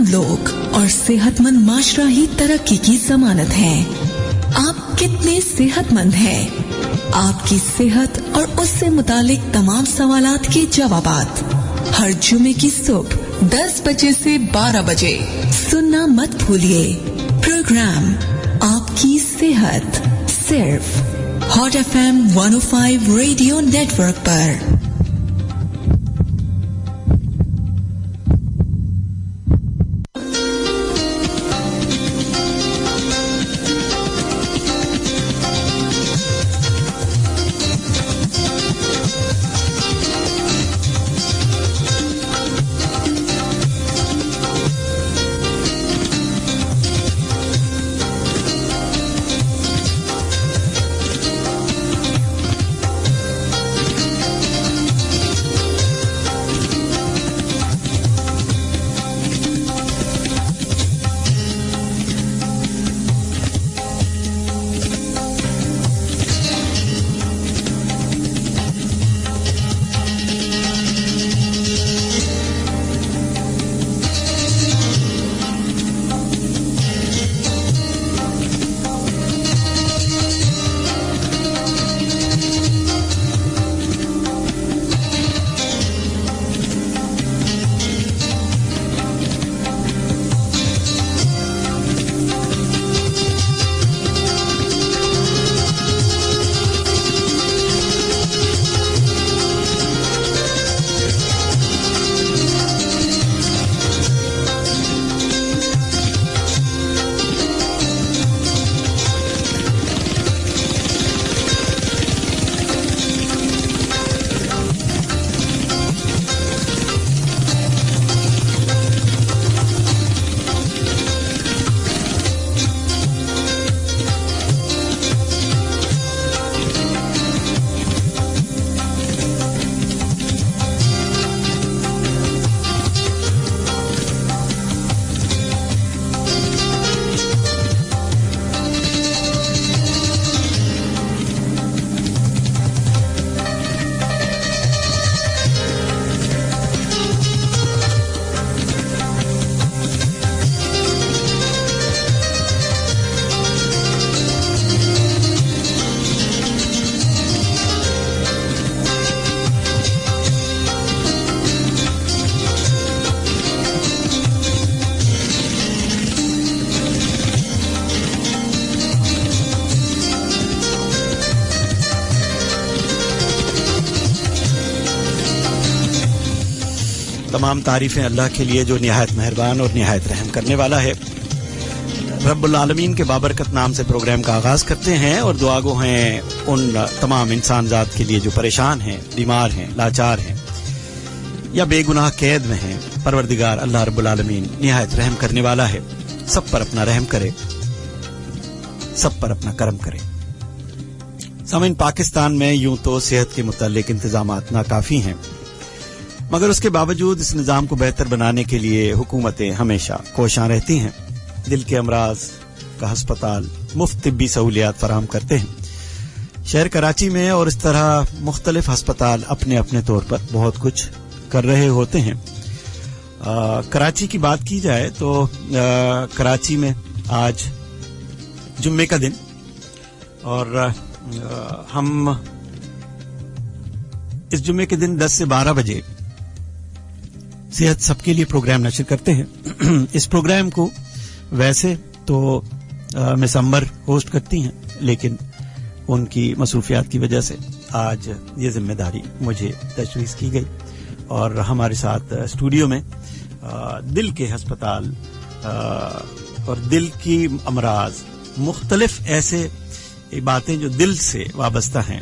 सेहतमंद लोग और सेहतमंद माशरा ही तरक्की की जमानत है। आप कितने सेहतमंद हैं? आपकी सेहत और उससे मुतालिक तमाम सवालात के जवाबात हर जुमे की सुबह 10 बजे से 12 बजे सुनना मत भूलिए। प्रोग्राम आपकी सेहत सिर्फ हॉट FM 105 रेडियो नेटवर्क पर। तमाम तारीफ़ें अल्लाह के लिए जो निहायत मेहरबान और निहायत रहम करने वाला है। रब्बुल आलमीन के बाबरकत नाम से प्रोग्राम का आगाज़ करते हैं और दुआ गो हैं उन तमाम इंसान ज़ात के लिए जो परेशान हैं, बीमार हैं, लाचार हैं या बेगुनाह कैद में हैं। परवरदिगार अल्लाह रब्बुल आलमीन निहायत रहम करने वाला है, सब पर अपना रहम करे, सब पर अपना करम करे। सामीन, पाकिस्तान में यूं तो सेहत के मुताल्लिक इंतजामात नाकाफ़ी हैं, मगर उसके बावजूद इस निज़ाम को बेहतर बनाने के लिए हुकूमतें हमेशा कोशां रहती हैं। दिल के अमराज का हस्पताल मुफ्त तिब्बी सहूलियात फराहम करते हैं। शहर कराची में और इस तरह मुख्तलिफ हस्पताल अपने अपने तौर पर बहुत कुछ कर रहे होते हैं। कराची की बात की जाए तो कराची में आज जुम्मे का दिन और हम इस जुम्मे के दिन 10 से 12 बजे सेहत सबके लिए प्रोग्राम नशर करते हैं। इस प्रोग्राम को वैसे तो मिस अंबर होस्ट करती हैं, लेकिन उनकी मसरूफियात की वजह से आज ये जिम्मेदारी मुझे तजवीज़ की गई और हमारे साथ स्टूडियो में दिल के हस्पताल और दिल की अमराज, मुख्तलिफ ऐसे बातें जो दिल से वाबस्ता हैं,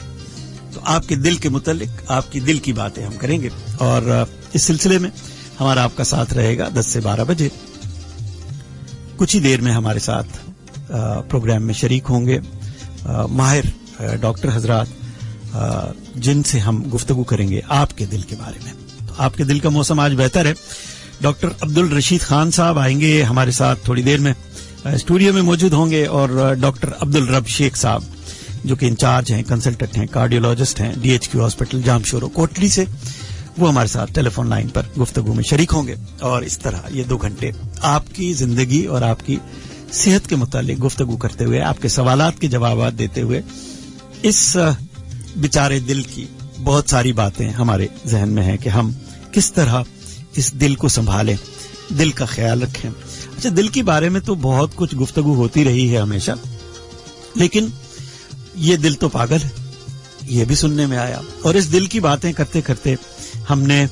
तो आपके दिल के मुतालिक आपकी दिल की बातें हम करेंगे और इस सिलसिले में हमारा आपका साथ रहेगा 10 से 12 बजे। कुछ ही देर में हमारे साथ प्रोग्राम में शरीक होंगे माहिर डॉक्टर हजरात, जिनसे हम गुफ्तगू करेंगे आपके दिल के बारे में। तो आपके दिल का मौसम आज बेहतर है। डॉक्टर अब्दुल रशीद खान साहब आएंगे हमारे साथ थोड़ी देर में, स्टूडियो में मौजूद होंगे, और डॉक्टर अब्दुल रब शेख साहब जो कि इंचार्ज हैं, कंसल्टेंट हैं, कार्डियोलॉजिस्ट हैं DHQ हॉस्पिटल जामशोरो कोटली से, وہ ہمارے ساتھ ٹیلی فون لائن پر گفتگو میں شریک ہوں گے اور اس طرح یہ 2 گھنٹے آپ کی زندگی اور آپ کی صحت کے متعلق گفتگو کرتے ہوئے، آپ کے سوالات کے جوابات دیتے ہوئے، اس بیچارے دل کی بہت ساری باتیں ہمارے ذہن میں ہیں کہ ہم کس طرح اس دل کو سنبھالیں، دل کا خیال رکھیں. اچھا، دل کے بارے میں تو بہت کچھ گفتگو ہوتی رہی ہے ہمیشہ، لیکن یہ دل تو پاگل ہے، یہ بھی سننے میں آیا. اور اس دل کی باتیں کرتے کرتے ہم نے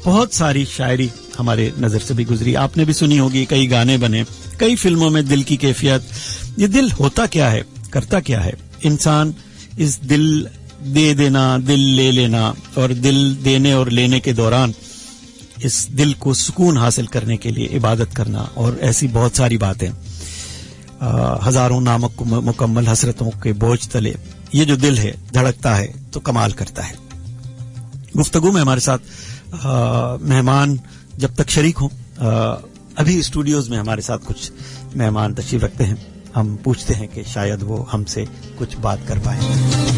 بہت ساری شاعری ہمارے نظر سے بھی گزری. آپ نے بھی سنی ہوگی، کئی گانے بنے، کئی فلموں میں دل کی کیفیت. یہ دل ہوتا کیا ہے، کرتا کیا ہے؟ انسان اس دل دے دینا، دل لے لینا اور دل دینے اور لینے کے دوران اس دل کو سکون حاصل کرنے کے لیے عبادت کرنا اور ایسی بہت ساری باتیں. ہزاروں نامکمل حسرتوں کے بوجھ تلے یہ جو دل ہے دھڑکتا ہے تو کمال کرتا ہے. گفتگو میں ہمارے ساتھ مہمان جب تک شریک ہوں، ابھی اسٹوڈیوز میں ہمارے ساتھ کچھ مہمان تشریف رکھتے ہیں. ہم پوچھتے ہیں کہ شاید وہ ہم سے کچھ بات کر پائیں.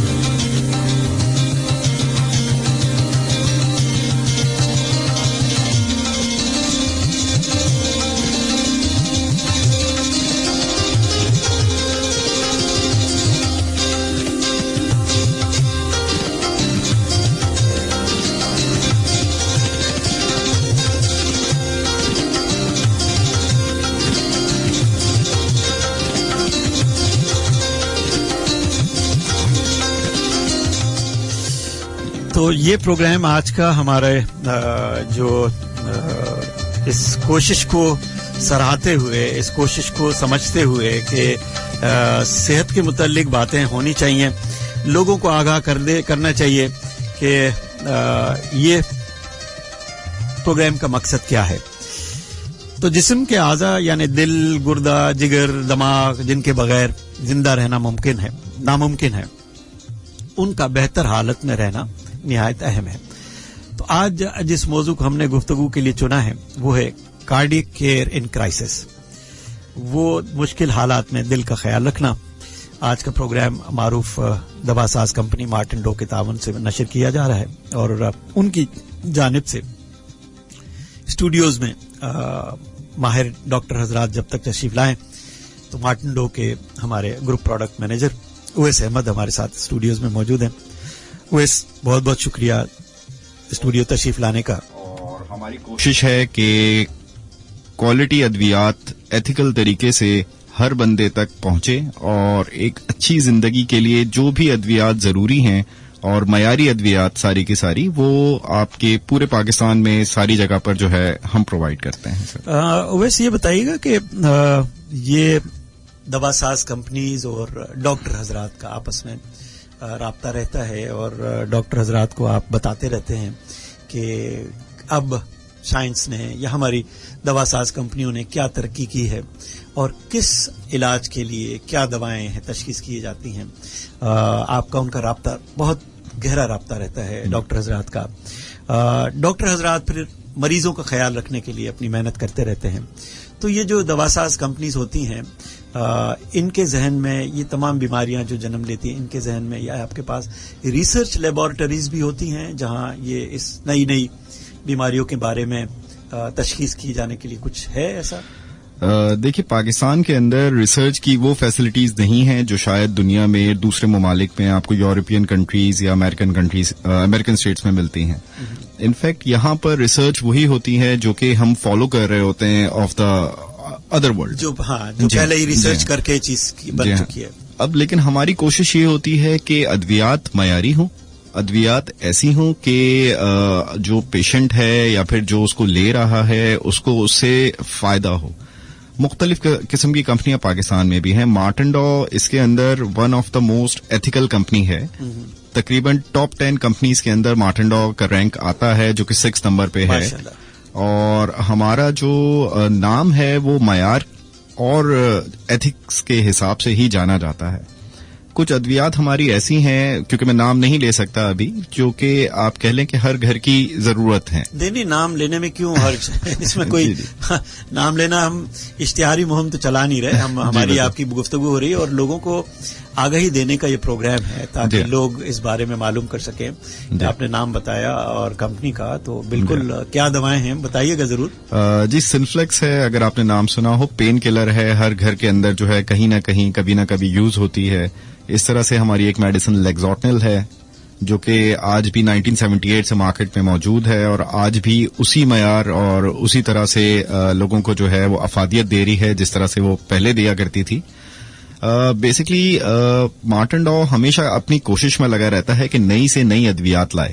تو یہ پروگرام آج کا ہمارے جو اس کوشش کو سراہتے ہوئے، اس کوشش کو سمجھتے ہوئے کہ صحت کے متعلق باتیں ہونی چاہیے، لوگوں کو آگاہ کرنا چاہیے کہ یہ پروگرام کا مقصد کیا ہے. تو جسم کے اعضاء یعنی دل، گردہ، جگر، دماغ، جن کے بغیر زندہ رہنا ناممکن ہے، ان کا بہتر حالت میں رہنا نہایت اہم ہے. تو آج جس موضوع کو ہم نے گفتگو کے لیے چنا ہے وہ ہے کارڈیک کیئر ان کرائسس، وہ مشکل حالات میں دل کا خیال رکھنا. آج کا پروگرام معروف دوا ساز کمپنی مارٹن ڈو کے تعاون سے نشر کیا جا رہا ہے اور ان کی جانب سے اسٹوڈیوز میں ماہر ڈاکٹر حضرات جب تک تشریف لائیں تو مارٹن ڈو کے ہمارے group product manager Owais Ahmed ہمارے ساتھ اسٹوڈیوز میں موجود ہیں. اویس، بہت بہت شکریہ اسٹوڈیو تشریف لانے کا. اور ہماری کوشش ہے کہ کوالٹی ادویات ایتھیکل طریقے سے ہر بندے تک پہنچے اور ایک اچھی زندگی کے لیے جو بھی ادویات ضروری ہیں اور معیاری ادویات ساری کی ساری وہ آپ کے پورے پاکستان میں ساری جگہ پر جو ہے ہم پرووائڈ کرتے ہیں. اویس، یہ بتائیے گا کہ یہ دوا ساز کمپنیز اور ڈاکٹر حضرات کا آپس میں رابطہ رہتا ہے اور ڈاکٹر حضرات کو آپ بتاتے رہتے ہیں کہ اب سائنس نے یا ہماری دوا ساز کمپنیوں نے کیا ترقی کی ہے اور کس علاج کے لیے کیا دوائیں ہیں تشخیص کی جاتی ہیں. آپ کا ان کا رابطہ بہت گہرا رابطہ رہتا ہے ڈاکٹر حضرات کا. ڈاکٹر حضرات پھر مریضوں کا خیال رکھنے کے لیے اپنی محنت کرتے رہتے ہیں. تو یہ جو دوا ساز کمپنیز ہوتی ہیں ان کے ذہن میں یہ تمام بیماریاں جو جنم لیتی ہیں ان کے ذہن میں یا آپ کے پاس ریسرچ لیبارٹریز بھی ہوتی ہیں جہاں یہ اس نئی بیماریوں کے بارے میں تشخیص کی جانے کے لیے کچھ ہے ایسا؟ دیکھیے، پاکستان کے اندر ریسرچ کی وہ فیسلٹیز نہیں ہیں جو شاید دنیا میں دوسرے ممالک میں آپ کو یورپین کنٹریز یا امریکن اسٹیٹس میں ملتی ہیں. انفیکٹ یہاں پر ریسرچ وہی ہوتی ہے جو کہ ہم فالو کر رہے ہوتے ہیں آف دا ادر ورلڈ، جو پہلے ہی ریسرچ کر کے چیز بن چکی ہے. اب لیکن ہماری کوشش یہ ہوتی ہے کہ ادویات معیاری ہوں، ادویات ایسی ہوں کہ جو پیشنٹ ہے یا پھر جو اس کو لے رہا ہے اس کو اس سے فائدہ ہو. مختلف قسم کی کمپنیاں پاکستان میں بھی ہیں. مارٹن ڈو اس کے اندر one of the most ethical company ہے. تقریباً ٹاپ 10 کمپنیز کے اندر مارٹن ڈو کا رینک آتا ہے جو کہ 6 نمبر پہ ہے. اور ہمارا جو نام ہے وہ معیار اور ایتھکس کے حساب سے ہی جانا جاتا ہے. کچھ ادویات ہماری ایسی ہیں, کیونکہ میں نام نہیں لے سکتا ابھی, جو کہ آپ کہہ لیں کہ ہر گھر کی ضرورت ہے. نہیں, نام لینے میں کیوں حرج اس میں کوئی نام لینا, ہم اشتہاری مہم تو چلا نہیں رہے, ہماری آپ کی گفتگو ہو رہی ہے اور لوگوں کو آگاہی دینے کا یہ پروگرام ہے تاکہ لوگ اس بارے میں معلوم کر سکیں. آپ نے نام بتایا اور کمپنی کا, تو بالکل کیا دوائیں ہیں بتائیے گا ضرور. جی, سنفلیکس ہے, اگر آپ نے نام سنا ہو, پین کلر ہے, ہر گھر کے اندر جو ہے کہیں نہ کہیں کبھی نہ کبھی یوز ہوتی ہے. اس طرح سے ہماری ایک میڈیسن لیگزوٹنل ہے جو کہ آج بھی 1978 سے مارکیٹ میں موجود ہے اور آج بھی اسی معیار اور اسی طرح سے لوگوں کو جو ہے وہ افادیت دے رہی ہے جس طرح سے وہ پہلے دیا کرتی تھی. بیسکلی مارٹن ڈاؤ ہمیشہ اپنی کوشش میں لگا رہتا ہے کہ نئی سے نئی ادویات لائے,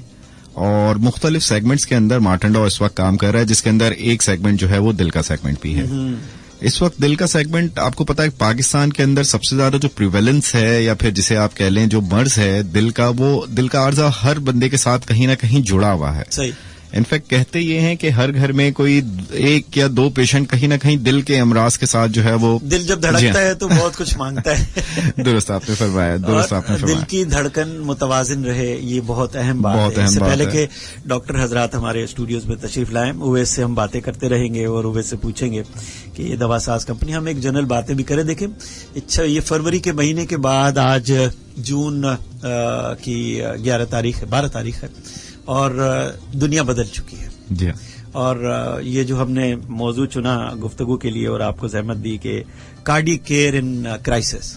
اور مختلف سیگمنٹس کے اندر مارٹن ڈاؤ اس وقت کام کر رہا ہے, جس کے اندر ایک سیگمنٹ جو ہے وہ دل کا سیگمنٹ بھی ہے. اس وقت دل کا سیگمنٹ آپ کو پتا ہے پاکستان کے اندر سب سے زیادہ جو پریویلنس ہے یا پھر جسے آپ کہہ لیں جو مرض ہے دل کا, وہ دل کا عارضہ ہر بندے کے ساتھ کہیں نہ کہیں جڑا ہوا ہے. صحیح. انفیکٹ کہتے یہ ہیں کہ ہر گھر میں کوئی ایک یا دو پیشنٹ کہیں نہ کہیں دل کے امراض کے ساتھ جو ہے وہ دل جب دھڑکتا ہے تو بہت کچھ مانگتا ہے. درست آپ نے فرمایا, درست آپ نے فرمایا. دل کی دھڑکن متوازن رہے, یہ بہت اہم بات ہے. اس سے پہلے کہ ڈاکٹر حضرات ہمارے اسٹوڈیوز میں تشریف لائیں, اویس سے ہم باتیں کرتے رہیں گے اور اویس سے پوچھیں گے کہ یہ دوا ساز کمپنی, ہم ایک جنرل باتیں بھی کریں. دیکھیں, اچھا, یہ فروری کے مہینے کے بعد آج جون کی 12 تاریخ ہے اور دنیا بدل چکی ہے. جی, اور یہ جو ہم نے موضوع چنا گفتگو کے لیے اور آپ کو زحمت دی کہ کارڈیک کیئر ان کرائسس,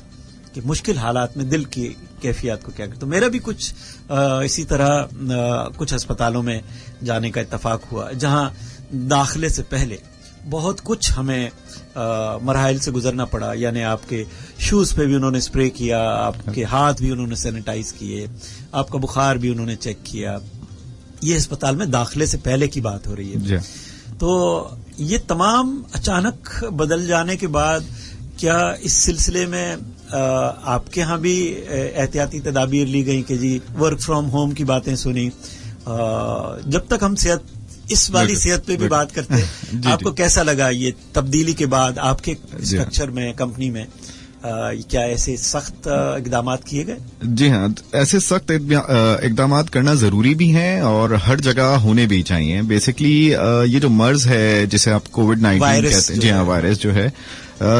کہ مشکل حالات میں دل کی کیفیات کو کیا کرتا. تو میرا بھی کچھ اسی طرح کچھ ہسپتالوں میں جانے کا اتفاق ہوا جہاں داخلے سے پہلے بہت کچھ ہمیں مراحل سے گزرنا پڑا. یعنی آپ کے شوز پہ بھی انہوں نے اسپرے کیا, آپ کے ہاتھ بھی انہوں نے سینیٹائز کیے, آپ کا بخار بھی انہوں نے چیک کیا. یہ اسپتال میں داخلے سے پہلے کی بات ہو رہی ہے. تو یہ تمام اچانک بدل جانے کے بعد کیا اس سلسلے میں آپ کے ہاں بھی احتیاطی تدابیر لی گئی کہ جی ورک فرام ہوم کی باتیں سنی؟ جب تک ہم اس والی صحت پہ بھی بات کرتے ہیں, آپ کو کیسا لگا یہ تبدیلی کے بعد آپ کے اسٹرکچر میں, کمپنی میں کیا ایسے سخت اقدامات کیے گئے؟ جی ہاں, ایسے سخت اقدامات کرنا ضروری بھی ہیں اور ہر جگہ ہونے بھی چاہیے. بیسکلی یہ جو مرض ہے جسے آپ کووڈ-19 کہتے ہیں, جی ہاں, وائرس جو ہے,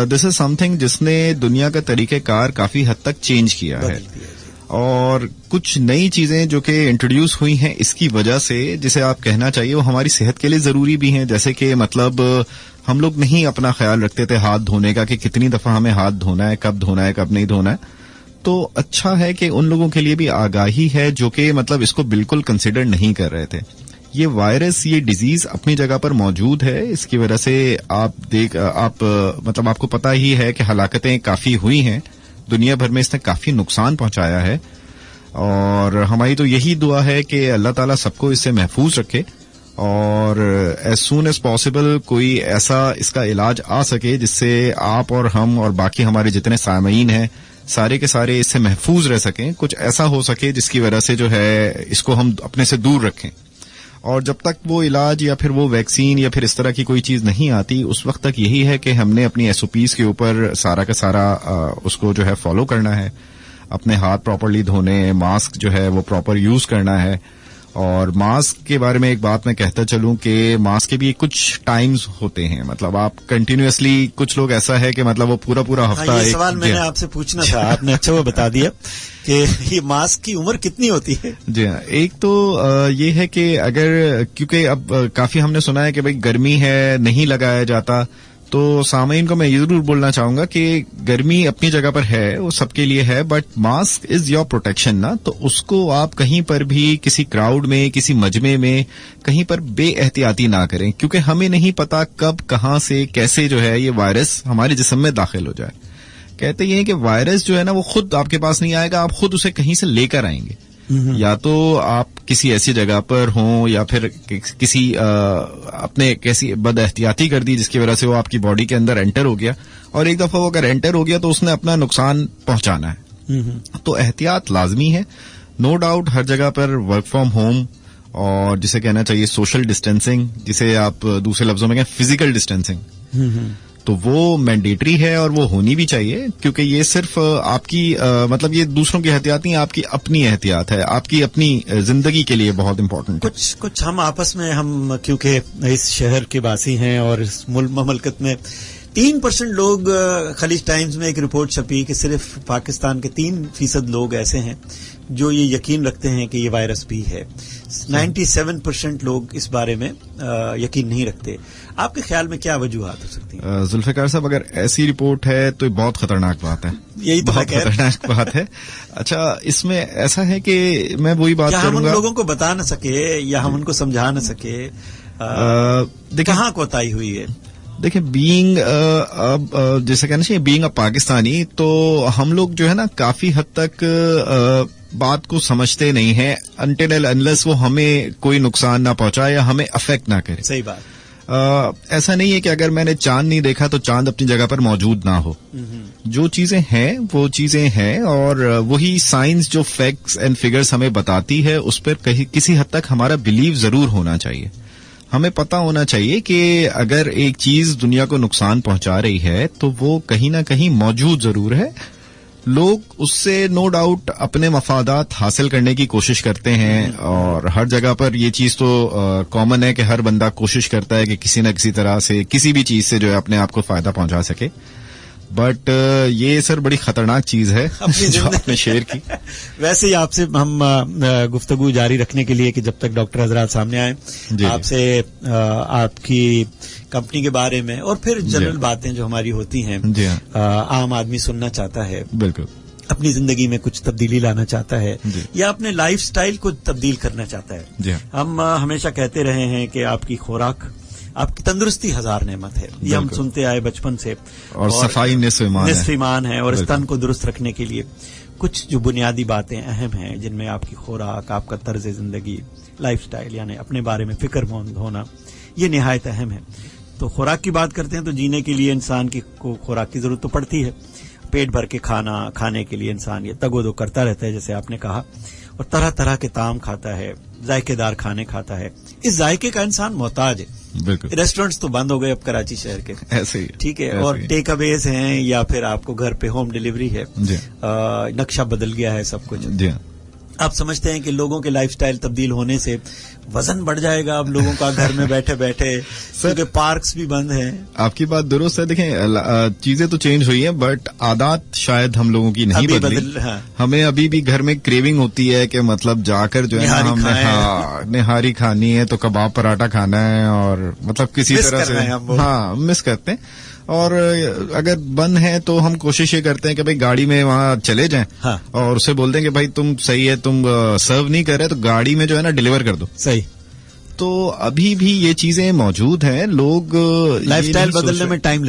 دس از سم تھنگ جس نے دنیا کا طریقہ کار کافی حد تک چینج کیا ہے, اور کچھ نئی چیزیں جو کہ انٹروڈیوس ہوئی ہیں اس کی وجہ سے, جسے آپ کہنا چاہیے وہ ہماری صحت کے لیے ضروری بھی ہیں. جیسے کہ مطلب ہم لوگ نہیں اپنا خیال رکھتے تھے ہاتھ دھونے کا کہ کتنی دفعہ ہمیں ہاتھ دھونا ہے, کب دھونا ہے, کب نہیں دھونا ہے. تو اچھا ہے کہ ان لوگوں کے لیے بھی آگاہی ہے جو کہ مطلب اس کو بالکل کنسیڈر نہیں کر رہے تھے. یہ وائرس, یہ ڈیزیز اپنی جگہ پر موجود ہے. اس کی وجہ سے آپ مطلب آپ کو پتا ہی ہے کہ ہلاکتیں کافی ہوئی ہیں دنیا بھر میں, اس نے کافی نقصان پہنچایا ہے. اور ہماری تو یہی دعا ہے کہ اللہ تعالیٰ سب کو اس سے محفوظ رکھے اور ایز سون ایز پاسبل کوئی ایسا اس کا علاج آ سکے جس سے آپ اور ہم اور باقی ہمارے جتنے سامعین ہیں سارے کے سارے اس سے محفوظ رہ سکیں. کچھ ایسا ہو سکے جس کی وجہ سے جو ہے اس کو ہم اپنے سے دور رکھیں. اور جب تک وہ علاج یا پھر وہ ویکسین یا پھر اس طرح کی کوئی چیز نہیں آتی, اس وقت تک یہی ہے کہ ہم نے اپنی ایس او پیز کے اوپر سارا کا سارا اس کو جو ہے فالو کرنا ہے. اپنے ہاتھ پراپرلی دھونے, ماسک جو ہے وہ پراپر یوز کرنا ہے. اور ماسک کے بارے میں ایک بات میں کہتا چلوں کہ ماسک کے بھی کچھ ٹائمز ہوتے ہیں. مطلب آپ کنٹینیوسلی, کچھ لوگ ایسا ہے کہ مطلب وہ پورا ہفتہ. یہ سوال میں نے آپ سے پوچھنا تھا, آپ نے اچھا وہ بتا دیا کہ یہ ماسک کی عمر کتنی ہوتی ہے. جی ہاں, ایک تو یہ ہے کہ اگر, کیونکہ اب کافی ہم نے سنا ہے کہ بھائی گرمی ہے نہیں لگایا جاتا, تو سامعین کو میں یہ ضرور بولنا چاہوں گا کہ گرمی اپنی جگہ پر ہے, وہ سب کے لیے ہے, but mask is your protection نا. تو اس کو آپ کہیں پر بھی کسی کراؤڈ میں, کسی مجمع میں کہیں پر بے احتیاطی نہ کریں, کیونکہ ہمیں نہیں پتا کب کہاں سے کیسے جو ہے یہ وائرس ہمارے جسم میں داخل ہو جائے. کہتے یہ ہیں کہ وائرس جو ہے نا وہ خود آپ کے پاس نہیں آئے گا, آپ خود اسے کہیں سے لے کر آئیں گے. یا تو آپ کسی ایسی جگہ پر ہوں یا پھر کسی اپنے کیسی بد احتیاطی کر دی جس کی وجہ سے وہ آپ کی باڈی کے اندر انٹر ہو گیا, اور ایک دفعہ وہ اگر انٹر ہو گیا تو اس نے اپنا نقصان پہنچانا ہے. تو احتیاط لازمی ہے, نو ڈاؤٹ. ہر جگہ پر ورک فرام ہوم اور جسے کہنا چاہیے سوشل ڈسٹینسنگ, جسے آپ دوسرے لفظوں میں کہیں فزیکل ڈسٹینسنگ, تو وہ مینڈیٹری ہے اور وہ ہونی بھی چاہیے, کیونکہ یہ صرف آپ کی مطلب یہ دوسروں کی احتیاط نہیں, آپ کی اپنی احتیاط ہے, آپ کی اپنی زندگی کے لیے بہت امپورٹنٹ ہے. کچھ ہم آپس میں ہم کیونکہ اس شہر کے باسی ہیں اور اس مملکت میں 3% لوگ, خلیج ٹائمز میں ایک رپورٹ چھپی کہ صرف پاکستان کے 3% لوگ ایسے ہیں جو یہ یقین رکھتے ہیں کہ یہ وائرس بھی ہے. 97% لوگ اس بارے میں یقین نہیں رکھتے. آپ کے خیال میں کیا وجوہات ہو سکتی ہیں؟ ذوالفقار صاحب, اگر ایسی رپورٹ ہے تو یہ بہت خطرناک بات ہے. یہی تو بہت خطرناک بات ہے. اچھا, اس میں ایسا ہے کہ میں وہی بات کروں گا, ہم ان لوگوں کو بتا نہ سکے یا ہم ان کو سمجھا نہ سکے, کہاں کوتاہی ہوئی ہے؟ دیکھیں, جیسے کہنا چاہیے بینگ اے پاکستانی, تو ہم لوگ جو ہے نا کافی حد تک بات کو سمجھتے نہیں ہیں until and unless وہ ہمیں کوئی نقصان نہ پہنچائے یا ہمیں افیکٹ نہ کرے. صحیح بات. ایسا نہیں ہے کہ اگر میں نے چاند نہیں دیکھا تو چاند اپنی جگہ پر موجود نہ ہو. جو چیزیں ہیں وہ چیزیں ہیں, اور وہی سائنس جو فیکٹس اینڈ فگرز ہمیں بتاتی ہے اس پر کسی حد تک ہمارا بلیو ضرور ہونا چاہیے. ہمیں پتہ ہونا چاہیے کہ اگر ایک چیز دنیا کو نقصان پہنچا رہی ہے تو وہ کہیں نہ کہیں موجود ضرور ہے. لوگ اس سے نو ڈاؤٹ اپنے مفادات حاصل کرنے کی کوشش کرتے ہیں, اور ہر جگہ پر یہ چیز تو کامن ہے کہ ہر بندہ کوشش کرتا ہے کہ کسی نہ کسی طرح سے کسی بھی چیز سے جو ہے اپنے آپ کو فائدہ پہنچا سکے. بٹ یہ سر بڑی خطرناک چیز ہے جو آپ نے شیئر کی. ویسے ہی آپ سے ہم گفتگو جاری رکھنے کے لیے کہ جب تک ڈاکٹر حضرات سامنے آئیں, آپ سے آپ کی کمپنی کے بارے میں اور پھر جنرل باتیں جو ہماری ہوتی ہیں, عام آدمی سننا چاہتا ہے, بالکل اپنی زندگی میں کچھ تبدیلی لانا چاہتا ہے یا اپنے لائف سٹائل کو تبدیل کرنا چاہتا ہے. ہم ہمیشہ کہتے رہے ہیں کہ آپ کی خوراک, آپ کی تندرستی 1000 نعمت ہے, یہ ہم سنتے آئے بچپن سے, اور صفائی نصف ایمان ہے. اور اس تن کو درست رکھنے کے لیے کچھ جو بنیادی باتیں اہم ہیں, جن میں آپ کی خوراک, آپ کا طرز زندگی, لائف سٹائل, یعنی اپنے بارے میں فکر مند ہونا, یہ نہایت اہم ہے. تو خوراک کی بات کرتے ہیں تو جینے کے لیے انسان کو خوراک کی ضرورت تو پڑتی ہے. پیٹ بھر کے کھانے کے لیے انسان یہ تگ و دو کرتا رہتا ہے, جیسے آپ نے کہا, اور طرح طرح کے طعام کھاتا ہے, ذائقے دار کھانے کھاتا ہے. اس ذائقے کا انسان محتاج ہے. بالکل. ریسٹورینٹس تو بند ہو گئے اب کراچی شہر کے, ایسے ہی, ٹھیک ہے, اور ٹیک اویز ہیں یا پھر آپ کو گھر پہ ہوم ڈیلیوری ہے. نقشہ بدل گیا ہے سب کچھ. آپ سمجھتے ہیں کہ لوگوں کے لائف سٹائل تبدیل ہونے سے وزن بڑھ جائے گا اب لوگوں کا گھر میں بیٹھے بیٹھے, کیونکہ پارکس بھی بند ہیں؟ آپ کی بات درست ہے. دیکھیں, چیزیں تو چینج ہوئی ہیں بٹ عادات شاید ہم لوگوں کی نہیں بدلی. ہمیں ابھی بھی گھر میں کریونگ ہوتی ہے کہ مطلب جا کر جو ہے ہم نے نہاری کھانی ہے تو کباب پراٹھا کھانا ہے, اور مطلب کسی طرح سے مس کرتے ہیں. اور اگر بند ہے تو ہم کوشش یہ کرتے ہیں کہ بھائی گاڑی میں وہاں چلے جائیں, اور اسے بول دیں کہ بھائی تم صحیح ہے, تم سرو نہیں کر رہے تو گاڑی میں جو ہے نا ڈیلیور کر دو. صحیح. تو ابھی بھی یہ چیزیں موجود ہیں. لوگ لائف سٹائل بدلنے میں ٹائم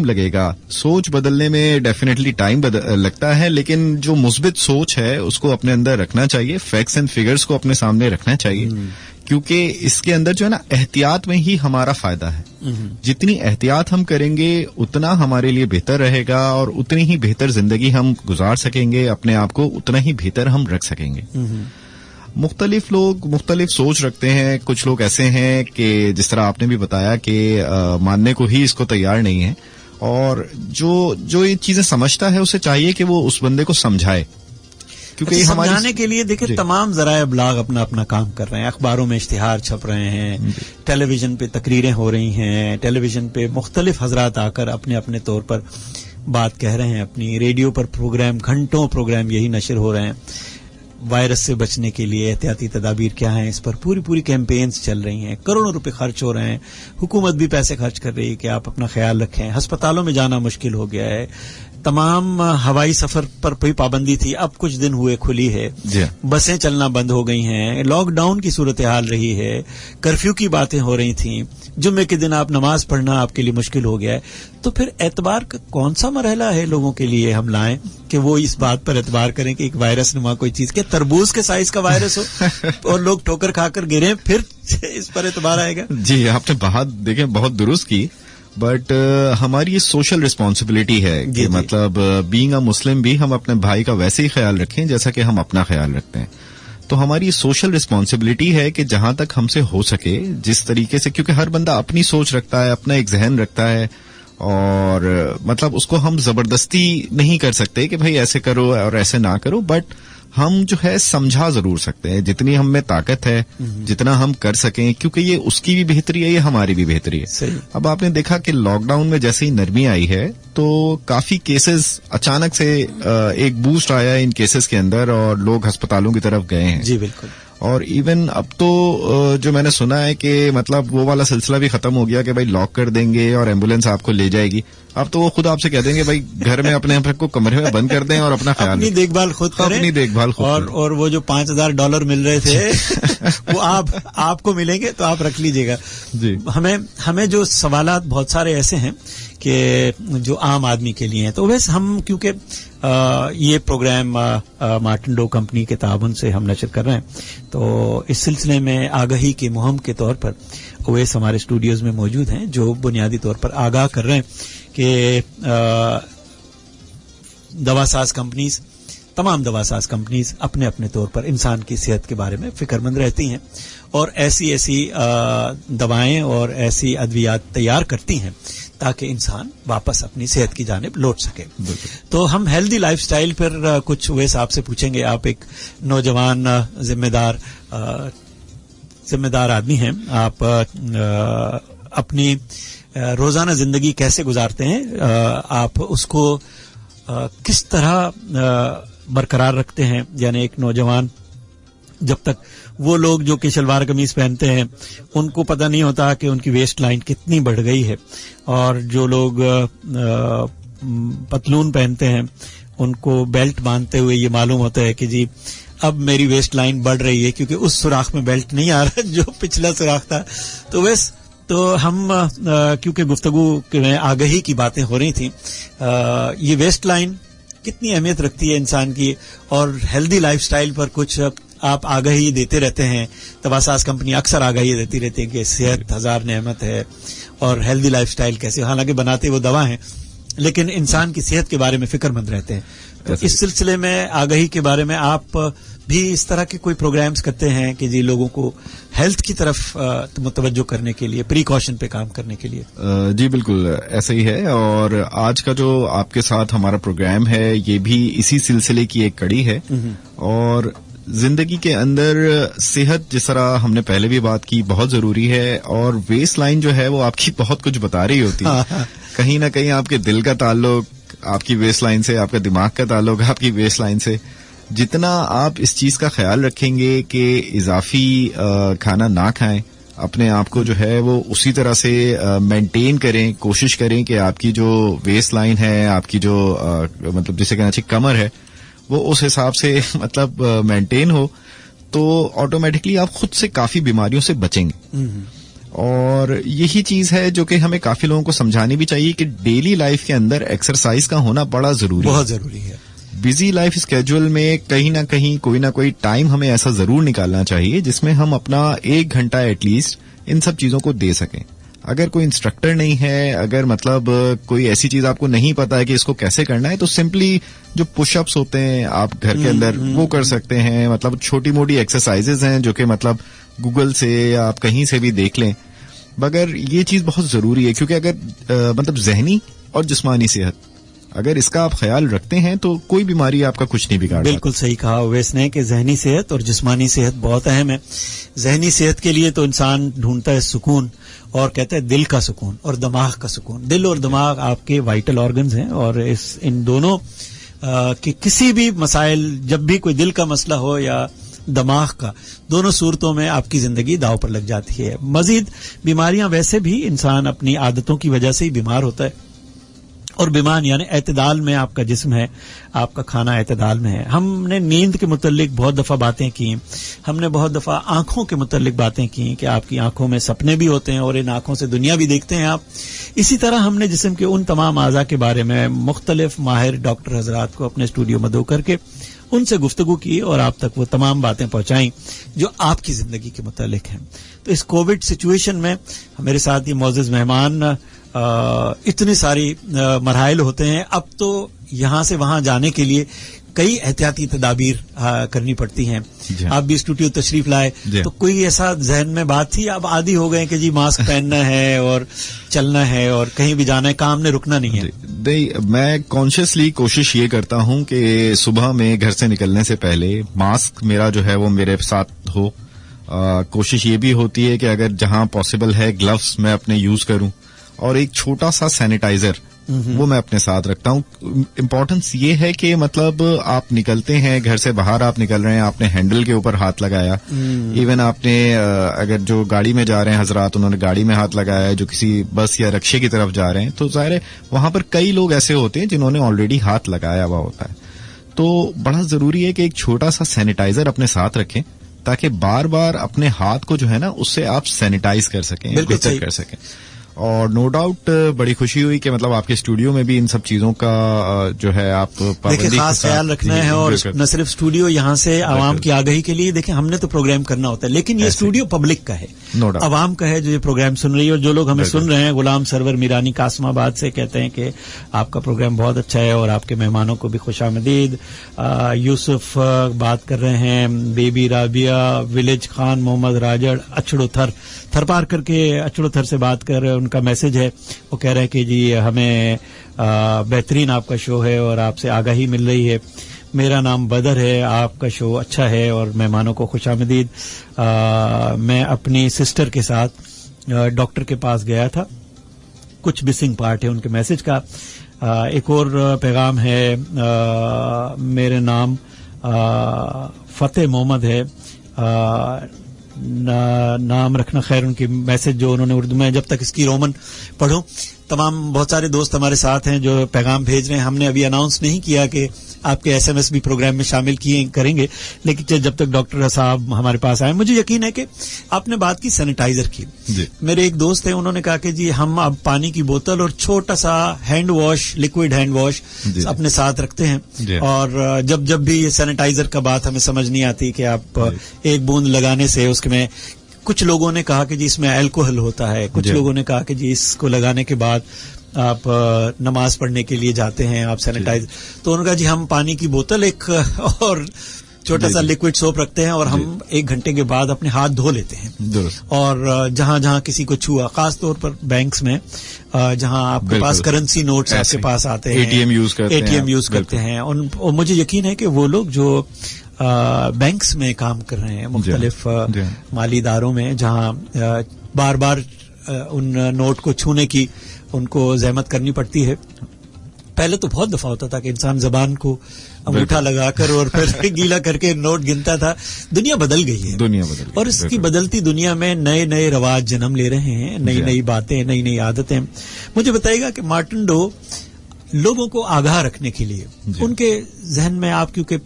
لگے گا, سوچ بدلنے میں ڈیفینیٹلی ٹائم لگتا ہے, لیکن جو مثبت سوچ ہے اس کو اپنے اندر رکھنا چاہیے, فیکٹس اینڈ فگرز کو اپنے سامنے رکھنا چاہیے, کیونکہ اس کے اندر جو ہے نا احتیاط میں ہی ہمارا فائدہ ہے. جتنی احتیاط ہم کریں گے اتنا ہمارے لیے بہتر رہے گا, اور اتنی ہی بہتر زندگی ہم گزار سکیں گے, اپنے آپ کو اتنا ہی بہتر ہم رکھ سکیں گے. مختلف لوگ مختلف سوچ رکھتے ہیں. کچھ لوگ ایسے ہیں کہ جس طرح آپ نے بھی بتایا کہ ماننے کو ہی اس کو تیار نہیں ہے, اور جو یہ چیزیں سمجھتا ہے اسے چاہیے کہ وہ اس بندے کو سمجھائے, کیونکہ سمجھانے کے لیے دیکھیں تمام ذرائع ابلاغ اپنا اپنا کام کر رہے ہیں. اخباروں میں اشتہار چھپ رہے ہیں, ٹیلی ویژن پہ تقریریں ہو رہی ہیں, ٹیلی ویژن پہ مختلف حضرات آ کر اپنے اپنے طور پر بات کہہ رہے ہیں اپنی, ریڈیو پر گھنٹوں پروگرام یہی نشر ہو رہے ہیں. وائرس سے بچنے کے لیے احتیاطی تدابیر کیا ہیں, اس پر پوری کیمپینز چل رہی ہیں, کروڑوں روپے خرچ ہو رہے ہیں, حکومت بھی پیسے خرچ کر رہی ہے کہ آپ اپنا خیال رکھیں. ہسپتالوں میں جانا مشکل ہو گیا ہے, تمام ہوائی سفر پر کوئی پابندی تھی, اب کچھ دن ہوئے کھلی ہے, بسیں چلنا بند ہو گئی ہیں, لاک ڈاؤن کی صورتحال رہی ہے, کرفیو کی باتیں ہو رہی تھیں, جمعے کے دن آپ نماز پڑھنا آپ کے لیے مشکل ہو گیا ہے. تو پھر اعتبار کا کون سا مرحلہ ہے لوگوں کے لیے ہم لائیں کہ وہ اس بات پر اعتبار کریں کہ ایک وائرس نما کوئی چیز, کیا تربوز کے سائز کا وائرس ہو اور لوگ ٹھوکر کھا کر گریں, پھر اس پر اعتبار آئے گا؟ جی, آپ نے بہت درست کی, بٹ ہماری یہ سوشل ریسپانسبلٹی ہے کہ مطلب بینگ اے مسلم بھی ہم اپنے بھائی کا ویسے ہی خیال رکھیں جیسا کہ ہم اپنا خیال رکھتے ہیں. تو ہماری سوشل ریسپانسبلٹی ہے کہ جہاں تک ہم سے ہو سکے جس طریقے سے, کیونکہ ہر بندہ اپنی سوچ رکھتا ہے, اپنا ایک ذہن رکھتا ہے, اور مطلب اس کو ہم زبردستی نہیں کر سکتے کہ بھائی ایسے کرو اور ایسے نہ کرو, بٹ ہم جو ہے سمجھا ضرور سکتے ہیں جتنی ہم میں طاقت ہے, جتنا ہم کر سکیں, کیونکہ یہ اس کی بھی بہتری ہے, یہ ہماری بھی بہتری ہے. اب آپ نے دیکھا کہ لاک ڈاؤن میں جیسے ہی نرمی آئی ہے تو کافی کیسز اچانک سے ایک بوسٹ آیا ان کیسز کے اندر اور لوگ ہسپتالوں کی طرف گئے ہیں. جی بالکل. اور ایون اب تو جو میں نے سنا ہے کہ مطلب وہ والا سلسلہ بھی ختم ہو گیا کہ بھائی لاک کر دیں گے اور ایمبولینس آپ کو لے جائے گی. اب تو وہ خود آپ سے کہہ دیں گے بھائی گھر میں اپنے آپ کو کمرے میں بند کر دیں اور اپنا خیال اپنی دیکھ بھال خود کریں, اپنی دیکھ بھال خود اور وہ جو $5,000 مل رہے تھے وہ آپ کو ملیں گے تو آپ رکھ لیجئے گا. جی ہمیں جو سوالات بہت سارے ایسے ہیں کہ جو عام آدمی کے لیے ہیں, تو ویسے ہم کیونکہ یہ پروگرام مارٹن ڈو کمپنی کے تعاون سے ہم نشر کر رہے ہیں, تو اس سلسلے میں آگاہی کی مہم کے طور پر اویس ہمارے اسٹوڈیوز میں موجود ہیں جو بنیادی طور پر آگاہ کر رہے ہیں کہ تمام دوا ساز کمپنیز اپنے اپنے طور پر انسان کی صحت کے بارے میں فکر مند رہتی ہیں اور ایسی دوائیں اور ایسی ادویات تیار کرتی ہیں تاکہ انسان واپس اپنی صحت کی جانب لوٹ سکے. تو ہم ہیلدی لائف سٹائل پر کچھ ویسے آپ سے پوچھیں گے. آپ ایک نوجوان ذمہ دار آدمی ہیں, آپ اپنی روزانہ زندگی کیسے گزارتے ہیں, آپ اس کو کس طرح برقرار رکھتے ہیں؟ یعنی ایک نوجوان, جب تک وہ لوگ جو کہ شلوار قمیض پہنتے ہیں ان کو پتہ نہیں ہوتا کہ ان کی ویسٹ لائن کتنی بڑھ گئی ہے, اور جو لوگ پتلون پہنتے ہیں ان کو بیلٹ باندھتے ہوئے یہ معلوم ہوتا ہے کہ جی اب میری ویسٹ لائن بڑھ رہی ہے کیونکہ اس سوراخ میں بیلٹ نہیں آ رہا جو پچھلا سوراخ تھا. تو ہم کیونکہ گفتگو میں آگہی کی باتیں ہو رہی تھیں, یہ ویسٹ لائن کتنی اہمیت رکھتی ہے انسان کی, اور ہیلدی لائف سٹائل پر کچھ آپ آگاہی دیتے رہتے ہیں. تواساز کمپنی اکثر آگاہی دیتی رہتی ہے کہ صحت ہزار نعمت ہے اور ہیلدی لائف سٹائل کیسے, حالانکہ بناتے وہ دوا ہیں لیکن انسان کی صحت کے بارے میں فکر مند رہتے ہیں. تو اس سلسلے میں آگاہی کے بارے میں آپ بھی اس طرح کے کوئی پروگرامز کرتے ہیں کہ جی لوگوں کو ہیلتھ کی طرف متوجہ کرنے کے لیے, پریکاشن پہ کام کرنے کے لیے؟ جی بالکل ایسا ہی ہے, اور آج کا جو آپ کے ساتھ ہمارا پروگرام ہے یہ بھی اسی سلسلے کی ایک کڑی ہے. اور زندگی کے اندر صحت, جس طرح ہم نے پہلے بھی بات کی, بہت ضروری ہے, اور ویسٹ لائن جو ہے وہ آپ کی بہت کچھ بتا رہی ہوتی ہے. کہیں نہ کہیں آپ کے دل کا تعلق آپ کی ویسٹ لائن سے, آپ کا دماغ کا تعلق آپ کی ویسٹ لائن سے. جتنا آپ اس چیز کا خیال رکھیں گے کہ اضافی کھانا نہ کھائیں, اپنے آپ کو جو ہے وہ اسی طرح سے مینٹین کریں, کوشش کریں کہ آپ کی جو ویسٹ لائن ہے, آپ کی جو مطلب جسے کہنا چاہیے کمر ہے, وہ اس حساب سے مطلب مینٹین ہو, تو آٹومیٹکلی آپ خود سے کافی بیماریوں سے بچیں گے. اور یہی چیز ہے جو کہ ہمیں کافی لوگوں کو سمجھانی بھی چاہیے کہ ڈیلی لائف کے اندر ایکسرسائز کا ہونا بڑا ضروری ہے, بہت ضروری ہے. بزی لائف اسکیجول میں کہیں نہ کہیں کوئی نہ کوئی ٹائم ہمیں ایسا ضرور نکالنا چاہیے جس میں ہم اپنا 1 گھنٹہ ایٹ لیسٹ ان سب چیزوں کو دے سکیں. اگر کوئی انسٹرکٹر نہیں ہے, اگر مطلب کوئی ایسی چیز آپ کو نہیں پتا ہے کہ اس کو کیسے کرنا ہے, تو سمپلی جو پش اپس ہوتے ہیں آپ گھر کے اندر وہ کر سکتے ہیں. مطلب چھوٹی موٹی ایکسرسائزز ہیں جو کہ مطلب گوگل سے یا آپ کہیں سے بھی دیکھ لیں, مگر یہ چیز بہت ضروری ہے کیونکہ اگر مطلب ذہنی اور جسمانی صحت اگر اس کا آپ خیال رکھتے ہیں تو کوئی بیماری آپ کا کچھ نہیں بگاڑ. بالکل صحیح کہا اویس نے کہ ذہنی صحت اور جسمانی صحت بہت اہم ہے. ذہنی صحت کے لیے تو انسان ڈھونڈتا ہے سکون, اور کہتا ہے دل کا سکون اور دماغ کا سکون. دل اور دماغ آپ کے وائٹل آرگنز ہیں, اور ان دونوں کے کسی بھی مسائل, جب بھی کوئی دل کا مسئلہ ہو یا دماغ کا, دونوں صورتوں میں آپ کی زندگی داؤ پر لگ جاتی ہے. مزید بیماریاں ویسے بھی انسان اپنی عادتوں کی وجہ سے ہی بیمار ہوتا ہے, اور بیمار یعنی اعتدال میں آپ کا جسم ہے, آپ کا کھانا اعتدال میں ہے. ہم نے نیند کے متعلق بہت دفعہ باتیں کی, ہم نے بہت دفعہ آنکھوں کے متعلق باتیں کی کہ آپ کی آنکھوں میں سپنے بھی ہوتے ہیں اور ان آنکھوں سے دنیا بھی دیکھتے ہیں آپ. اسی طرح ہم نے جسم کے ان تمام اعضاء کے بارے میں مختلف ماہر ڈاکٹر حضرات کو اپنے اسٹوڈیو میں دو کر کے ان سے گفتگو کی اور آپ تک وہ تمام باتیں پہنچائیں جو آپ کی زندگی کے متعلق ہیں. تو اس کووڈ سچویشن میں میرے ساتھ یہ معزز مہمان, اتنے ساری مراحل ہوتے ہیں, اب تو یہاں سے وہاں جانے کے لیے कई एहतियाती तदाबीर करनी पड़ती हैं। आप भी स्टूडियो तशरीफ लाए तो कोई ऐसा जहन में बात थी, अब आदी हो गए कि जी मास्क पहनना है और चलना है और कहीं भी जाना है, काम ने रुकना नहीं है? नहीं, मैं कॉन्शियसली कोशिश ये करता हूं कि सुबह में घर से निकलने से पहले मास्क मेरा जो है वो मेरे साथ हो। कोशिश ये भी होती है कि अगर जहां पॉसिबल है ग्लव्स मैं अपने यूज करूं, और एक छोटा सा सैनिटाइजर वो मैं अपने साथ रखता हूं। इम्पोर्टेंस ये है कि मतलब आप निकलते हैं घर से बाहर, आप निकल रहे हैं, आपने हैंडल के ऊपर हाथ लगाया, इवन आपने अगर जो गाड़ी में जा रहे हैं हजरात, उन्होंने गाड़ी में हाथ लगाया है, जो किसी बस या रिक्शे की तरफ जा रहे हैं, तो जाहिर है वहां पर कई लोग ऐसे होते हैं जिन्होंने ऑलरेडी हाथ लगाया हुआ होता है। तो बड़ा जरूरी है कि एक छोटा सा सैनिटाइजर अपने साथ रखें ताकि बार बार अपने हाथ को जो है ना उससे आप सैनिटाइज कर सकें, बेहतर कर सकें। और नो डाउट बड़ी खुशी हुई कि मतलब आपके स्टूडियो में भी इन सब चीजों का जो है आप देखिए खास ख्याल रखना है। और न सिर्फ स्टूडियो यहाँ से आवाम की आगाही के लिए, देखिए हमने तो प्रोग्राम करना होता है, लेकिन ये स्टूडियो पब्लिक का है, आवाम का है जो ये प्रोग्राम सुन रही है। और जो लोग हमें सुन रहे हैं, गुलाम सरवर मीरानी कासमाबाद से कहते हैं कि आपका प्रोग्राम बहुत अच्छा है और आपके मेहमानों को भी खुशामदीद। यूसुफ बात कर रहे हैं, बेबी राबिया, विलेज खान, मोहम्मद राजड़, अछड़ो थर पार करके अछड़ो थर से बात कर, उनका मैसेज है, वो कह रहे हैं कि जी हमें बेहतरीन आपका शो है और आपसे आगाही मिल रही है। मेरा नाम बदर है, आपका शो अच्छा है और मेहमानों को खुशामदीद। मैं अपनी सिस्टर के साथ डॉक्टर के पास गया था, कुछ मिसिंग पार्ट है उनके मैसेज का। एक और पैगाम है, मेरे नाम फतेह मोहम्मद है, नाम रखना, खैर उनकी मैसेज जो उन्होंने उर्दू में, जब तक इसकी रोमन पढ़ूं। तमाम बहुत सारे दोस्त हमारे साथ हैं जो पैगाम भेज रहे हैं। हमने अभी अनाउंस नहीं किया कि आपके एसएमएस भी प्रोग्राम में शामिल करेंगे, लेकिन जब तक डॉक्टर साहब हमारे पास आए, मुझे यकीन है कि आपने बात की सैनिटाइजर की। मेरे एक दोस्त हैं, उन्होंने कहा कि जी हम अब पानी की बोतल और छोटा सा hand wash, liquid hand wash अपने साथ रखते हैं। और जब भी ये सैनिटाइजर का बात हमें समझ नहीं आती कि आप एक बूंद लगाने से उसके में, कुछ लोगों ने कहा कि जी इसमें अल्कोहल होता है, कुछ लोगों ने कहा कि जी इसको लगाने के बाद आप नमाज पढ़ने के लिए जाते हैं, आप सैनिटाइज। तो उन्होंने कहा जी हम पानी की बोतल एक और छोटा सा लिक्विड सोप रखते हैं और हम 1 घंटे के बाद अपने हाथ धो लेते हैं। और जहां जहां किसी को छुआ, खास तौर पर बैंक्स में जहां आपके पास करेंसी नोट्स आपके पास आते हैं, एटीएम यूज करते हैं। और मुझे यकीन है कि वो लोग जो बैंक्स में काम कर रहे हैं, मुख्तलिफ माली इदारों में, जहां बार बार उन नोट को छूने की उनको जहमत करनी पड़ती है। पहले तो बहुत दफा होता था कि इंसान जबान को अंगूठा लगाकर और फिर गीला करके नोट गिनता था। दुनिया बदल गई है, और इसकी बदलती दुनिया में नए नए रवाज जन्म ले रहे हैं, नई नई बातें, नई नई आदतें। मुझे बताइएगा कि मार्टिन डो लोगों को आगाह रखने के लिए, उनके जहन में, आप क्योंकि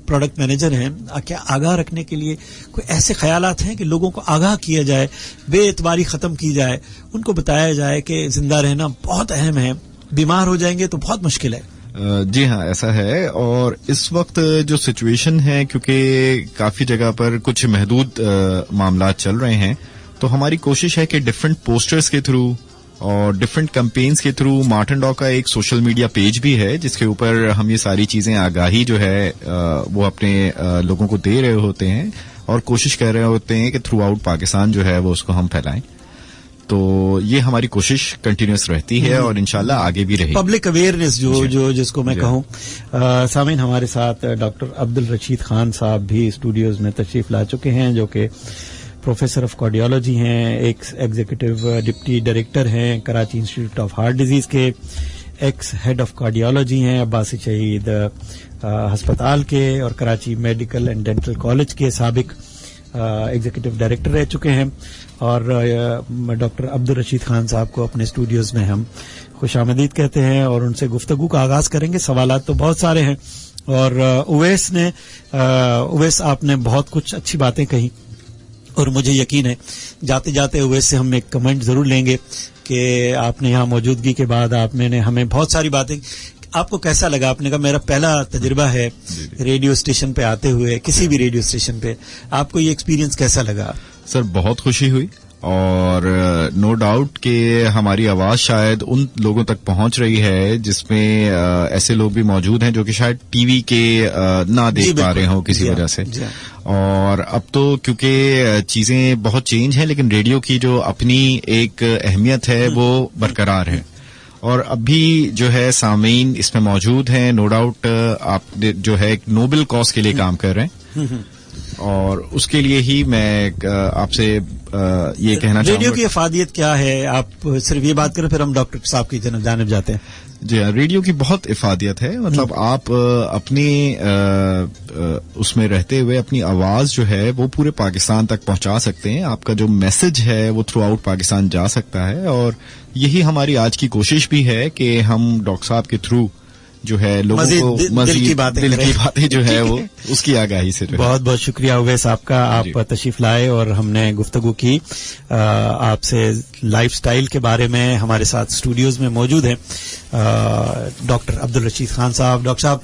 प्रोडक्ट मैनेजर हैं, क्या आगाह रखने के लिए कोई ऐसे ख्यालात हैं कि लोगों को आगाह किया जाए, बेएतबारी खत्म की जाए, उनको बताया जाए कि जिंदा रहना बहुत अहम है, बीमार हो जाएंगे तो बहुत मुश्किल है? जी हाँ, ऐसा है। और इस वक्त जो सिचुएशन है, क्योंकि काफी जगह पर कुछ महदूद मामला चल रहे हैं, तो हमारी कोशिश है कि डिफरेंट पोस्टर्स के थ्रू और डिफरेंट कैंपेन्स के थ्रू, मार्टिन डॉ का एक सोशल मीडिया पेज भी है जिसके ऊपर हम ये सारी चीजें, आगाही जो है वो अपने लोगों को दे रहे होते हैं और कोशिश कर रहे होते हैं कि थ्रू आउट पाकिस्तान जो है वो उसको हम फैलाएं। तो ये हमारी कोशिश कंटिन्यूस रहती है और इंशाल्लाह आगे भी रहेगी। पब्लिक अवेयरनेस जो जिसको मैं कहूँ। सामीन, हमारे साथ डॉक्टर अब्दुल रशीद खान साहब भी स्टूडियोज में तशरीफ ला चुके हैं, जो कि प्रोफेसर ऑफ कार्डियोलॉजी हैं, एक्स एग्जीक्यूटिव डिप्टी डायरेक्टर हैं Karachi institute of heart disease के, एक्स हेड ऑफ कार्डियोलॉजी हैं अब्बासी शहीद अस्पताल के, और Karachi medical and dental college के साबिक एग्जीक्यूटिव डायरेक्टर रह चुके हैं। और डॉक्टर अब्दुल रशीद खान साहब को अपने स्टूडियोज में हम खुशामदीद कहते हैं और उनसे गुफ्तगू का आगाज करेंगे। सवालात तो बहुत सारे हैं और उवैस आपने बहुत कुछ अच्छी बातें कही और मुझे यकीन है जाते जाते उवैस से हम एक कमेंट जरूर लेंगे कि आपने यहाँ मौजूदगी के बाद आपने हमें बहुत सारी बातें, आपको कैसा लगा? आपने कहा मेरा पहला तजुर्बा है रेडियो स्टेशन पे आते हुए, किसी भी रेडियो स्टेशन पे, आपको ये एक्सपीरियंस कैसा लगा? सर बहुत खुशी हुई اور نو ڈاؤٹ کہ ہماری آواز شاید ان لوگوں تک پہنچ رہی ہے جس میں ایسے لوگ بھی موجود ہیں جو کہ شاید ٹی وی کے نہ دیکھ پا رہے ہوں کسی وجہ سے. اور اب تو کیونکہ چیزیں بہت چینج ہیں لیکن ریڈیو کی جو اپنی ایک اہمیت ہے وہ برقرار ہے. اور اب بھی جو ہے سامعین اس میں موجود ہیں. نو ڈاؤٹ آپ جو ہے ایک نوبل کاز کے لیے کام کر رہے ہیں اور اس کے لیے ہی میں آپ سے یہ کہنا چاہوں گا. ریڈیو کی افادیت کیا ہے؟ آپ صرف یہ بات کریں پھر ہم ڈاکٹر صاحب کی جانب جاتے ہیں. جی ہاں، ریڈیو کی بہت افادیت ہے. مطلب آپ اپنی اس میں رہتے ہوئے اپنی آواز جو ہے وہ پورے پاکستان تک پہنچا سکتے ہیں. آپ کا جو میسج ہے وہ تھرو آؤٹ پاکستان جا سکتا ہے اور یہی ہماری آج کی کوشش بھی ہے کہ ہم ڈاکٹر صاحب کے تھرو جو ہے لوگوں کو مزید دل کی باتیں جو ہے وہ اس کی آگاہی سے. بہت بہت شکریہ اویس صاحب کا، آپ تشریف لائے اور ہم نے گفتگو کی آپ سے لائف سٹائل کے بارے میں. ہمارے ساتھ اسٹوڈیوز میں موجود ہیں ڈاکٹر عبدالرشید خان صاحب. ڈاکٹر صاحب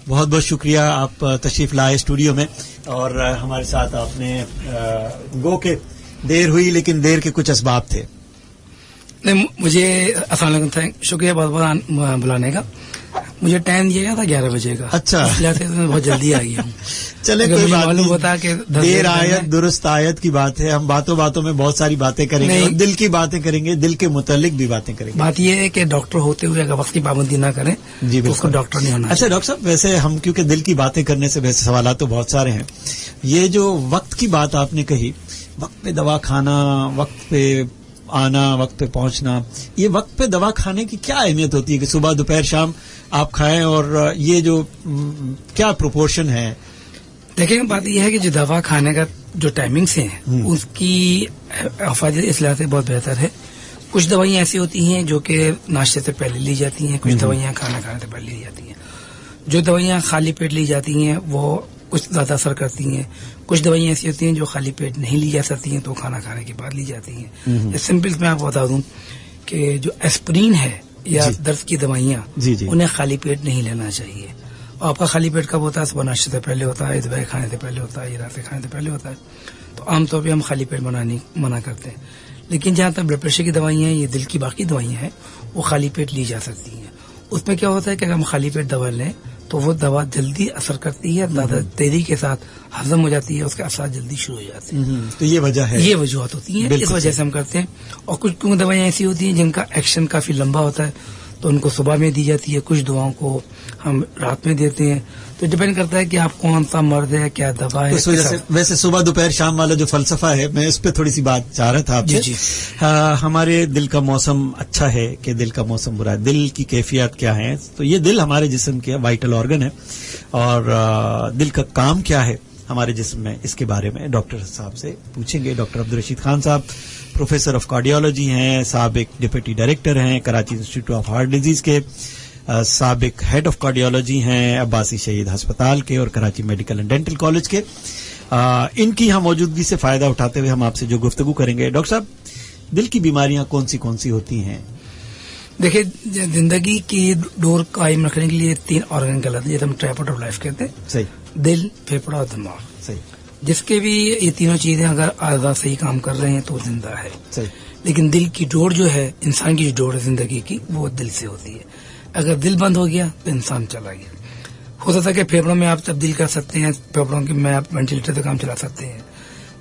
بہت بہت شکریہ، آپ تشریف لائے اسٹوڈیو میں اور ہمارے ساتھ آپ نے گو کہ دیر ہوئی لیکن دیر کے کچھ اسباب تھے. نہیں، مجھے السلام علیکم، شکریہ بہت بہت بلانے کا. مجھے ٹائم دیا گیا تھا 11 بجے کا. اچھا، بہت جلدی آ گیا ہوں. چلے کوئی بات معلوم ہوتا کہ دیر آیت درست آیت کی بات ہے. ہم باتوں باتوں میں بہت ساری باتیں کریں گے، دل کی باتیں کریں گے، دل کے متعلق بھی باتیں کریں گے. بات یہ ہے کہ ڈاکٹر ہوتے ہوئے اگر وقت کی پابندی نہ کریں جی تو اس کو ڈاکٹر نہیں ہونا. اچھا ڈاکٹر صاحب، ویسے ہم کیونکہ دل کی باتیں کرنے سے ویسے سوالات تو بہت سارے ہیں. یہ جو وقت کی بات آپ نے کہی، وقت پہ دوا کھانا، وقت پہ آنا، وقت پہ پہنچنا، یہ وقت پہ دوا کھانے کی کیا اہمیت ہوتی ہے کہ صبح دوپہر شام آپ کھائیں اور یہ جو کیا پروپورشن ہے؟ دیکھیں، بات یہ ہے کہ جو دوا کھانے کا جو ٹائمنگس ہیں اس کی افادیت اس لحاظ سے بہت بہتر ہے. کچھ دوائیاں ایسی ہوتی ہیں جو کہ ناشتے سے پہلے لی جاتی ہیں، کچھ دوائیاں کھانا کھانے سے پہلے لی جاتی ہیں. جو دوائیاں خالی پیٹ لی جاتی ہیں وہ کچھ زیادہ اثر کرتی ہیں. کچھ دوائیاں ایسی ہوتی ہیں جو خالی پیٹ نہیں لی جا سکتی ہیں تو کھانا کھانے کے بعد لی جاتی ہیں. سمپل میں آپ کو بتا دوں کہ جو ایسپرین ہے یا درد کی دوائیاں انہیں خالی پیٹ نہیں لینا چاہیے. اور آپ کا خالی پیٹ کب ہوتا ہے؟ صبح ناشتے سے پہلے ہوتا ہے، دوپہر کھانے سے پہلے ہوتا ہے، یا رات کے کھانے سے پہلے ہوتا ہے. تو عام طور پہ ہم خالی پیٹ منع کرتے ہیں. لیکن جہاں تک بلڈ پریشر کی دوائیاں ہیں، یہ دل کی باقی دوائیاں ہیں، وہ خالی پیٹ لی جا سکتی ہیں. اس میں کیا ہوتا ہے کہ اگر ہم خالی پیٹ دوا لیں تو وہ دوا جلدی اثر کرتی ہے، زیادہ تیزی کے ساتھ ہضم ہو جاتی ہے، اس کے اثرات جلدی شروع ہو جاتے ہیں. تو یہ وجہ ہے، یہ وجوہات ہوتی ہیں، اس وجہ سے ہم کرتے ہیں. اور کچھ دوائیاں ایسی ہوتی ہیں جن کا ایکشن کافی لمبا ہوتا ہے تو ان کو صبح میں دی جاتی ہے، کچھ دواؤں کو ہم رات میں دیتے ہیں. تو ڈپینڈ کرتا ہے کہ آپ کون سا مرض ہے، کیا دوا ہے. اس وجہ سے ویسے صبح دوپہر شام والا جو فلسفہ ہے، میں اس پہ تھوڑی سی بات چاہ رہا تھا آپ سے. ہمارے دل کا موسم اچھا ہے کہ دل کا موسم برا ہے؟ دل کی کیفیت کیا ہے؟ تو یہ دل ہمارے جسم کے وائٹل آرگن ہے اور دل کا کام کیا ہے ہمارے جسم میں، اس کے بارے میں ڈاکٹر صاحب سے پوچھیں گے. ڈاکٹر عبدالرشید خان صاحب پروفیسر آف کارڈیالوجی ہیں، سابق ڈپٹی ڈائریکٹر ہیں Karachi institute of heart disease کے، سابق ہیڈ آف کارڈیالوجی ہیں عباسی شہید ہسپتال کے اور Karachi medical and dental college کے. ان کی ہم موجودگی سے فائدہ اٹھاتے ہوئے ہم آپ سے جو گفتگو کریں گے. ڈاکٹر صاحب، دل کی بیماریاں کون سی ہوتی ہیں؟ دیکھیں، زندگی کی ڈور قائم رکھنے کے لیے 3 آرگن کہلاتے ہیں، جیسے ہم ٹرائپوڈ آف لائف کہتے ہیں. صحیح. دل، پھیپھڑا اور دماغ. صحیح. جس کے بھی یہ تینوں چیزیں اگر اعضاء صحیح کام کر رہے ہیں تو زندہ ہے. صحیح. لیکن دل کی ڈور جو ہے، انسان کی جو ڈور ہے زندگی کی، وہ دل سے ہوتی ہے. اگر دل بند ہو گیا تو انسان چلا گیا. ہو سکتا ہے کہ پھیپھڑوں میں آپ تبدیل کر سکتے ہیں، پھیپھڑوں میں آپ وینٹیلیٹر سے کام چلا سکتے ہیں،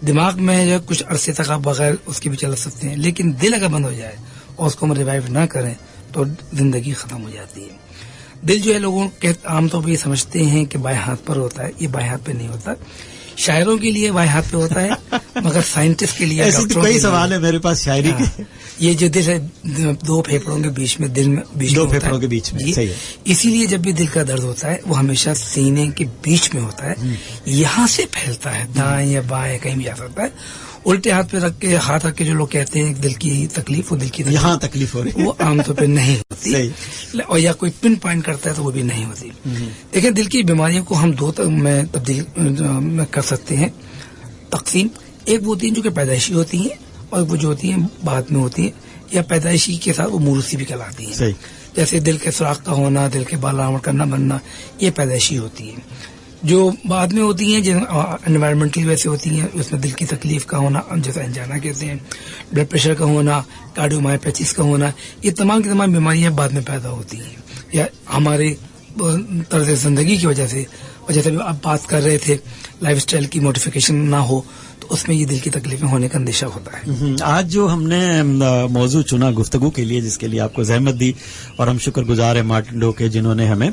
دماغ میں جو کچھ عرصے تک آپ بغیر اس کے بھی چلا سکتے ہیں. لیکن دل اگر بند ہو جائے اور اس کو ہم ریوائیو نہ کریں تو زندگی ختم ہو جاتی ہے. دل جو ہے لوگوں کے عام طور پہ یہ سمجھتے ہیں کہ بائیں ہاتھ پر ہوتا ہے، یہ بائیں ہاتھ پہ نہیں ہوتا. شاعروں کے لیے بائیں ہاتھ پہ ہوتا ہے مگر سائنٹسٹ کے لیے ایسے تو کئی سوال ہے میرے پاس شاعری کے. یہ جو دل ہے 2 پھیپھڑوں کے بیچ میں، دل میں 2 پھیپھڑوں کے بیچ میں. صحیح ہے. اسی لیے جب بھی دل کا درد ہوتا ہے وہ ہمیشہ سینے کے بیچ میں ہوتا ہے، یہاں سے پھیلتا ہے، دائیں یا بائیں کہیں بھی جا سکتا ہے. الٹے ہاتھ پہ رکھ کے، ہاتھ رکھ کے جو لوگ کہتے ہیں دل کی تکلیف، وہ دل کی یہاں تکلیف ہو رہی ہے، وہ عام طور پہ نہیں ہوتی. اور یا کوئی پن پوائنٹ کرتا ہے تو وہ بھی نہیں ہوتی. دیکھیں، دل کی بیماریوں کو ہم 2 میں تبدیل کر سکتے ہیں، تقسیم. ایک وہ ہوتی ہیں جو کہ پیدائشی ہوتی ہیں اور وہ جو ہوتی ہیں بعد میں ہوتی ہیں، یا پیدائشی کے ساتھ وہ موروثی بھی کہلاتی ہیں. جیسے دل کے سوراخ کا ہونا، دل کے بال آمڑ کا نہ بننا، یہ پیدائشی ہوتی ہے. جو بعد میں ہوتی ہیں جو انوائرمنٹل ویسے ہوتی ہیں، اس میں دل کی تکلیف کا ہونا، جیسے انجانا کہتے ہیں، بلڈ پریشر کا ہونا، کارڈیومایوپیتھیز کا ہونا، یہ تمام کی تمام بیماریاں بعد میں پیدا ہوتی ہیں، یا ہمارے طرز زندگی کی وجہ سے، اور جیسے بھی آپ بات کر رہے تھے لائف اسٹائل کی موڈیفیکیشن نہ ہو تو اس میں یہ دل کی تکلیفیں ہونے کا اندیشہ ہوتا ہے. آج جو ہم نے موضوع چنا گفتگو کے لیے، جس کے لیے آپ کو زحمت دی، اور ہم شکر گزار ہیں مارٹن ڈو کے، جنہوں نے ہمیں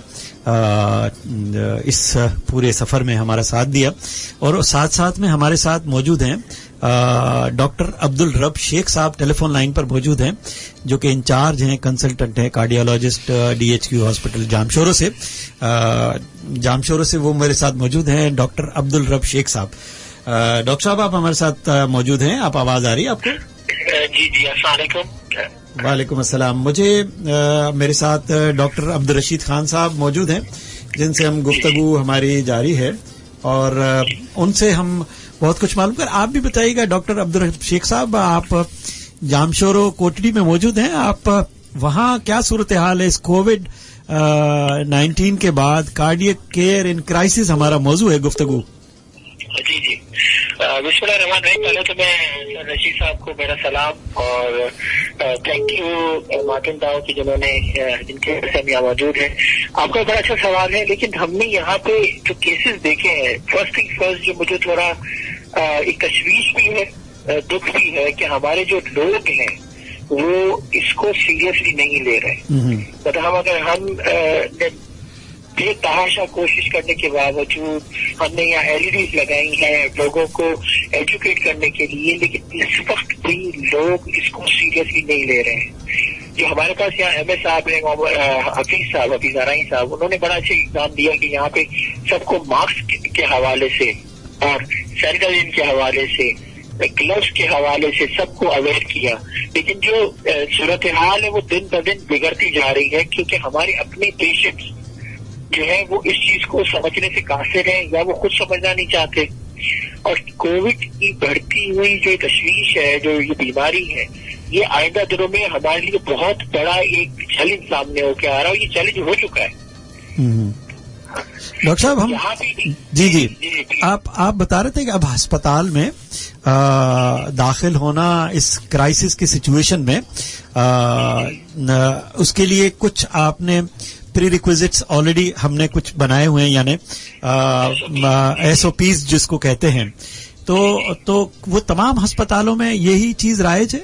اس پورے سفر میں ہمارا ساتھ دیا، اور ساتھ ساتھ میں ہمارے ساتھ موجود ہیں ڈاکٹر عبد الرب شیخ صاحب ٹیلی فون لائن پر موجود ہیں، جو کہ انچارج ہیں، کنسلٹنٹ ہیں، کارڈیالوجسٹ DHQ ہاسپٹل جامشورو سے وہ میرے ساتھ موجود ہیں، ڈاکٹر عبد الرب شیخ صاحب. ڈاکٹر صاحب آپ ہمارے ساتھ موجود ہیں، آپ آواز آ رہی ہے آپ کو؟ جی السلام علیکم. وعلیکم السلام. مجھے میرے ساتھ ڈاکٹر عبد الرشید خان صاحب موجود ہیں، جن سے ہم گفتگو ہماری جاری ہے، اور ان سے ہم بہت کچھ معلوم کر. آپ بھی بتائیے گا ڈاکٹر عبد الرشید شیخ صاحب، آپ جامشورو کوٹڑی میں موجود ہیں، آپ وہاں کیا صورتحال ہے اس COVID-19 کے بعد؟ کارڈیک کیئر ان کرائسس ہمارا موضوع ہے گفتگو. جی بسم اللہ الرحمن الرحیم. پہلے تو میں رشید صاحب کو میرا سلام، اور تھینک یو مارٹن ڈاؤ کی جن کے وجہ سے ہم یہاں موجود ہیں. آپ کا بڑا اچھا سوال ہے، لیکن ہم نے یہاں پہ جو کیسز دیکھے ہیں، فرسٹ تھنگ فرسٹ، جو مجھے تھوڑا ایک تشویش بھی ہے، دکھ بھی ہے کہ ہمارے جو لوگ ہیں وہ اس کو سیریسلی نہیں لے رہے. مطلب اگر ہم بے تحاشا کوشش کرنے کے باوجود ہم نے یہاں LEDs لگائی ہیں لوگوں کو ایجوکیٹ کرنے کے لیے، لیکن اس وقت بھی لوگ اس کو سیریسلی نہیں لے رہے ہیں. جو ہمارے پاس یہاں MS صاحب ہیں، حفیظ آرائی صاحب، انہوں نے بڑا اچھا اقدام دیا کہ یہاں پہ سب کو ماسک کے حوالے سے اور سینیٹائزیشن کے حوالے سے، گلوز کے حوالے سے سب کو اویئر کیا. لیکن جو صورتحال ہے وہ دن بدن بگڑتی جا رہی ہے، کیونکہ ہمارے اپنے پیشنٹس جو ہے وہ اس چیز کو سمجھنے سے قاصر ہیں، یا وہ خود سمجھنا نہیں چاہتے. اور کووڈ کی بڑھتی ہوئی جو تشویش ہے، جو یہ بیماری ہے، یہ آئندہ دنوں میں ہمارے لیے بہت بڑا ایک چیلنج سامنے ہو کے آ رہا ہے، اور یہ چیلنج ہو چکا ہے. ڈاکٹر صاحب ہم جی آپ بتا رہے تھے کہ اب ہسپتال میں داخل ہونا اس کرائسس کی سچویشن میں، اس کے لیے کچھ آپ نے پری ریکویزٹس آلریڈی ہم نے کچھ بنائے ہوئے ہیں، یعنی SOPs جس کو کہتے ہیں، تو وہ تمام ہسپتالوں میں یہی چیز رائج ہے؟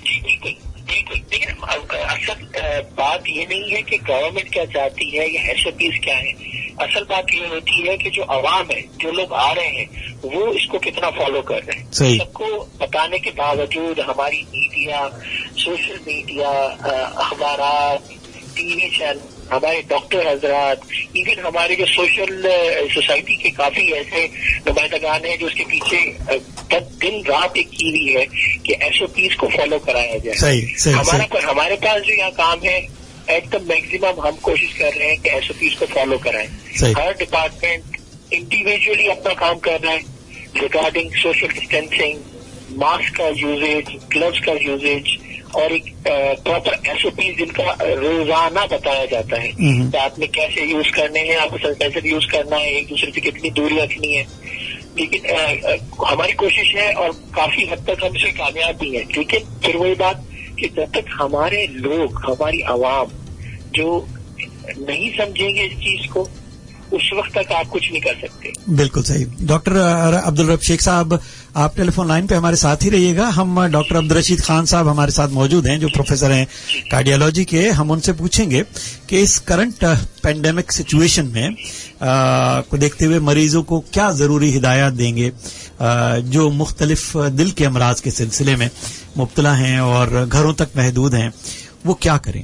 جی بالکل. لیکن اصل بات یہ نہیں ہے کہ گورنمنٹ کیا چاہتی ہے یا SOPs کیا ہے. اصل بات یہ ہوتی ہے کہ جو عوام ہے، جو لوگ آ رہے ہیں، وہ اس کو کتنا فالو کر رہے ہیں. سب کو بتانے کے باوجود ہماری میڈیا، سوشل میڈیا، اخبارات، TV چینل، ہمارے ڈاکٹر حضرات، ایون ہمارے جو سوشل سوسائٹی کے کافی ایسے نمائندگان ہیں جو اس کے پیچھے دن رات ایک کی ہوئی ہے کہ SOPs کو فالو کرایا جائے. ہمارے پاس جو یہاں کام ہے، ایٹ دا میکسیمم ہم کوشش کر رہے ہیں کہ SOPs کو فالو کرائیں. ہر ڈپارٹمنٹ انڈیویجلی اپنا کام کر رہا ہے ریگارڈنگ سوشل ڈسٹینسنگ، ماسک کا یوزیج، گلوز کا یوزیج، اور ایک پراپر SOPs جن کا روزانہ بتایا جاتا ہے کہ آپ نے کیسے یوز کرنے ہیں، آپ کو سینیٹائزر یوز کرنا ہے، ایک دوسرے سے کتنی دوری رکھنی ہے. لیکن ہماری کوشش ہے، اور کافی حد تک ہم اس میں کامیاب بھی ہیں. لیکن پھر وہی بات کہ جب تک ہمارے لوگ، ہماری عوام جو نہیں سمجھیں گے اس چیز کو، اس وقت تک آپ کچھ نہیں کر سکتے. بالکل صحیح. ڈاکٹر عبد الرب شیخ صاحب، آپ ٹیلی فون لائن پہ ہمارے ساتھ ہی رہیے گا. ہم ڈاکٹر عبد الرشید خان صاحب ہمارے ساتھ موجود ہیں، جو پروفیسر ہیں کارڈیالوجی کے. ہم ان سے پوچھیں گے کہ اس کرنٹ پینڈیمک سچویشن میں کو دیکھتے ہوئے مریضوں کو کیا ضروری ہدایات دیں گے جو مختلف دل کے امراض کے سلسلے میں مبتلا ہیں اور گھروں تک محدود ہیں، وہ کیا کریں؟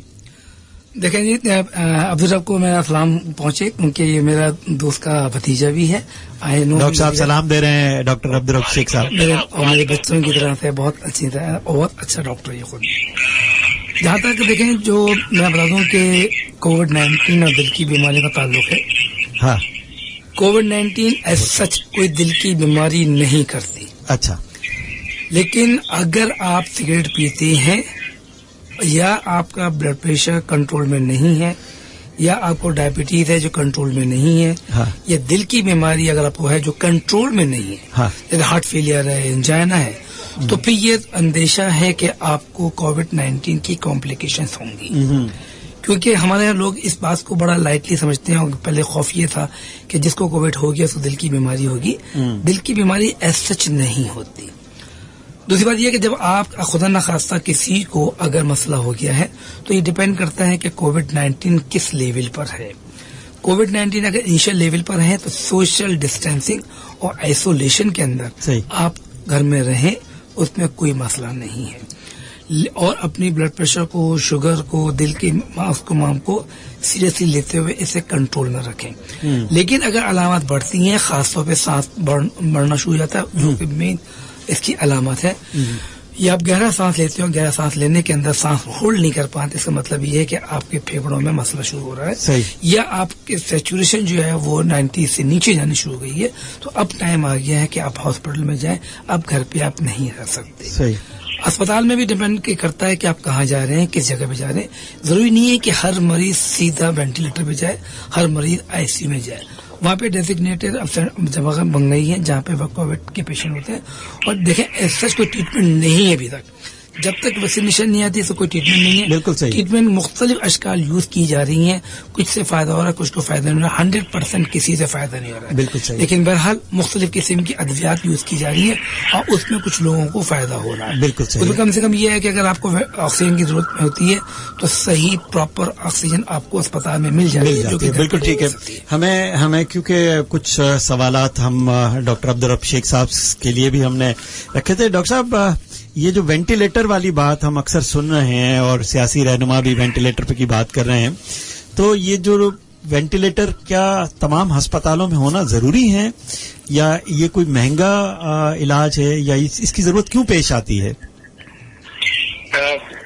دیکھیں جی، عبدالرب کو میرا سلام پہنچے، کیونکہ یہ میرا دوست کا بھتیجا بھی ہے. ڈاکٹر صاحب سلام دے رہے ہیں ڈاکٹر عبدالرب شیخ صاحب. میرے بچوں کی طرح سے بہت اچھی طرح، بہت اچھا ڈاکٹر ہے خود. جہاں تک دیکھیں، جو میں بتا دوں کہ COVID-19 اور دل کی بیماری کا تعلق ہے. ہاں، COVID-19 ایز سچ کوئی دل کی بیماری نہیں کرتی. اچھا. لیکن اگر آپ سگریٹ پیتے ہیں، یا آپ کا بلڈ پریشر کنٹرول میں نہیں ہے، یا آپ کو ڈائبٹیز ہے جو کنٹرول میں نہیں ہے, ہاں. یا دل کی بیماری اگر آپ کو ہے جو کنٹرول میں نہیں ہے, ہاں. جیسے ہارٹ فیلئر ہے, انجائنا ہے, تو پھر یہ اندیشہ ہے کہ آپ کو کووڈ-19 کی کمپلیکیشنز ہوں گی. کیونکہ ہمارے یہاں لوگ اس بات کو بڑا لائٹلی سمجھتے ہیں, اور پہلے خوف یہ تھا کہ جس کو کووڈ ہو گیا اس کو دل کی بیماری ہوگی. دل کی بیماری ایز سچ نہیں ہوتی. دوسری بات یہ کہ جب آپ خدا نخواستہ کسی کو اگر مسئلہ ہو گیا ہے تو یہ ڈپینڈ کرتا ہے کہ کووڈ-19 کس لیول پر ہے. کووڈ-19 اگر انیشل لیول پر ہے تو سوشل ڈسٹینسنگ اور آئسولیشن کے اندر آپ گھر میں رہیں, اس میں کوئی مسئلہ نہیں ہے. اور اپنی بلڈ پریشر کو, شوگر کو, دل کی مام کو سیریسلی لیتے ہوئے اسے کنٹرول میں رکھیں. لیکن اگر علامات بڑھتی ہیں, خاص طور پہ سانس بڑھنا شروع ہو جاتا ہے جو کہ مین اس کی علامت ہے, یا آپ گہرا سانس لیتے ہو, گہرا سانس لینے کے اندر سانس ہولڈ نہیں کر پاتے, اس کا مطلب یہ ہے کہ آپ کے پھیپھڑوں میں مسئلہ شروع ہو رہا ہے, یا آپ کے سیچوریشن جو ہے وہ 90 سے نیچے جانی شروع ہو گئی ہے, تو اب ٹائم آ گیا ہے کہ آپ ہاسپٹل میں جائیں. اب گھر پہ آپ نہیں رہ سکتے. اسپتال میں بھی ڈیپینڈ کرتا ہے کہ آپ کہاں جا رہے ہیں, کس جگہ پہ جا رہے ہیں. ضروری نہیں ہے کہ ہر مریض سیدھا وینٹیلیٹر پہ جائے, ہر مریض آئی سی میں جائے. وہاں پہ ڈیزگنیٹڈ جگہ بن گئی ہے جہاں پہ کووڈ کے پیشنٹ ہوتے ہیں. اور دیکھیں ایسا کوئی ٹریٹمنٹ نہیں ہے ابھی تک, جب تک ویکسینیشن نہیں آتی تو کوئی ٹریٹمنٹ نہیں ہے. بالکل صحیح. ٹریٹمنٹ مختلف اشکال یوز کی جا رہی ہیں, کچھ سے فائدہ ہو رہا ہے, کچھ کو فائدہ نہیں ہو رہا, 100% کسی سے فائدہ نہیں ہو رہا ہے. بالکل صحیح. لیکن بہرحال مختلف قسم کی ادویات یوز کی جا رہی ہیں اور اس میں کچھ لوگوں کو فائدہ ہو رہا ہے. بالکل صحیح. کم سے کم یہ ہے کہ اگر آپ کو آکسیجن کی ضرورت ہوتی ہے تو صحیح پراپر آکسیجن آپ کو اسپتال میں مل جائے گی. بالکل ٹھیک ہے. ہمیں کیونکہ کچھ سوالات ہم ڈاکٹر عبدالرب شیخ صاحب کے لیے بھی ہم نے رکھے تھے. ڈاکٹر صاحب, یہ جو وینٹیلیٹر والی بات ہم اکثر سن رہے ہیں اور سیاسی رہنما بھی وینٹیلیٹر پہ کی بات کر رہے ہیں, تو یہ جو وینٹیلیٹر کیا تمام ہسپتالوں میں ہونا ضروری ہے, یا یہ کوئی مہنگا علاج ہے, یا اس کی ضرورت کیوں پیش آتی ہے؟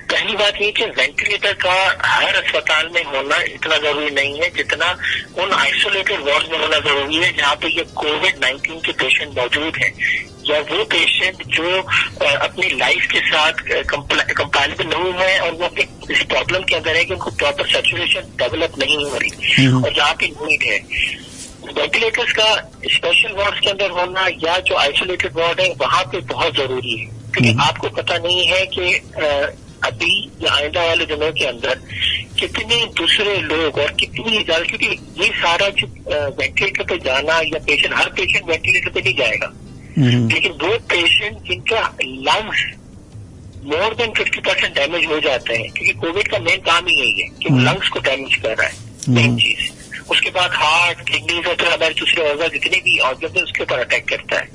پہلی بات یہ کہ وینٹیلیٹر کا ہر اسپتال میں ہونا اتنا ضروری نہیں ہے جتنا ان آئسولیٹڈ وارڈ میں ہونا ضروری ہے جہاں پہ یہ کووڈ-19 کے پیشنٹ موجود ہیں, یا وہ پیشنٹ جو اپنی لائف کے ساتھ کمپیٹیبل نہیں ہے اور وہ اس پرابلم کے اندر ہے کہ ان کو پراپر سیچوریشن ڈیولپ نہیں ہو رہی, اور جہاں پہ نیڈ ہے. وینٹیلیٹرز کا اسپیشل وارڈ کے اندر ہونا یا جو آئسولیٹڈ وارڈ ہے وہاں پہ بہت ضروری ہے, کیونکہ آپ کو پتہ نہیں ہے کہ ابھی یا آئندہ والے دنوں کے اندر کتنے دوسرے لوگ اور کتنی زیادہ, کیونکہ یہ سارا جو وینٹیلیٹر پہ جانا یا پیشنٹ, ہر پیشنٹ وینٹیلیٹر پہ نہیں جائے گا, لیکن وہ پیشنٹ جن کا لنگس مور دین 50% ڈیمیج ہو جاتے ہیں, کیونکہ کووڈ کا مین کام ہی یہی ہے کہ وہ لنگس کو ڈیمیج کر رہا ہے, مین چیز. اس کے بعد ہارٹ, کڈنیز اور پھر ہمارے دوسرے آرگن جتنے بھی آرگنز ہیں اس کے اوپر اٹیک کرتا ہے.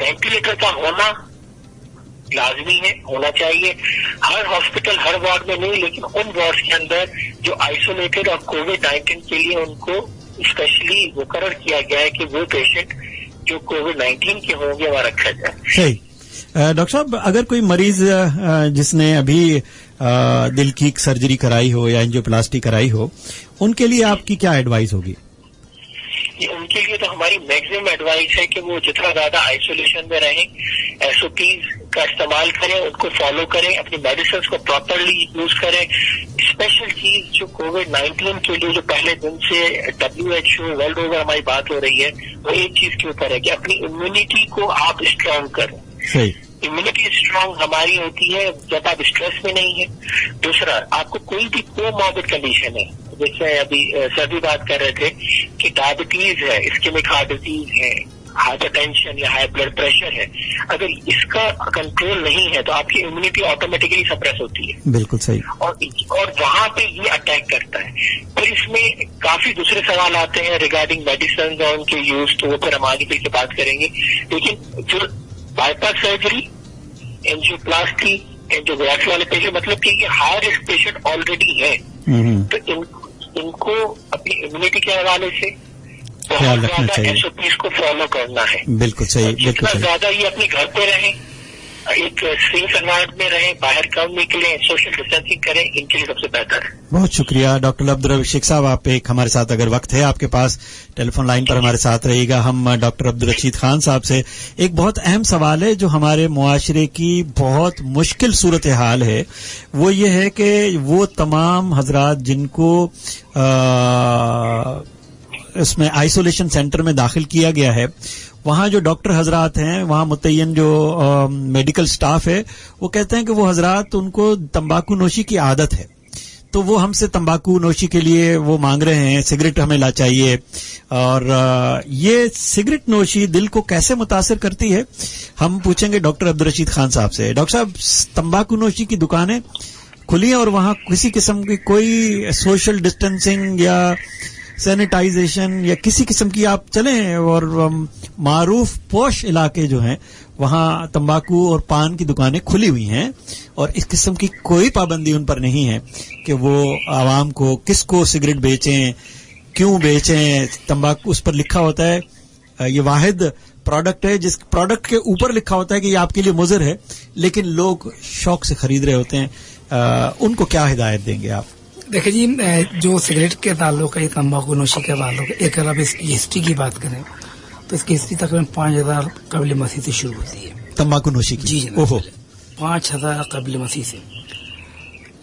وینٹیلیٹر کا ہونا لازمی ہے, ہونا چاہیے ہر ہاسپٹل ہر وارڈ میں نہیں, لیکن ان وارڈ کے اندر جو آئسولیٹڈ اور کووڈ-19 کے لیے ان کو اسپیشلی مقرر کیا گیا ہے کہ وہ پیشنٹ جو کووڈ-19 کے ہوں گے وہاں رکھا جائے. صحیح. ڈاکٹر صاحب, اگر کوئی مریض جس نے ابھی دل کی سرجری کرائی ہو یا اینجیوپلاسٹی کرائی ہو, ان کے لیے آپ کی کیا ایڈوائز ہوگی؟ ان کے لیے تو ہماری میکسیمم ایڈوائز ہے کہ وہ جتنا زیادہ آئسولیشن میں رہیں, ایس او پیز کا استعمال کریں, ان کو فالو کریں, اپنی میڈیسنس کو پراپرلی یوز کریں. اسپیشل چیز جو کووڈ-19 کے لیے جو پہلے دن سے WHO ورلڈ اوور ہماری بات ہو رہی ہے وہ ایک چیز کے اوپر ہے کہ اپنی امیونٹی کو آپ اسٹرانگ کریں. امیونٹی اسٹرانگ ہماری ہوتی ہے جب آپ اسٹریس میں نہیں ہیں. دوسرا, آپ کو کوئی بھی کوموربڈ کنڈیشن ہے, جیسے ابھی سر بھی بات کر رہے تھے کہ ڈائبٹیز ہے, اسکیمک ہارٹ ڈیزیز ہے, ہائپر ٹینشن یا ہائی بلڈ پریشر ہے, اگر اس کا کنٹرول نہیں ہے تو آپ کی امیونٹی آٹومیٹکلی سپریس ہوتی ہے. بالکل صحیح. اور وہاں پہ یہ اٹیک کرتا ہے. پھر اس میں کافی دوسرے سوال آتے ہیں ریگارڈنگ میڈیسنز اور ان کے یوز, تو وہ پھر ہم آگے پھر سے بات کریں گے. لیکن جو بائی پاس سرجری, اینجیوپلاسٹی, اینجیوگرافی والے پیشنٹ, مطلب کہ یہ ہائی رسک پیشنٹ آلریڈی ہے, تو ان کو اپنی امیونٹی کے حوالے سے خیال بہت رکھنا زیادہ چاہیے. SOPs کو فالو کرنا ہے. بالکل صحیح. بالکل جتنا صحیح. زیادہ یہ اپنے گھر پہ رہیں, एक सेफ एनवायरमेंट में रहें, बाहर कम निकलें, सोशल डिस्टेंसिंग करें, इनके लिए सबसे बेहतर है। बहुत शुक्रिया डॉक्टर अब्दुल रशीद साहब, आप एक हमारे साथ अगर वक्त है आपके पास टेलीफोन लाइन पर हमारे साथ रहिएगा। हम डॉक्टर अब्दुल रशीद खान साहब से एक बहुत अहम सवाल है जो हमारे मुआशरे की बहुत मुश्किल सूरत हाल है, वो ये है कि वो तमाम हजरात जिनको इसमें आइसोलेशन सेंटर में दाखिल किया गया है, वहाँ जो डॉक्टर हजरात हैं, वहाँ मुतय्यन जो मेडिकल स्टाफ है, वो कहते हैं कि वो हजरात उनको तंबाकू नोशी की आदत है, तो वो हमसे तंबाकू नोशी के लिए वो मांग रहे हैं, सिगरेट हमें ला चाहिए। और ये सिगरेट नोशी दिल को कैसे मुतासर करती है, हम पूछेंगे डॉक्टर अब्दुल रशीद खान साहब से। डॉक्टर साहब, तंबाकू नोशी की दुकानें खुली हैं और वहाँ किसी किस्म की कोई सोशल डिस्टेंसिंग या सैनिटाइजेशन या किसी किस्म की आप चलें, और मारूफ पोश इलाके जो हैं वहाँ तंबाकू और पान की दुकानें खुली हुई हैं और इस किस्म की कोई पाबंदी उन पर नहीं है कि वो आवाम को किसको सिगरेट बेचें, क्यों बेचें। तंबाकू उस पर लिखा होता है, ये वाहिद प्रोडक्ट है जिस प्रोडक्ट के ऊपर लिखा होता है कि ये आपके लिए मुज़र है, लेकिन लोग शौक से खरीद रहे होते हैं। उनको क्या हिदायत देंगे आप? देखिए जी, जो सिगरेट के ताल्लुक है, तंबाकू नोशी के ताल्लुक है, एक अगर आप इसकी हिस्ट्री की बात करें तो इसकी हिस्ट्री तकरीबन 5000 कबल मसीह से शुरू होती है, तंबाकू नोशी की। जी जनाब, 5000 कबल मसीह से।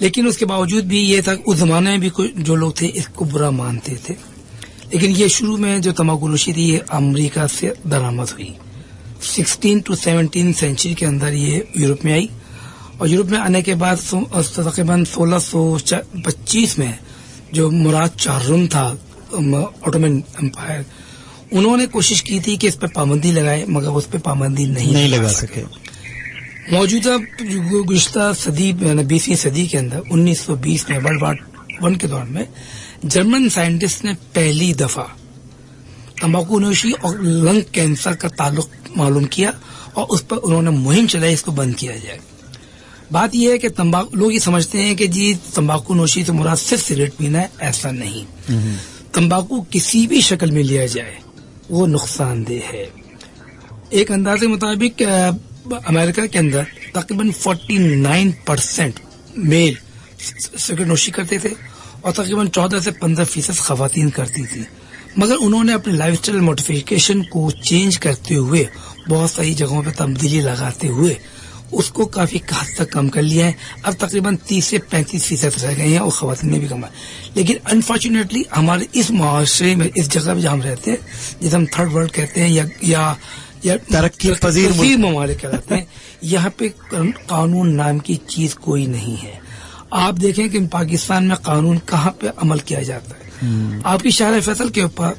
लेकिन उसके बावजूद भी ये था, उस जमाने में भी जो लोग थे इसको बुरा मानते थे, लेकिन ये शुरू में जो तंबाकू नोशी थी ये अमेरिका से दरामद हुई। 16 to 17 सेंचुरी के अंदर ये यूरोप में आई, और यूरोप में आने के बाद तकरीबन 1625 में जो मुराद चारुन था, ऑटोमन एम्पायर, उन्होंने कोशिश की थी कि इस पर पाबंदी लगाए, मगर उस पर पाबंदी नहीं लगा सके। मौजूदा गुज़श्ता सदी 20वीं सदी के अंदर 1920 में वर्ल्ड वॉर 1 के दौरान में जर्मन साइंटिस्ट ने पहली दफा तंबाकू नोशी और लंग कैंसर का ताल्लुक मालूम किया और उस पर उन्होंने मुहिम चलाई, इसको बंद किया जाए। बात यह है कि तंबाकू, लोग ये समझते हैं कि जी तंबाकू नोशी से मुराद सिर्फ सिगरेट पीना है, ऐसा नहीं। तंबाकू किसी भी शक्ल में लिया जाए वो नुकसानदेह है। एक अंदाजे के मुताबिक अमेरिका के अंदर तकरीबन 49% मेल सिगरेट नोशी करते थे और तकरीबन 14 से 15% खवातीन करती थी, मगर उन्होंने अपने लाइफस्टाइल मॉडिफिकेशन को चेंज करते हुए, बहुत सारी जगहों पर तब्दीली लगाते हुए उसको काफी हद तक कम कर लिया है। अब तकरीबन 30 से 35% रह गए हैं और खवातीन में भी कम है। लेकिन अनफॉर्चुनेटली हमारे इस मुआशरे में, इस जगह पे जहाँ हम रहते हैं, जिसे हम थर्ड वर्ल्ड कहते हैं या तरक्की पजीर ममालिक कहते हैं, यहाँ पे कानून नाम की चीज कोई नहीं है। आप देखें कि पाकिस्तान में कानून कहाँ पे अमल किया जाता है। आपकी शाहर फैसल के ऊपर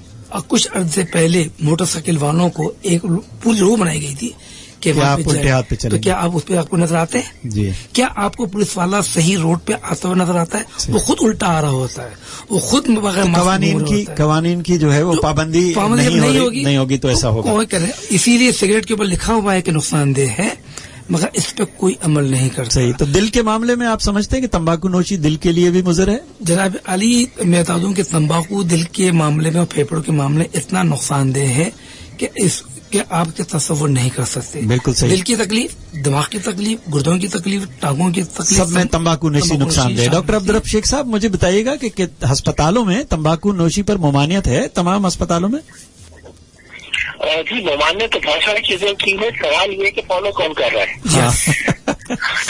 कुछ अर्से पहले मोटरसाइकिल वालों को एक पूरी रूह बनाई गई थी कि आप उल्टे हाथ पे चलेंगे, तो क्या आप उस पर आपको नजर आते हैं जी? क्या आपको पुलिस वाला सही रोड पे आता हुआ नजर आता है? वो खुद उल्टा आ रहा होता है, वो खुद कवानीन की जो है वो पाबंदी नहीं होगी तो ऐसा होगा। इसीलिए सिगरेट के ऊपर लिखा हुआ है कि नुकसानदेह है, मगर इस पे कोई अमल नहीं करता। सही। तो दिल के मामले में आप समझते हैं कि तंबाकू नोशी दिल के लिए भी मुज़र है? जनाब अली, मैं बता दूं कि तंबाकू दिल के मामले में और फेफड़ों के मामले में इतना नुकसानदेह है कि आपके तस्वुर नहीं कर सकते। बिल्कुल सही। दिल की तकलीफ, दिमाग की तकलीफ, गुर्दों की तकलीफ, टांगों की तकलीफ, सब में तंबाकू नोशी नुकसानदेह। डॉक्टर अब्दुल रशीद शेख साहब, मुझे बताइएगा कि अस्पतालों में तंबाकू नोशी पर ममानियत है? तमाम अस्पतालों में जी ममानियत तो बहुत सारी चीजें की है, सवाल ये कि फॉलो कौन कर रहा है।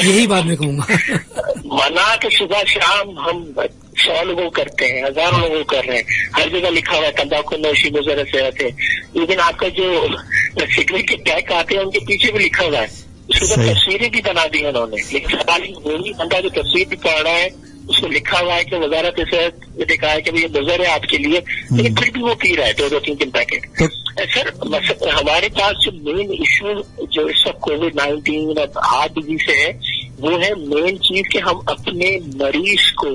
यही बात मैं कहूँगा। मना तो सुबह शाम हम 100 लोगों करते हैं, हजारों लोगों कर रहे हैं, हर जगह लिखा हुआ है तंबाकू नोशी मुज़र सेहत है। लेकिन आपका जो सिगरेट के पैक आते हैं उनके पीछे भी लिखा हुआ है, उसके ऊपर तस्वीरें भी बना दी है उन्होंने। लेकिन सवाल वही बंदा जो तस्वीर भी पढ़ रहा है, उसको लिखा हुआ है कि वजारत सेहत ने कहा है कि ये मुज़र है आपके लिए, लेकिन फिर भी वो पी रहा है 2-3 पैकेट। सर हमारे पास जो मेन इश्यू जो इस वक्त कोविड-19 और हार्ट डिजीज से है, वो है मेन चीज कि हम अपने मरीज को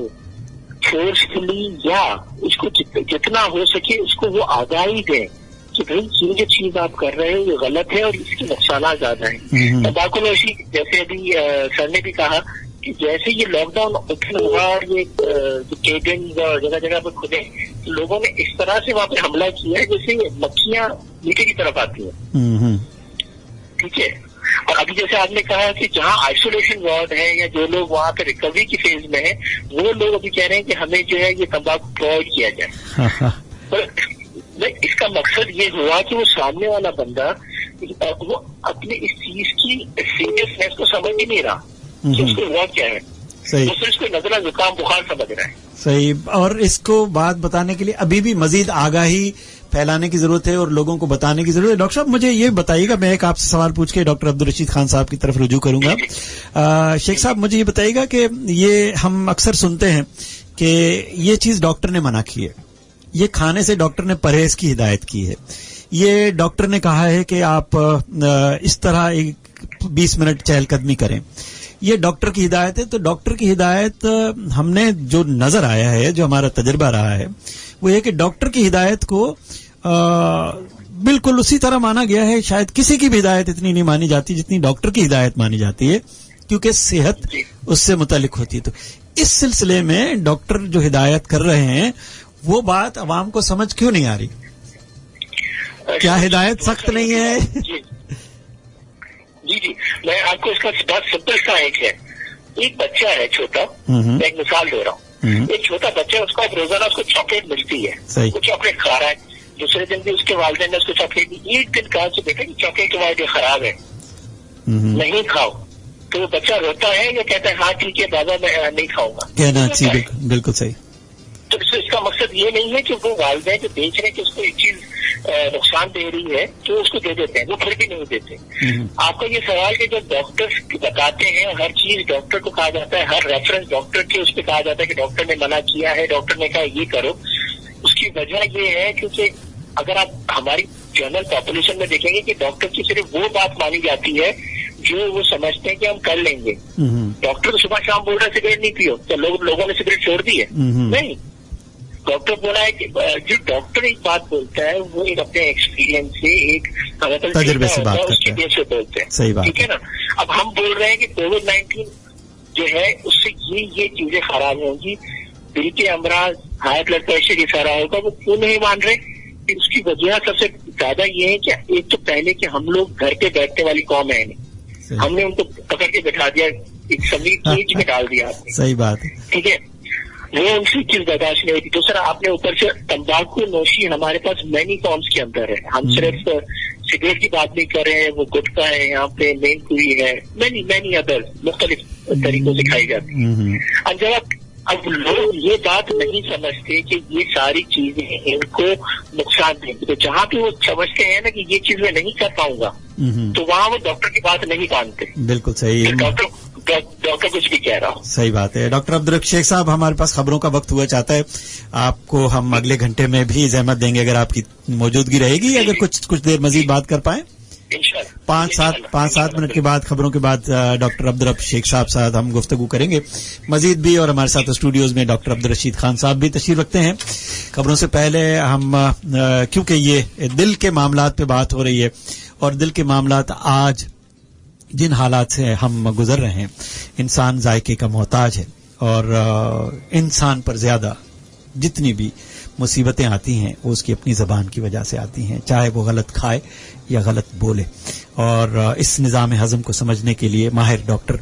फोर्सफुली या उसको जितना हो सके उसको वो आगाही दें कि भाई ये जो चीज आप कर रहे हो ये गलत है और इसके नुकसान ज्यादा है। तंबाकू नोशी, जैसे अभी सर ने भी कहा कि जैसे ये लॉकडाउन ओपन हुआ और ये केबिन्स और जगह जगह पर खुले, लोगों ने इस तरह से वहां पे हमला किया है जैसे मक्खियां नीचे की तरफ आती है, ठीक है। और अभी जैसे आपने कहा कि जहाँ आइसोलेशन वार्ड है या जो लोग वहाँ पे रिकवरी की फेज में है, वो लोग अभी कह रहे हैं कि हमें जो है ये तंबाकू प्रोवाइड किया जाए। पर इसका मकसद ये हुआ कि वो सामने वाला बंदा वो अपने इस चीज की सीरियसनेस को समझ ही नहीं रहा कि उसको हुआ क्या है। सही, तो इसको नजला जुकाम बुखार समझ रहा है। सही। और इसको बात बताने के लिए अभी भी मजीद आगाही फैलाने की जरूरत है और लोगों को बताने की जरूरत है। डॉक्टर साहब मुझे ये बताइएगा, मैं एक आपसे सवाल पूछ के डॉक्टर अब्दुल रशीद खान साहब की तरफ रुजू करूंगा। शेख साहब मुझे ये बताइएगा कि ये हम अक्सर सुनते हैं कि ये चीज डॉक्टर ने मना की है, ये खाने से डॉक्टर ने परहेज की हिदायत की है, ये डॉक्टर ने कहा है कि आप इस तरह 20 मिनट चहलकदमी करें, ये डॉक्टर की हिदायत है। तो डॉक्टर की हिदायत हमने जो नजर आया है, जो हमारा तजर्बा रहा है, वो ये कि डॉक्टर की हिदायत को बिल्कुल उसी तरह माना गया है। शायद किसी की भी हिदायत इतनी नहीं मानी जाती जितनी डॉक्टर की हिदायत मानी जाती है, क्योंकि सेहत उससे मुतालिक होती है। तो इस सिलसिले में डॉक्टर जो हिदायत कर रहे हैं वो बात अवाम को समझ क्यों नहीं आ रही? क्या हिदायत सख्त नहीं है? जी, मैं आपको इसका बहुत सिंपल सा है। एक बच्चा है छोटा, मैं एक मिसाल दे रहा हूँ। एक छोटा बच्चा है, उसको रोजाना उसको चॉकलेट मिलती है, वो चॉकलेट खा रहा है, दूसरे दिन भी उसके वालिदैन ने उसको चॉकलेट दी। एक दिन कहा बेटा कि चॉकलेट के वालिद खराब है, नहीं खाओ, तो वो बच्चा रोता है या कहता है हाँ ठीक है बाबा मैं नहीं खाऊंगा? कहना चाहिए, बिल्कुल सही। तो इसका मकसद ये नहीं है कि वो वालिदैन जो बेच रहे हैं कि उसको एक चीज नुकसान दे रही है तो उसको दे देते हैं, वो फिर भी नहीं देते। आपका ये सवाल कि जब डॉक्टर बताते हैं, हर चीज डॉक्टर को कहा जाता है, हर रेफरेंस डॉक्टर के उस पर कहा जाता है कि डॉक्टर ने मना किया है, डॉक्टर ने कहा ये करो। उसकी वजह ये है क्योंकि अगर आप हमारी जनरल पॉपुलेशन में देखेंगे कि डॉक्टर की सिर्फ वो बात मानी जाती है जो वो समझते हैं कि हम कर लेंगे। डॉक्टर तो सुबह शाम बोल रहे हैं सिगरेट नहीं पियो, तो लोगों ने सिगरेट छोड़ दी है? नहीं, डॉक्टर बोला है कि जो डॉक्टर एक बात बोलता है वो एक अपने एक्सपीरियंस से, एक तजुर्बे से बात उसकी बेस से बोलते हैं। सही बात, ठीक है ना। अब हम बोल रहे हैं कि कोविड-19 जो है उससे ये चीजें खराब होंगी, दिल के अमराज, हाई ब्लड प्रेशर ये सारा होगा, वो क्यों नहीं मान रहे? कि उसकी वजह सबसे ज्यादा ये है कि एक तो पहले कि हम लोग घर पे बैठने वाली कौम है नहीं, हमने उनको पकड़ के बैठा दिया, एक सभी केज में डाल दिया आपने। सही बात है, ठीक है, वो उनकी चीज बर्दाश्त नहीं होती। दूसरा आपने ऊपर से तंबाकू नोशी हमारे पास मैनी फॉर्म्स के अंदर है, हम सिर्फ सिगरेट की बात नहीं कर रहे हैं, वो गुटखा है, यहाँ पे मेनपुरी है, मैनी अदर मुख्तलिफ तरीकों से खाई जाती है। अब लोग ये बात नहीं समझते कि ये सारी चीजें इनको नुकसान देंगी, तो जहाँ पे वो समझते हैं ना कि ये चीज मैं नहीं कर पाऊंगा, तो वहाँ वो डॉक्टर की बात नहीं मानते। बिल्कुल सही, डॉक्टर कुछ भी कह रहा हूँ। सही बात है। डॉक्टर अब्दुल रशीद शेख साहब, हमारे पास खबरों का वक्त हुआ चाहता है, आपको हम अगले घंटे में भी जहमत देंगे अगर आपकी मौजूदगी रहेगी, अगर कुछ देर मजीद बात कर पाए। 5-7 मिनट के बाद, खबरों के बाद डॉक्टर अब्दुल रशीद शेख साहब साथ हम गुफ्तगू करेंगे मजीद भी, और हमारे साथ स्टूडियोज में डॉक्टर अब्दुल रशीद खान साहब भी तशरीफ रखते हैं। खबरों से पहले हम क्योंकि ये दिल के मामलात पे बात हो रही है और दिल के मामलात आज जिन हालात से हम गुजर रहे हैं, इंसान जायके का मोहताज है और इंसान पर ज्यादा जितनी भी मुसीबतें आती हैं वो उसकी अपनी जबान की वजह से आती हैं, चाहे वो गलत खाए या गलत बोले। और इस निज़ाम हज़म को समझने के लिए माहिर डॉक्टर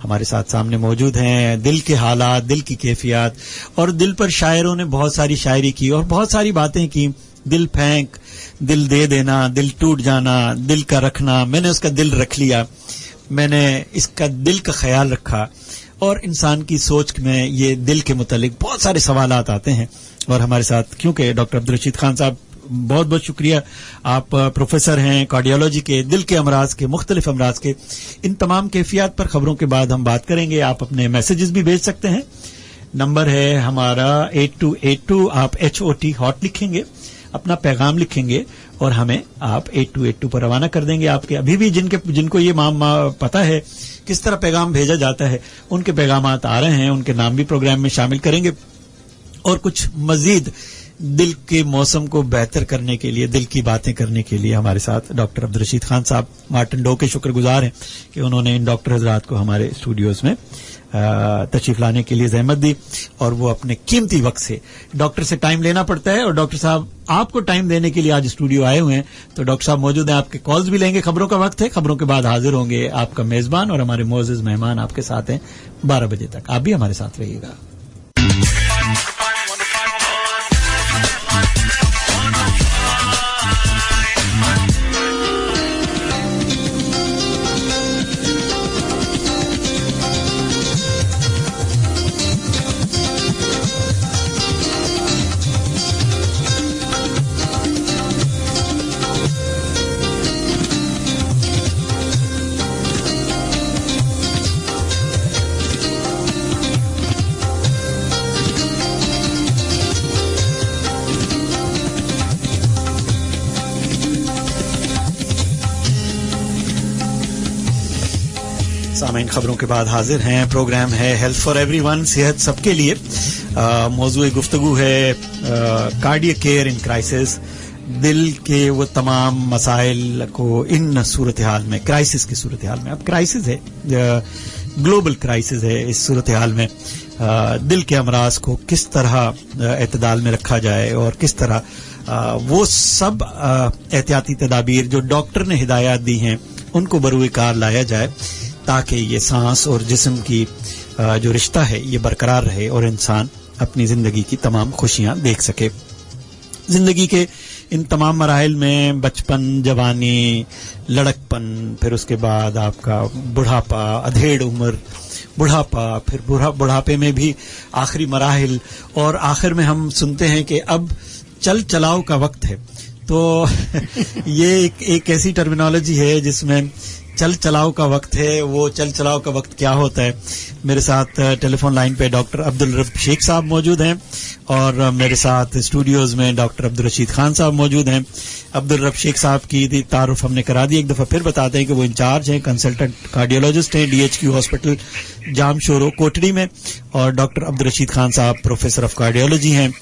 हमारे साथ सामने मौजूद हैं। दिल के हालात, दिल की कैफियत, और दिल पर शायरों ने बहुत सारी शायरी की और बहुत सारी बातें की। दिल फेंक, दिल दे देना, दिल टूट जाना, दिल का रखना, मैंने उसका दिल रख लिया, मैंने इसका दिल का ख्याल रखा। और इंसान की सोच में ये दिल के मुतालिक बहुत सारे सवालात आते हैं। और हमारे साथ क्योंकि डॉक्टर अब्दुल रशीद खान साहब, बहुत बहुत शुक्रिया, आप प्रोफेसर हैं कार्डियोलॉजी के, दिल के अमराज के, मुख्तलिफ अमराज के, इन तमाम कैफियत पर खबरों के बाद हम बात करेंगे। आप अपने मैसेजेस भी भेज सकते हैं, नंबर है हमारा 8282, आप HOT हॉट लिखेंगे, अपना पैगाम लिखेंगे और हमें आप 8282 पर रवाना कर देंगे। आपके अभी भी जिनको ये पता है किस तरह पैगाम भेजा जाता है, उनके पैगाम आ रहे हैं, उनके नाम भी प्रोग्राम में शामिल करेंगे और कुछ मजीद दिल के मौसम को बेहतर करने के लिए, दिल की बातें करने के लिए हमारे साथ डॉक्टर अब्दुल रशीद खान साहब मार्टिन डो के शुक्रगुजार हैं कि उन्होंने इन डॉक्टर हजरात को हमारे स्टूडियोज में तशरीफ लाने के लिए जहमत दी, और वो अपने कीमती वक्त से, डॉक्टर से टाइम लेना पड़ता है, और डॉक्टर साहब आपको टाइम देने के लिए आज स्टूडियो आए हुए हैं। तो डॉक्टर साहब मौजूद हैं, आपके कॉल्स भी लेंगे। खबरों का वक्त है, खबरों के बाद हाजिर होंगे आपका मेजबान, और हमारे मोअज़्ज़िज़ मेहमान आपके साथ हैं 12 बजे तक। आप भी हमारे साथ रहिएगा। सामीन खबरों के बाद हाजिर हैं। प्रोग्राम है हेल्थ फॉर एवरीवन, सेहत सबके लिए। मौजूद गुफ्तगू है कार्डियक केयर इन क्राइसिस, दिल के वो तमाम मसाइल को इन सूरत हाल में, क्राइसिस की सूरत हाल में, अब क्राइसिस है, ग्लोबल क्राइसिस है, इस सूरत हाल में दिल के अमराज को किस तरह एतदाल में रखा जाए, और किस तरह वो सब एहतियाती तदाबीर जो डॉक्टर ने हिदायत दी हैं उनको बरूए कार लाया जाए, ताकि ये सांस और जिस्म की जो रिश्ता है ये बरकरार रहे और इंसान अपनी जिंदगी की तमाम खुशियां देख सके। जिंदगी के इन तमाम मराहिल में बचपन, जवानी, लड़कपन, फिर उसके बाद आपका बुढ़ापा, अधेड़ उम्र, बुढ़ापा, फिर बुढ़ापे में भी आखिरी मराहिल, और आखिर में हम सुनते हैं कि अब चल चलाओ का वक्त है। तो ये एक ऐसी टर्मिनोलॉजी है जिसमें चल चलाओ का वक्त है। वो चल चलाओ का वक्त क्या होता है? मेरे साथ टेलीफोन लाइन पे डॉक्टर अब्दुल रब शेख साहब मौजूद हैं, और मेरे साथ स्टूडियोज में डॉक्टर अब्दुल रशीद खान साहब मौजूद हैं। अब्दुल रब शेख साहब की तारुफ हमने करा दी, एक दफा फिर बताते हैं कि वो इंचार्ज हैं, कंसल्टेंट कार्डियोलॉजिस्ट हैं DHQ हॉस्पिटल जामशोरो कोटड़ी में, और डॉक्टर अब्दुल रशीद खान साहब प्रोफेसर ऑफ कार्डियोलॉजी हैं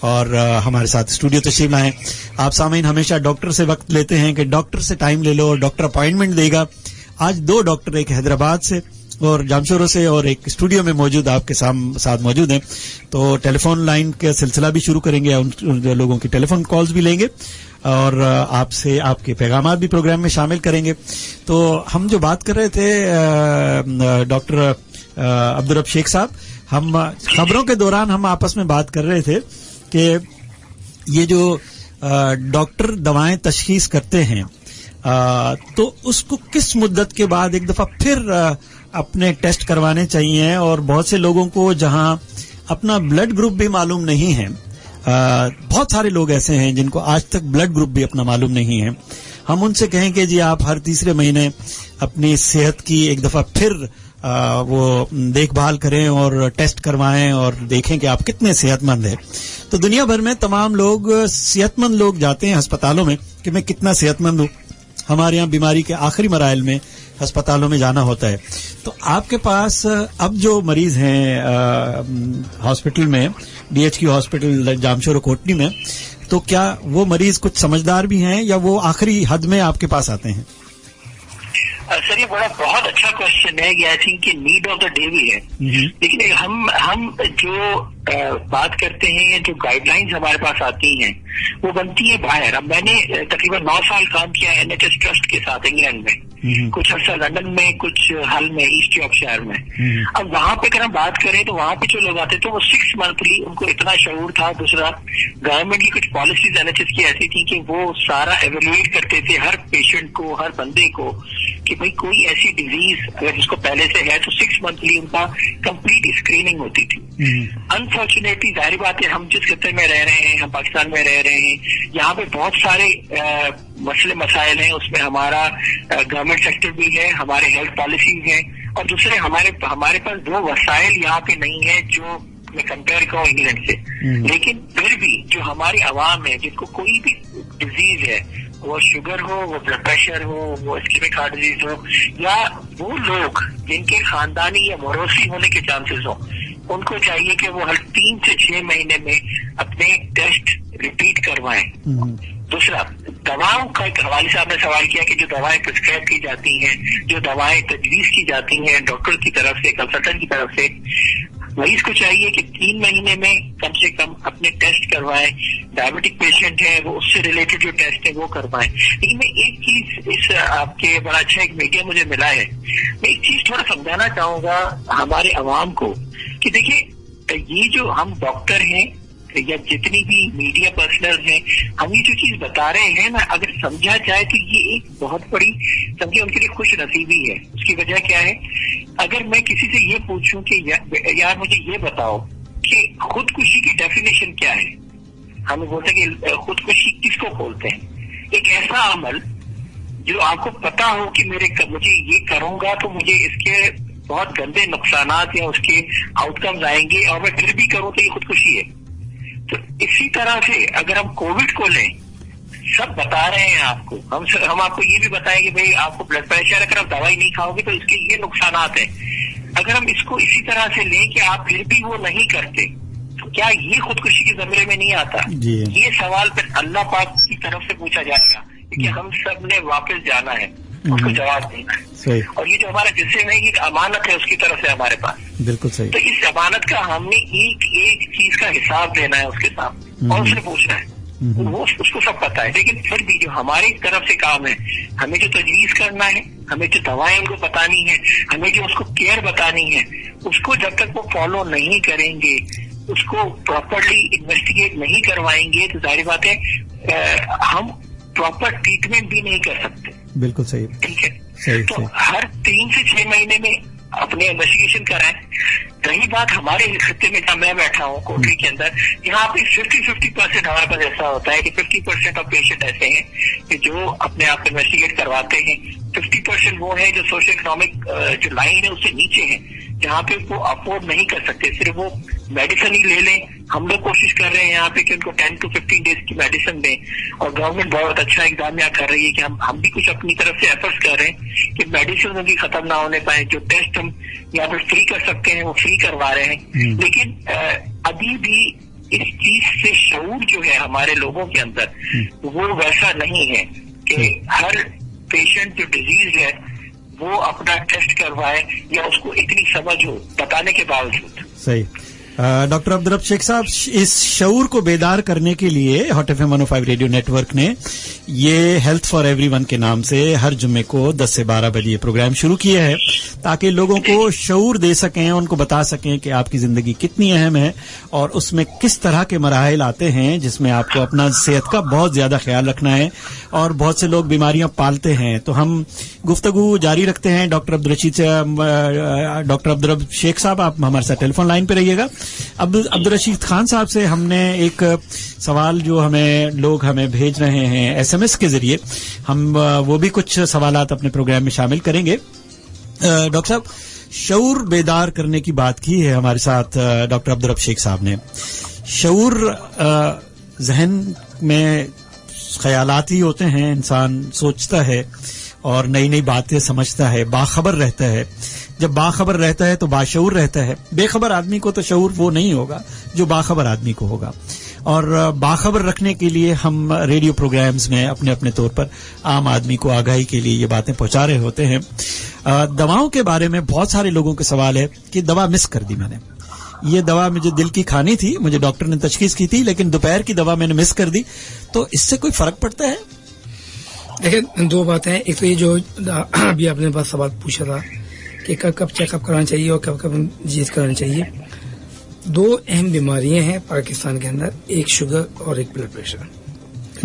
और हमारे साथ स्टूडियो तशरीफ लाए। आप सामीन हमेशा डॉक्टर से वक्त लेते हैं कि डॉक्टर से टाइम ले लो और डॉक्टर अपॉइंटमेंट देगा। आज 2 डॉक्टर, एक हैदराबाद से और जामशोरो से, और एक स्टूडियो में मौजूद आपके साथ मौजूद हैं। तो टेलीफोन लाइन का सिलसिला भी शुरू करेंगे, उन लोगों की टेलीफोन कॉल्स भी लेंगे, और आपसे आपके पैगामात भी प्रोग्राम में शामिल करेंगे। तो हम जो बात कर रहे थे डॉक्टर अब्दुल रब शेख साहब, हम खबरों के दौरान हम आपस में बात कर रहे थे कि ये जो डॉक्टर दवाएं तशखीस करते हैं, तो उसको किस मुद्दत के बाद एक दफा फिर अपने टेस्ट करवाने चाहिए, और बहुत से लोगों को जहां अपना ब्लड ग्रुप भी मालूम नहीं है, बहुत सारे लोग ऐसे हैं जिनको आज तक ब्लड ग्रुप भी अपना मालूम नहीं है। हम उनसे कहें कि जी आप हर तीसरे महीने अपनी सेहत की एक दफा फिर वो देखभाल करें और टेस्ट करवाएं और देखें कि आप कितने सेहतमंद हैं। तो दुनिया भर में तमाम लोग, सेहतमंद लोग जाते हैं अस्पतालों में कि मैं कितना सेहतमंद हूं। हमारे यहाँ बीमारी के आखिरी मराइल में अस्पतालों में जाना होता है। तो आपके पास अब जो मरीज हैं हॉस्पिटल में, DHQ हॉस्पिटल जामशोरो कोटड़ी में, तो क्या वो मरीज कुछ समझदार भी हैं या वो आखिरी हद में आपके पास आते हैं? सर ये बहुत अच्छा क्वेश्चन है। ये आई थिंक कि नीड ऑफ द डे भी है। लेकिन हम जो बात करते हैं, जो गाइडलाइंस हमारे पास आती हैं वो बनती है बाहर। अब मैंने तकरीबन 9 साल काम किया NHS ट्रस्ट के साथ इंग्लैंड में, कुछ अर्सा लंदन में, कुछ हल में, ईस्ट यॉर्कशायर में। अब वहां पे अगर हम बात करें तो वहां पे जो लोग आते थे वो 6 मंथली, उनको इतना शऊर था। दूसरा, गवर्नमेंट की कुछ पॉलिसीज NHS की ऐसी थी कि वो सारा एवेल्युएट करते थे हर पेशेंट को, हर बंदे को, कि भाई कोई ऐसी डिजीज अगर जिसको पहले से है तो 6 मंथली उनका कंप्लीट स्क्रीनिंग होती थी। अनफॉर्चुनेटली जाहिर बात है, हम जिस खत्ते में रह रहे हैं, हम पाकिस्तान में रह रहे हैं, यहाँ पे बहुत सारे मसले मसाइल हैं। उसमें हमारा गवर्नमेंट सेक्टर भी है, हमारे हेल्थ पॉलिसीज हैं, और दूसरे हमारे पास वो वसाइल यहाँ पे नहीं है जो मैं कंपेयर करूँ इंग्लैंड से। लेकिन फिर भी जो हमारी आवाम है जिनको कोई भी डिजीज है, वो शुगर हो, वो ब्लड प्रेशर हो, वो इस्केमिक हार्ट डिजीज हो, या वो लोग जिनके खानदानी या मौरूसी होने के चांसेस हो, उनको चाहिए कि वो हर 3 से 6 महीने में अपने टेस्ट रिपीट करवाएं। दूसरा, दवाओं का एक हवाले साहब ने सवाल किया कि जो दवाएं प्रिस्क्राइब की जाती हैं, जो दवाएं तजवीज की जाती हैं डॉक्टर की तरफ से, कंसल्टेंट की तरफ से, मरीज को चाहिए कि 3 महीने में कम से कम अपने टेस्ट करवाएं। डायबिटिक पेशेंट है वो उससे रिलेटेड जो टेस्ट है वो करवाएं। लेकिन मैं एक चीज इस आपके बड़ा अच्छा एक मीडिया मुझे मिला है, मैं एक चीज थोड़ा समझाना चाहूंगा हमारे अवाम को कि देखिए ये जो हम डॉक्टर हैं या जितनी भी मीडिया पर्सनल हैं, हम ये जो चीज बता रहे हैं ना, अगर समझा जाए तो ये एक बहुत बड़ी समझे उनके लिए खुश नसीबी है। उसकी वजह क्या है, अगर मैं किसी से ये पूछूं कि यार मुझे ये बताओ कि खुदकुशी की डेफिनेशन क्या है, हम बोलते हैं कि खुदकुशी किसको बोलते हैं? एक ऐसा अमल जो आपको पता हो कि मुझे ये करूंगा तो मुझे इसके बहुत गंदे नुकसानात या उसके आउटकम्स आएंगे और मैं फिर भी करूं तो ये खुदकुशी है। तो इसी तरह से अगर हम कोविड को लें, सब बता रहे हैं आपको, हम आपको ये भी बताएं कि भाई आपको ब्लड प्रेशर, अगर आप दवाई नहीं खाओगे तो इसके ये नुकसानात है। अगर हम इसको इसी तरह से लें कि आप फिर भी वो नहीं करते, तो क्या ये खुदकुशी के जमरे में नहीं आता? ये सवाल फिर अल्लाह पाक की तरफ से पूछा जाएगा कि हम सब ने वापस जाना है, उसको जवाब देना है। और ये जो हमारा जिस्म है, ये अमानत है उसकी तरफ से हमारे पास। बिल्कुल सही। तो इस अमानत का हमने एक चीज का हिसाब देना है उसके सामने और उसने पूछना है। वो उसको सब पता है, लेकिन फिर भी जो हमारी तरफ से काम है, हमें जो तजवीज करना है, हमें जो दवाएं उनको बतानी है, हमें जो उसको केयर बतानी है, उसको जब तक वो फॉलो नहीं करेंगे, उसको प्रॉपरली इन्वेस्टिगेट नहीं करवाएंगे, तो जाहिर बात है हम प्रॉपर ट्रीटमेंट भी नहीं कर सकते। बिल्कुल सही, ठीक है। सही, तो सही। हर 3 से 6 महीने में अपने इन्वेस्टिगेशन कराएं। रही बात हमारे खत्ते में जहाँ मैं बैठा हूँ कोटरी के अंदर, यहाँ पे 50% हमारे पास ऐसा होता है कि 50% ऑफ पेशेंट ऐसे हैं कि जो अपने आप इन्वेस्टिगेट करवाते हैं। 50% वो है जो सोशल इकोनॉमिक जो लाइन है उससे नीचे है, जहाँ पे वो अफोर्ड नहीं कर सकते, सिर्फ वो मेडिसिन ही ले लें। हम लोग कोशिश कर रहे हैं यहाँ पे कि उनको 10 to 15 डेज की मेडिसिन दें, और गवर्नमेंट बहुत अच्छा इकदाम यहाँ कर रही है कि हम भी कुछ अपनी तरफ से एफर्ट्स कर रहे हैं कि मेडिसिन उनकी खत्म ना होने पाए। जो टेस्ट हम यहाँ पे फ्री कर सकते हैं वो फ्री करवा रहे हैं। लेकिन अभी भी इस चीज से शऊर जो है हमारे लोगों के अंदर, वो वैसा नहीं है कि हर पेशेंट जो डिजीज है वो अपना टेस्ट करवाए या उसको इतनी समझ हो बताने के बावजूद। सही। डॉक्टर अब्दुल रब शेख साहब, इस शऊर को बेदार करने के लिए हॉट एफएम 105 रेडियो नेटवर्क ने ये हेल्थ फॉर एवरीवन के नाम से हर जुम्मे को 10 से 12 बजे ये प्रोग्राम शुरू किया है, ताकि लोगों को शऊर दे सकें, उनको बता सकें कि आपकी जिंदगी कितनी अहम है और उसमें किस तरह के मराहिल आते हैं जिसमें आपको अपना सेहत का बहुत ज्यादा ख्याल रखना है, और बहुत से लोग बीमारियां पालते हैं। तो हम गुफ्तगू जारी रखते हैं डॉक्टर अब्दुल रब शेख साहब, आप हमारे साथ टेलीफोन लाइन पे रहिएगा। अब्दुल रशीद खान साहब से हमने एक सवाल जो लोग हमें भेज रहे हैं एसएमएस के जरिए, हम वो भी कुछ सवालात अपने प्रोग्राम में शामिल करेंगे। डॉक्टर साहब, शऊर बेदार करने की बात की है हमारे साथ डॉक्टर अब्दुल रब शेख साहब ने। शऊर जहन में ख्यालात ही होते हैं, इंसान सोचता है और नई नई बातें समझता है, बाखबर रहता है। जब बाखबर रहता है तो बाशऊर रहता है। बेखबर आदमी को तो शऊर वो नहीं होगा जो बाखबर आदमी को होगा। और बाखबर रखने के लिए हम रेडियो प्रोग्राम्स में अपने अपने तौर पर आम आदमी को आगाही के लिए ये बातें पहुंचा रहे होते हैं। दवाओं के बारे में बहुत सारे लोगों के सवाल है कि दवा मिस कर दी मैंने, ये दवा मुझे दिल की खानी थी, मुझे डॉक्टर ने तशखीस की थी, लेकिन दोपहर की दवा मैंने मिस कर दी, तो इससे कोई फर्क पड़ता है? देखिए, 2 बातें हैं। एक तो ये जो अभी आपने पास सवाल पूछा था कि कब चेकअप कराना चाहिए और कब जीत करानी चाहिए। 2 अहम बीमारियां हैं पाकिस्तान के अंदर, एक शुगर और एक ब्लड प्रेशर,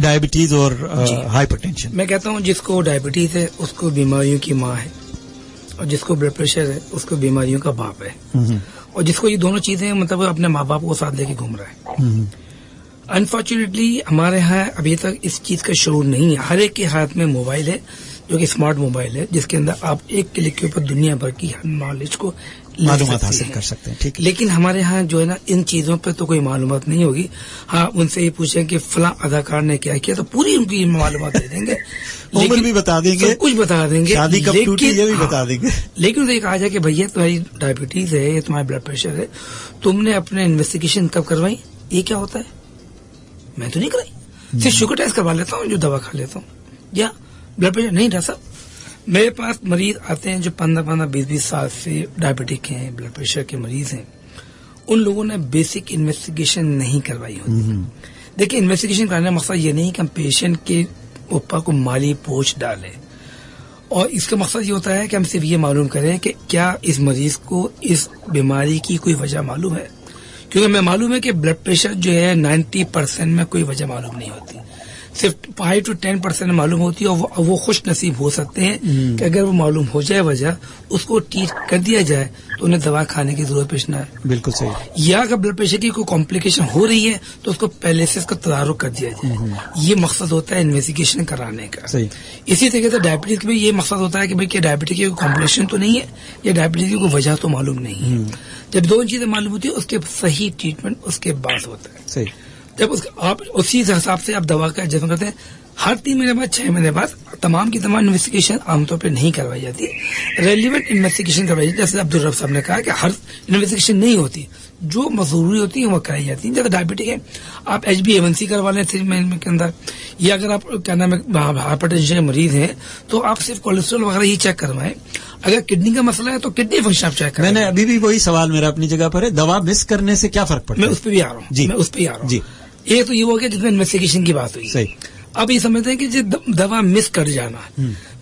डायबिटीज और हाइपरटेंशन। मैं कहता हूँ जिसको डायबिटीज है उसको बीमारियों की माँ है, और जिसको ब्लड प्रेशर है उसको बीमारियों का बाप है, और जिसको ये दोनों चीजें मतलब अपने माँ बाप को साथ लेके घूम रहा है। अनफॉर्चुनेटली हमारे यहाँ अभी तक इस चीज का शऊर नहीं है। हर एक के हाथ में मोबाइल है, जो कि स्मार्ट मोबाइल है, जिसके अंदर आप एक क्लिक के ऊपर दुनिया भर की नॉलेज को मालूमात हासिल कर सकते हैं। ठीक है। लेकिन हमारे यहाँ जो है ना, इन चीजों पे तो कोई मालूमात नहीं होगी। हाँ, उनसे ये पूछें कि फलां अदाकार ने क्या किया तो पूरी उनकी मालूमात दे देंगे। उम्र भी बता देंगे, सब कुछ बता देंगे, शादी कब टूटी ये भी बता देंगे। लेकिन तो ये कहा जाए कि भैया तुम्हारी डायबिटीज है, ये तुम्हारा ब्लड प्रेशर है, तुमने अपने इन्वेस्टिगेशन कब करवाई? ये क्या होता है? मैं तो नहीं कराई, सिर्फ शुगर टेस्ट करवा लेता हूँ, जो दवा खा लेता हूँ, या ब्लड प्रेशर नहीं था सब। मेरे पास मरीज आते हैं जो 15-15, 20-20 साल से डायबिटिक हैं, ब्लड प्रेशर के मरीज हैं, उन लोगों ने बेसिक इन्वेस्टिगेशन नहीं करवाई होती। देखिए, इन्वेस्टिगेशन कराने का मकसद ये नहीं कि हम पेशेंट के ऊपर को माली बोझ डालें, और इसका मकसद ये होता है कि हम सिर्फ ये मालूम करें कि क्या इस मरीज को इस बीमारी की कोई वजह मालूम है। क्योंकि हमें मालूम है कि ब्लड प्रेशर जो है 90% में कोई वजह मालूम नहीं होती, सिर्फ 5 to 10% मालूम होती है, और वो खुश नसीब हो सकते हैं कि अगर वो मालूम हो जाए वजह, उसको ट्रीट कर दिया जाए तो उन्हें दवा खाने की जरूरत पेश न आए। बिल्कुल सही। या अगर ब्लड प्रेशर की कोई कॉम्प्लिकेशन हो रही है तो उसको पहले से इसका तदारुक कर दिया जाए। ये मकसद होता है इन्वेस्टिगेशन कराने का। सही। इसी तरीके से डायबिटीज का भी ये मकसद होता है कि भाई क्या डायबिटीज की कोई कॉम्प्लिकेशन तो नहीं है, या डायबिटीज की कोई वजह तो मालूम नहीं है। जब दोनों चीजें मालूम होती है, उसके सही ट्रीटमेंट उसके बाद होता है। सही। जब आप उसी हिसाब से आप दवा का जख्म करते हैं, हर 3 महीने बाद 6 महीने बाद तमाम की तमाम इन्वेस्टिगेशन आमतौर पर नहीं करवाई जाती है, रेलिवेंट इन्वेस्टिगेशन करवाई जाती है। जैसे अब्दुल रब साहब ने कहा कि हर इन्वेस्टिगेशन नहीं होती, जो जरूरी होती है वो कराई जाती है। जैसे डायबिटिक है, आप HbA1c करवा लें 3 महीने के अंदर, या अगर आप क्या नाम है हाइपरटेंशन के मरीज हैं तो आप सिर्फ कोलेस्ट्रॉल वगैरह ही चेक करवाएं। अगर किडनी का मसला है तो किडनी फंक्शन आप चेक करें। मैंने अभी भी वही सवाल मेरा अपनी जगह पर है, दवा मिस करने से क्या फर्क पड़ता है? मैं उस पर भी आ रहा हूँ जी। एक तो ये हो गया जिसमें इन्वेस्टिगेशन की बात हुई। सही। अब ये समझते हैं कि जो दवा मिस कर जाना,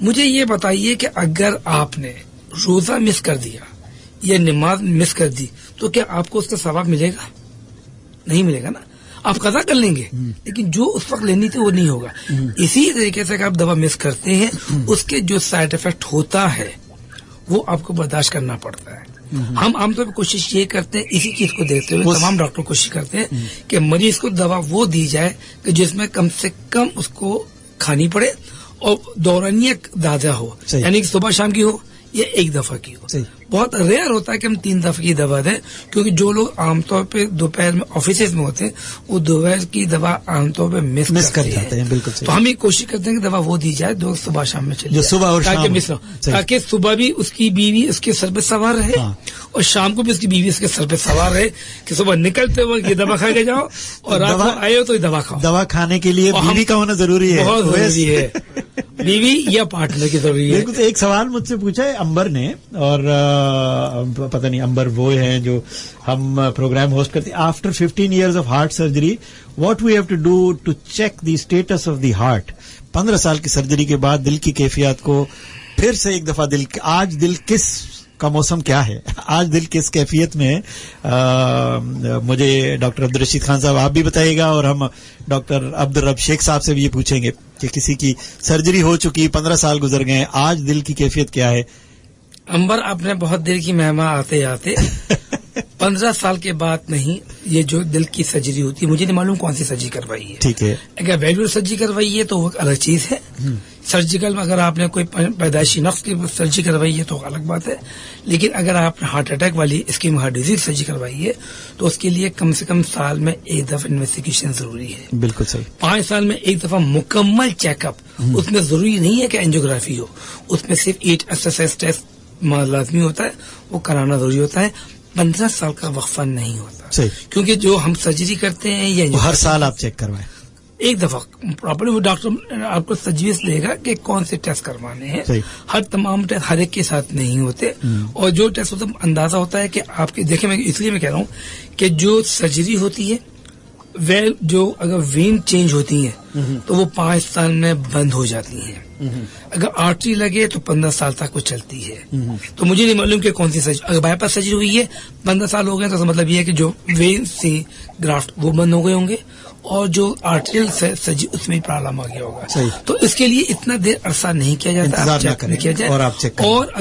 मुझे ये बताइए कि अगर आपने रोजा मिस कर दिया या नमाज मिस कर दी तो क्या आपको उसका सवाब मिलेगा? नहीं मिलेगा ना, आप कज़ा कर लेंगे, लेकिन जो उस वक्त लेनी थी वो नहीं होगा। इसी तरीके से आप दवा मिस करते हैं, उसके जो साइड इफेक्ट होता है वो आपको बर्दाश्त करना पड़ता है। हम आमतौर पर कोशिश ये करते हैं, इसी चीज को देखते हुए तमाम डॉक्टर कोशिश करते हैं कि मरीज को दवा वो दी जाए कि जिसमें कम से कम उसको खानी पड़े और दौरानिया ज्यादा हो, यानी कि सुबह शाम की हो या एक दफा की हो। बहुत रेयर होता है कि हम 3 दफा की दवा दें, क्योंकि जो लोग आमतौर पे दोपहर में ऑफिस में होते हैं वो दोपहर की दवा आमतौर पे मिस कर जाते हैं। बिल्कुल सही। तो हम ये कोशिश करते हैं कि दवा वो दी जाए जो सुबह शाम में चले, सुबह और ताकि मिस हो, ताकि सुबह भी उसकी बीवी उसके सर पे सवार रहे और शाम को भी उसकी बीवी उसके सर पे सवार रहे, कि सुबह निकलते वक्त ये दवा खा के जाओ और रात को आए हो तो ये दवा खाओ। दवा खाने के लिए बीवी का होना जरूरी है, बहुत जरूरी है, बीवी या पार्टनर की जरूरी है। बिल्कुल। तो एक सवाल मुझसे पूछा है अंबर ने, और पता नहीं अंबर वो हैं जो हम प्रोग्राम होस्ट करते हैं। After 15 years of heart surgery what we have to do to check the status of the heart? 15 साल की सर्जरी के बाद दिल की कैफियत को फिर से एक दफा आज दिल किस का मौसम क्या है, आज दिल किस कैफियत में है? मुझे डॉक्टर अब्दुल रशीद खान साहब आप भी बताइएगा, और हम डॉक्टर अब्दुल रब शेख साहब से भी ये पूछेंगे कि किसी की सर्जरी हो चुकी, 15 साल गुजर गए, आज दिल की कैफियत क्या है? अंबर, आपने बहुत देर की मेहमान आते आते 15 साल के बाद नहीं, ये जो दिल की सर्जरी होती है, मुझे नहीं मालूम कौन सी सर्जरी करवाई है। ठीक है। अगर वैल्यूअल सर्जरी करवाई है तो वो अलग चीज है। सर्जिकल में अगर आपने कोई पैदाइशी नक्स की सर्जरी करवाई है तो अलग बात है, लेकिन अगर आपने हार्ट अटैक वाली स्कीम हार्ट डिजीज सर्जरी करवाई है तो उसके लिए कम से कम साल में एक दफा इन्वेस्टिगेशन जरूरी है। बिल्कुल सही। 5 साल में एक दफा मुकम्मल चेकअप, उसमें जरूरी नहीं है कि एंजियोग्राफी हो, उसमें सिर्फ 8 एक्सरसाइज टेस्ट लाजमी होता है, वो कराना जरूरी होता है। 15 साल का वक्फा नहीं होता। सही। क्योंकि जो हम सर्जरी करते हैं या हर साल आप चेक करवाएं, एक दफा प्रॉपर्ली वो डॉक्टर आपको तजवीज देगा कि कौन से टेस्ट करवाने हैं। हर तमाम टेस्ट हर एक के साथ नहीं होते, और जो टेस्ट होता है अंदाजा होता है कि आपके देखिए, मैं इसलिए मैं कह रहा हूँ कि जो सर्जरी होती है वे जो अगर वेन चेंज होती हैं तो वो 5 साल में बंद हो जाती हैं। अगर आर्टरी लगे तो 15 साल तक वो चलती है। तो मुझे नहीं मालूम कि कौन सी सर्जरी, अगर बाईपास सर्जरी हुई है 15 साल हो गए तो मतलब ये है कि जो वेन से ग्राफ्ट वो बंद हो गए होंगे, और जो आर्टेरियल सर्जरी उसमें प्रॉब्लम आ गया होगा। तो इसके लिए इतना देर अरसा नहीं किया जाता, आप चेक नहीं किया जाए। और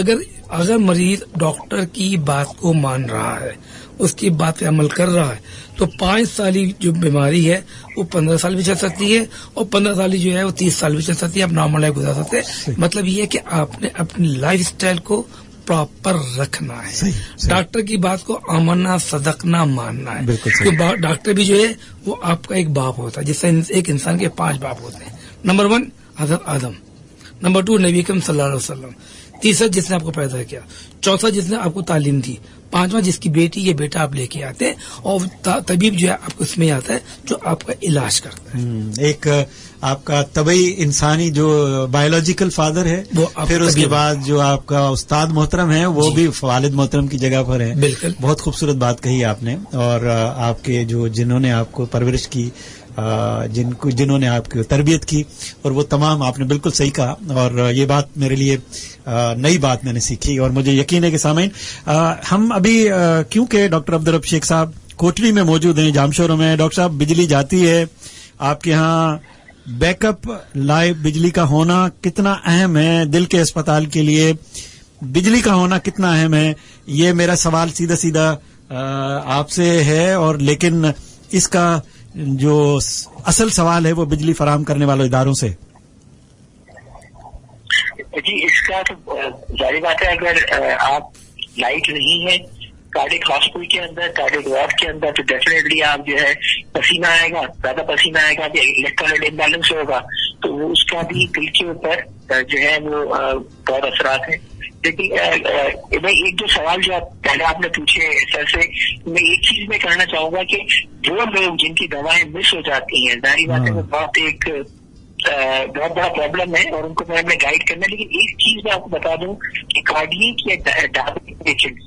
अगर मरीज डॉक्टर की बात को मान रहा है, उसकी बात पे अमल कर रहा है, तो 5 साली जो बीमारी है वो 15 साल भी चल सकती है, और 15 साली जो है वो 30 साल भी चल सकती है। आप नॉर्मल लाइफ गुजार सकते हैं। मतलब ये है कि आपने अपनी लाइफ स्टाइल को प्रॉपर रखना है। सही। डॉक्टर की बात को आमना सदकना मानना है। तो डॉक्टर भी जो है वो आपका एक बाप होता है, जिससे एक इंसान के 5 बाप होते हैं। नंबर 1 हज़रत आदम, नंबर 2 नबी अकरम सल्लल्लाहु अलैहि वसल्लम, तीसरा जिसने आपको पैदा किया, चौथा जिसने आपको तालीम दी, पांचवा जिसकी बेटी या बेटा आप लेके आते हैं, और तबीब जो है आपको उसमें आता है जो आपका इलाज करता है। एक आपका तबई इंसानी जो बायोलॉजिकल फादर है, वो फिर उसके बाद जो आपका उस्ताद मोहतरम है वो भी वालिद मोहतरम की जगह पर है। बिल्कुल, बहुत खूबसूरत बात कही आपने। और आपके जो जिन्होंने आपको परवरिश की, जिन्होंने आपकी तरबियत की, और वो तमाम, आपने बिल्कुल सही कहा। और ये बात मेरे लिए नई बात मैंने सीखी, और मुझे यकीन है कि सामीन, हम अभी क्योंकि डॉक्टर अब्दुल रब शेख साहब कोटली में मौजूद हैं, जामशोर में। डॉक्टर साहब, बिजली जाती है, आपके यहाँ बैकअप लाइव बिजली का होना कितना अहम है दिल के अस्पताल के लिए? बिजली का होना कितना अहम है, ये मेरा सवाल सीधा सीधा आपसे है। और लेकिन इसका जो असल सवाल है वो बिजली फराहम करने वाले इदारों से। जी, इसका तो जारी बात है, अगर आप लाइट नहीं है कार्डिक हॉस्पिटल के अंदर, कार्डिक वार्ड के अंदर, तो डेफिनेटली आप जो है पसीना आएगा, ज्यादा पसीना आएगा, इलेक्ट्रोलाइट इम्बैलेंस होगा, तो वो उसका भी दिल के ऊपर जो है वो बहुत असरात है। लेकिन भाई एक जो सवाल जो पहले आपने पूछे सर से, मैं एक चीज में कहना चाहूंगा कि जो लोग जिनकी दवाएं मिस हो जाती हैं, जाहिर बात है वो बहुत बड़ा प्रॉब्लम है और उनको मैं गाइड करना। लेकिन एक चीज मैं आपको बता दूं कि कार्डियक या डायबिटिक पेशेंट्स,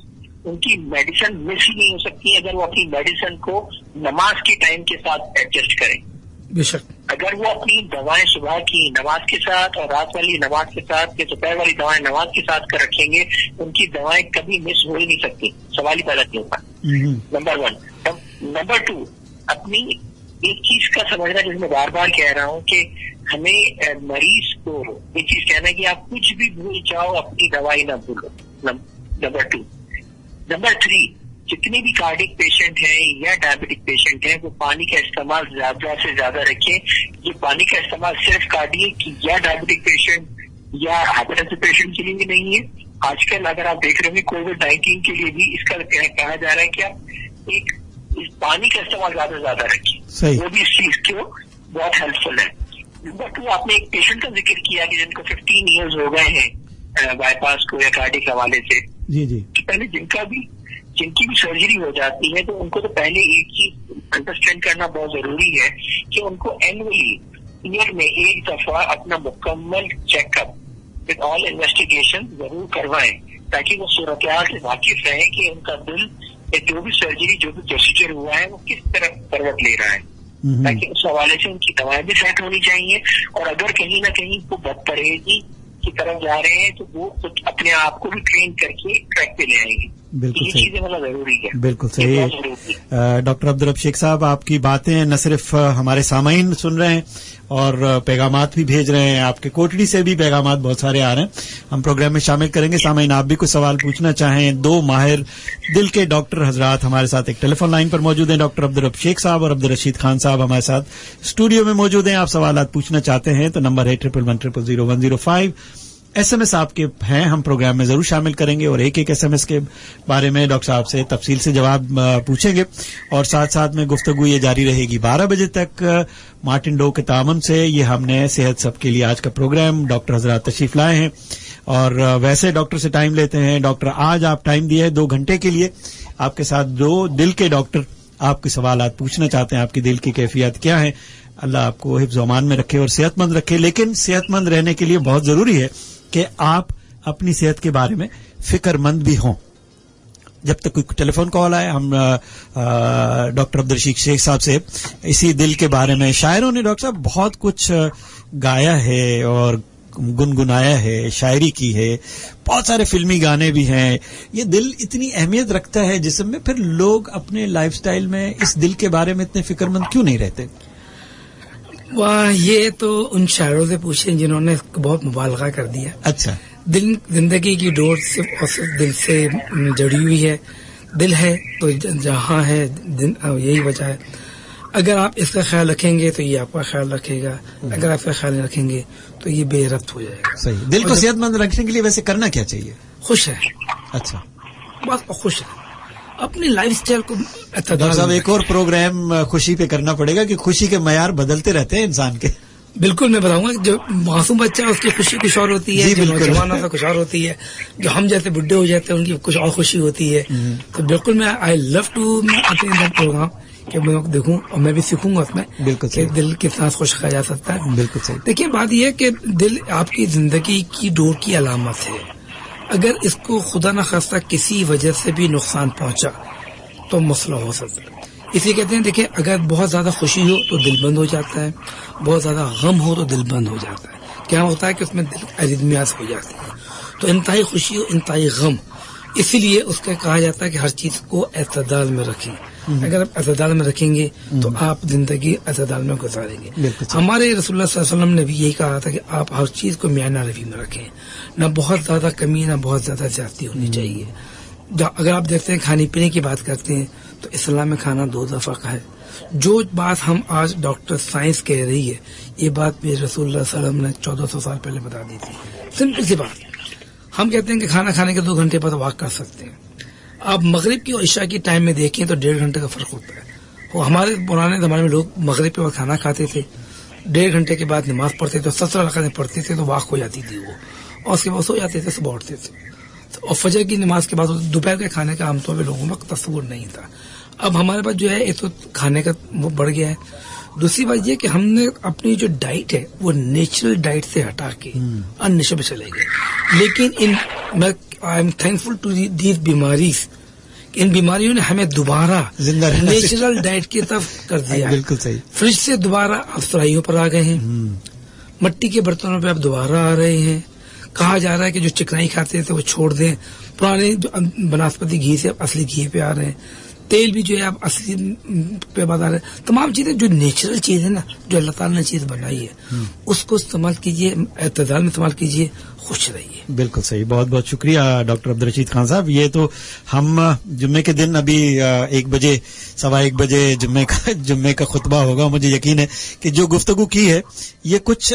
उनकी मेडिसिन मिस ही नहीं हो सकती अगर वो अपनी मेडिसिन को नमाज के टाइम के साथ एडजस्ट करें। बेशक, अगर वो अपनी दवाएं सुबह की नमाज के साथ और रात वाली नमाज के साथ या दोपहर वाली दवाएं नमाज के साथ कर रखेंगे, उनकी दवाएं कभी मिस हो ही नहीं सकती, सवाल ही पैदा नहीं होगा। नंबर 1। नंबर 2, अपनी एक चीज का समझना, जिसमें बार बार कह रहा हूँ कि हमें मरीज को एक चीज कहना है कि आप कुछ भी भूल जाओ, अपनी दवाई ना भूलो। नंबर 2। नंबर 3, जितने भी कार्डिक पेशेंट हैं या डायबिटिक पेशेंट हैं, वो पानी का इस्तेमाल ज्यादा से ज्यादा रखें। ये पानी का इस्तेमाल सिर्फ कार्डिक या डायबिटिक पेशेंट या हाइपरटेंसिव पेशेंट के लिए भी नहीं है। आजकल अगर आप देख रहे होंगे कोविड-19 के लिए भी इसका कहा जा रहा है कि आप एक पानी का इस्तेमाल ज्यादा से ज्यादा रखें, वो भी इस चीज को बहुत हेल्पफुल है। नंबर 2, आपने एक पेशेंट का जिक्र किया कि जिनको 15 ईयर्स हो गए हैं बाईपास को या कार्डिक हवाले से। जी जी, तो पहले जिनकी भी सर्जरी हो जाती है, तो उनको तो पहले एक चीज अंडरस्टैंड करना बहुत जरूरी है कि उनको एनुअली ईयर में एक दफा अपना मुकम्मल चेकअप विद ऑल इन्वेस्टिगेशन जरूर करवाएं, ताकि वो सूरत-ए-हाल से वाकिफ रहे कि उनका दिल जो भी सर्जरी, जो भी प्रोसीजर हुआ है, वो किस तरह करवट ले रहा है, ताकि उस हवाले से उनकी दवाएं भी सेट होनी चाहिए। और अगर कहीं ना कहीं वो बदपरहेजी की तरफ जा रहे हैं, तो वो अपने आप को भी ट्रेन करके ट्रैक पे ले आएंगे। बिल्कुल ये चीजें मतलब जरूरी है। बिल्कुल सही। डॉक्टर अब्दुल रब शेख साहब, आपकी बातें न सिर्फ हमारे सामाईन सुन रहे हैं और पैगामात भी भेज रहे हैं, आपके कोटड़ी से भी पैगामात बहुत सारे आ रहे हैं, हम प्रोग्राम में शामिल करेंगे। सामाईन, आप भी कुछ सवाल पूछना चाहें, 2 माहिर दिल के डॉक्टर हजरात हमारे साथ एक टेलीफोन लाइन पर मौजूद हैं। डॉक्टर अब्दुल रब शेख साहब और अब्दुल रशीद खान साहब हमारे साथ स्टूडियो में मौजूद हैं। आप सवालात पूछना चाहते हैं तो नंबर है 111000105। एसएमएस आपके हैं, हम प्रोग्राम में जरूर शामिल करेंगे और एक एसएमएस के बारे में डॉक्टर साहब से तफसील से जवाब पूछेंगे। और साथ साथ में गुफ्तगू ये जारी रहेगी 12 बजे तक मार्टिन डो के तामन से। ये हमने सेहत सबके लिए आज का प्रोग्राम, डॉक्टर हजरात तशरीफ लाए हैं और वैसे डॉक्टर से टाइम लेते हैं। डॉक्टर, आज आप टाइम दिए है 2 घंटे के लिए, आपके साथ 2 दिल के डॉक्टर आपके सवालात पूछना चाहते हैं। आपकी दिल की कैफियत क्या है? अल्लाह आपको हिफ्ज़ व अमान में रखे और सेहतमंद रखे। लेकिन सेहतमंद रहने के लिए बहुत जरूरी है कि आप अपनी सेहत के बारे में फिक्रमंद भी हों। जब तक कोई टेलीफोन कॉल आए, हम डॉक्टर अब्दुल रशीद शेख साहब से इसी दिल के बारे में, शायरों ने डॉक्टर साहब बहुत कुछ गाया है और गुनगुनाया है, शायरी की है, बहुत सारे फिल्मी गाने भी हैं। ये दिल इतनी अहमियत रखता है जिस्म में, फिर लोग अपने लाइफस्टाइल में इस दिल के बारे में इतने फिक्रमंद क्यों नहीं रहते? वाह, ये तो उन शायरों से पूछें जिन्होंने बहुत मुबालगा कर दिया। अच्छा, दिल जिंदगी की डोर सिर्फ और सिर्फ दिल से जुड़ी हुई है। दिल है तो जहां है, यही वजह है। अगर आप इसका ख्याल रखेंगे तो ये आपका ख्याल रखेगा, अगर आप इसका ख्याल नहीं रखेंगे तो ये बेरब्त हो जाएगा। सही। दिल को सेहतमंद रखने के लिए वैसे करना क्या चाहिए? खुश है। अच्छा, बस खुश है, अपनी लाइफस्टाइल को। डॉक्टर साहब, एक और प्रोग्राम खुशी पे करना पड़ेगा कि खुशी के मयार बदलते रहते हैं इंसान के। बिल्कुल मैं बताऊंगा, जो मासूम बच्चा है उसकी खुशी कुछ और होती है, जो नौजवान होता है कुछ और होती है, जो हम जैसे बुढ़े हो जाते हैं उनकी कुछ और खुशी होती है। तो बिल्कुल मैं I love to attend that program कि मैं देखूं और मैं भी सीखूंगा उसमें कि दिल कितना खुश किया जा सकता है। बिल्कुल सही। देखिए बात यह है कि दिल आपकी जिंदगी की डोर की अलामत है। अगर इसको खुदा न खास्ता किसी वजह से भी नुकसान पहुंचा तो मसला हो सकता है। इसी कहते हैं, देखिए अगर बहुत ज्यादा खुशी हो तो दिल बंद हो जाता है, बहुत ज्यादा गम हो तो दिल बंद हो जाता है। क्या होता है कि उसमें दिल अरिदमियास हो जाती है। तो इंतहाई खुशी हो इंतहाई गम, इसीलिए उसका कहा जाता है कि हर चीज को एतदाल में रखें। अगर आप एतदाल में रखेंगे तो आप जिंदगी एतदाल में गुजारेंगे। हमारे रसूलुल्लाह सल्लल्लाहु अलैहि वसल्लम ने भी यही कहा था कि आप हर चीज को म्याना रवि में रखें, ना बहुत ज्यादा कमी ना बहुत ज्यादा ज्यादती होनी चाहिए। अगर आप देखते हैं खाने पीने की बात करते हैं तो इस्लाम में खाना 2 दफा का है। जो बात हम आज डॉक्टर साइंस कह रही है, ये बात भी रसूलुल्लाह सल्लल्लाहु अलैहि वसल्लम ने 1400 साल पहले बता दी थी। सिंपल सी बात, हम कहते हैं कि खाना खाने के 2 घंटे बाद वॉक कर सकते हैं। आप मगरिब की और इशा की टाइम में देखें तो 1.5 घंटे का फर्क होता है। वो हमारे पुराने जमाने में लोग मगरिब के वक्त खाना खाते थे, 1.5 घंटे के बाद नमाज पढ़ते थे, 17 रकातें पढ़ते थे तो वॉक हो जाती थी वो, और उसके बाद सो जाते थे, सुबह उठते थे। और फजर की नमाज के बाद दोपहर के खाने का आमतौर पर लोगों का तस्वुर नहीं था। अब हमारे पास जो है एक तो खाने का वो बढ़ गया है, दूसरी बात ये कि हमने अपनी जो डाइट है वो नेचुरल डाइट से हटा के अननेचुरल पे चले गए। लेकिन I am thankful to these बीमारीज, इन बीमारियों ने हमें दोबारा नेचुरल डाइट की तरफ कर दिया। बिल्कुल सही। फ्रिज से दोबारा आप सुराहियों पर आ गए हैं, मट्टी के बर्तनों पे आप दोबारा आ रहे हैं। कहा जा रहा है कि जो चिकनाई खाते थे वो छोड़ दें, पुराने जो वनस्पति घी से असली घी पे आ रहे हैं, तेल भी जो है आप असली पे बता रहे हैं। तमाम चीजें जो नेचुरल चीज है ना, जो अल्लाह ताला ने चीज बनाई है, उसको इस्तेमाल कीजिए, एतदाल में इस्तेमाल कीजिए, खुश रहिए। बिल्कुल सही। बहुत बहुत शुक्रिया डॉक्टर अब्दुल रशीद खान साहब। ये तो हम जुम्मे के दिन अभी 1 बजे 1:15 बजे जुम्मे का खुतबा होगा। मुझे यकीन है कि जो गुफ्तगू की है ये कुछ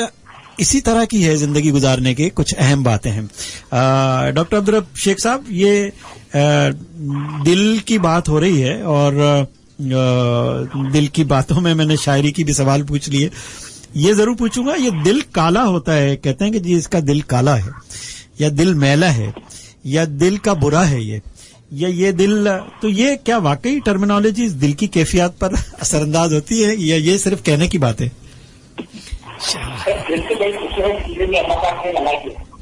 इसी तरह की है, जिंदगी गुजारने के कुछ अहम बातें हैं। डॉक्टर अब्दुल शेख साहब, ये दिल की बात हो रही है और दिल की बातों में मैंने शायरी की भी सवाल पूछ लिए। ये जरूर पूछूंगा, ये दिल काला होता है, कहते हैं कि जी इसका दिल काला है, या दिल मैला है, या दिल का बुरा है ये दिल, तो ये क्या वाकई टर्मिनोलॉजी दिल की कैफियत पर असरअंदाज होती है, या ये सिर्फ कहने की बात है?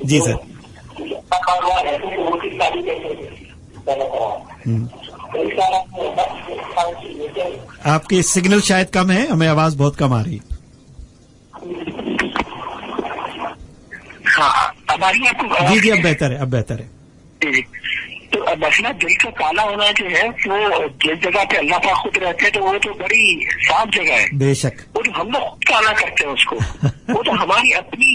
जी सर। आपकी सिग्नल शायद कम है, हमें आवाज बहुत कम आ रही। हाँ, हमारी आपको जी अब बेहतर है। तो मसला दिल का काला होना जो है वो जिस जगह पे अल्लाह पाक खुद रहते हैं तो वो तो बड़ी साफ जगह है। बेशक। वो तो हम लोग खुद काला करते हैं उसको। वो तो हमारी अपनी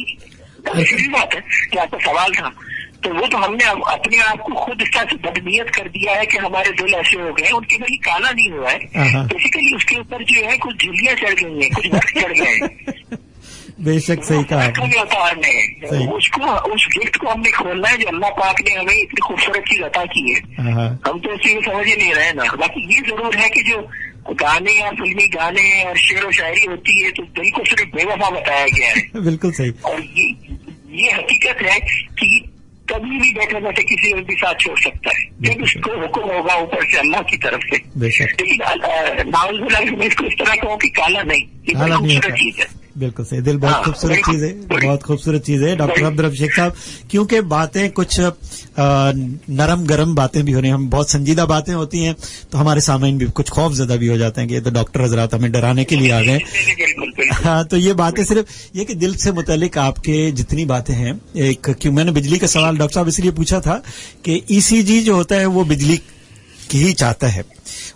सीधी बात है कि आपका सवाल था, तो वो तो हमने अपने आप को खुद इस तरह से बदनीयत कर दिया है कि हमारे दिल ऐसे हो गए, उनके भाई काला नहीं हुआ है, बेसिकली उसके ऊपर जो है कुछ झिल्लियां चढ़ गई हैं, कुछ वक्त चढ़ गए हैं। बेशक सही कहा आपने। उसको उस गिफ्ट को हमने खोलना है जो अल्लाह पाक ने हमें इतनी खूबसूरत चीज अता की है। हम तो उसी को समझ ही नहीं रहे ना। बाकी ये जरूर है कि जो गाने या फिल्मी गाने और शेर व शायरी होती है तो दिल को सिर्फ बेवफा बताया गया है। बिल्कुल सही। और ये हकीकत है कि कभी भी बैठे बैठे किसी और भी साथ छोड़ सकता है जब उसको हुक्म होगा ऊपर से अल्लाह की तरफ से। लेकिन नाउज़ुबिल्लाह में इसको इस तरह कहूँ कि काला नहीं, ये बड़ी खूबसूरत चीज है। बिल्कुल सही। दिल बहुत खूबसूरत चीज है, बहुत खूबसूरत चीज है डॉक्टर अब्दुल शेख साहब, क्योंकि बातें कुछ नरम गरम बातें भी हो रही हैं, हम बहुत संजीदा बातें होती हैं तो हमारे सामने भी कुछ खौफजदा भी हो जाते हैं कि ये तो डॉक्टर हजरात हमें डराने के लिए आ गए। हाँ, तो ये बातें सिर्फ ये कि दिल से मुतालिक आपके जितनी बातें हैं, एक क्यों मैंने बिजली का सवाल डॉक्टर साहब इसलिए पूछा था कि ईसीजी जो होता है वो बिजली की ही चाहता है,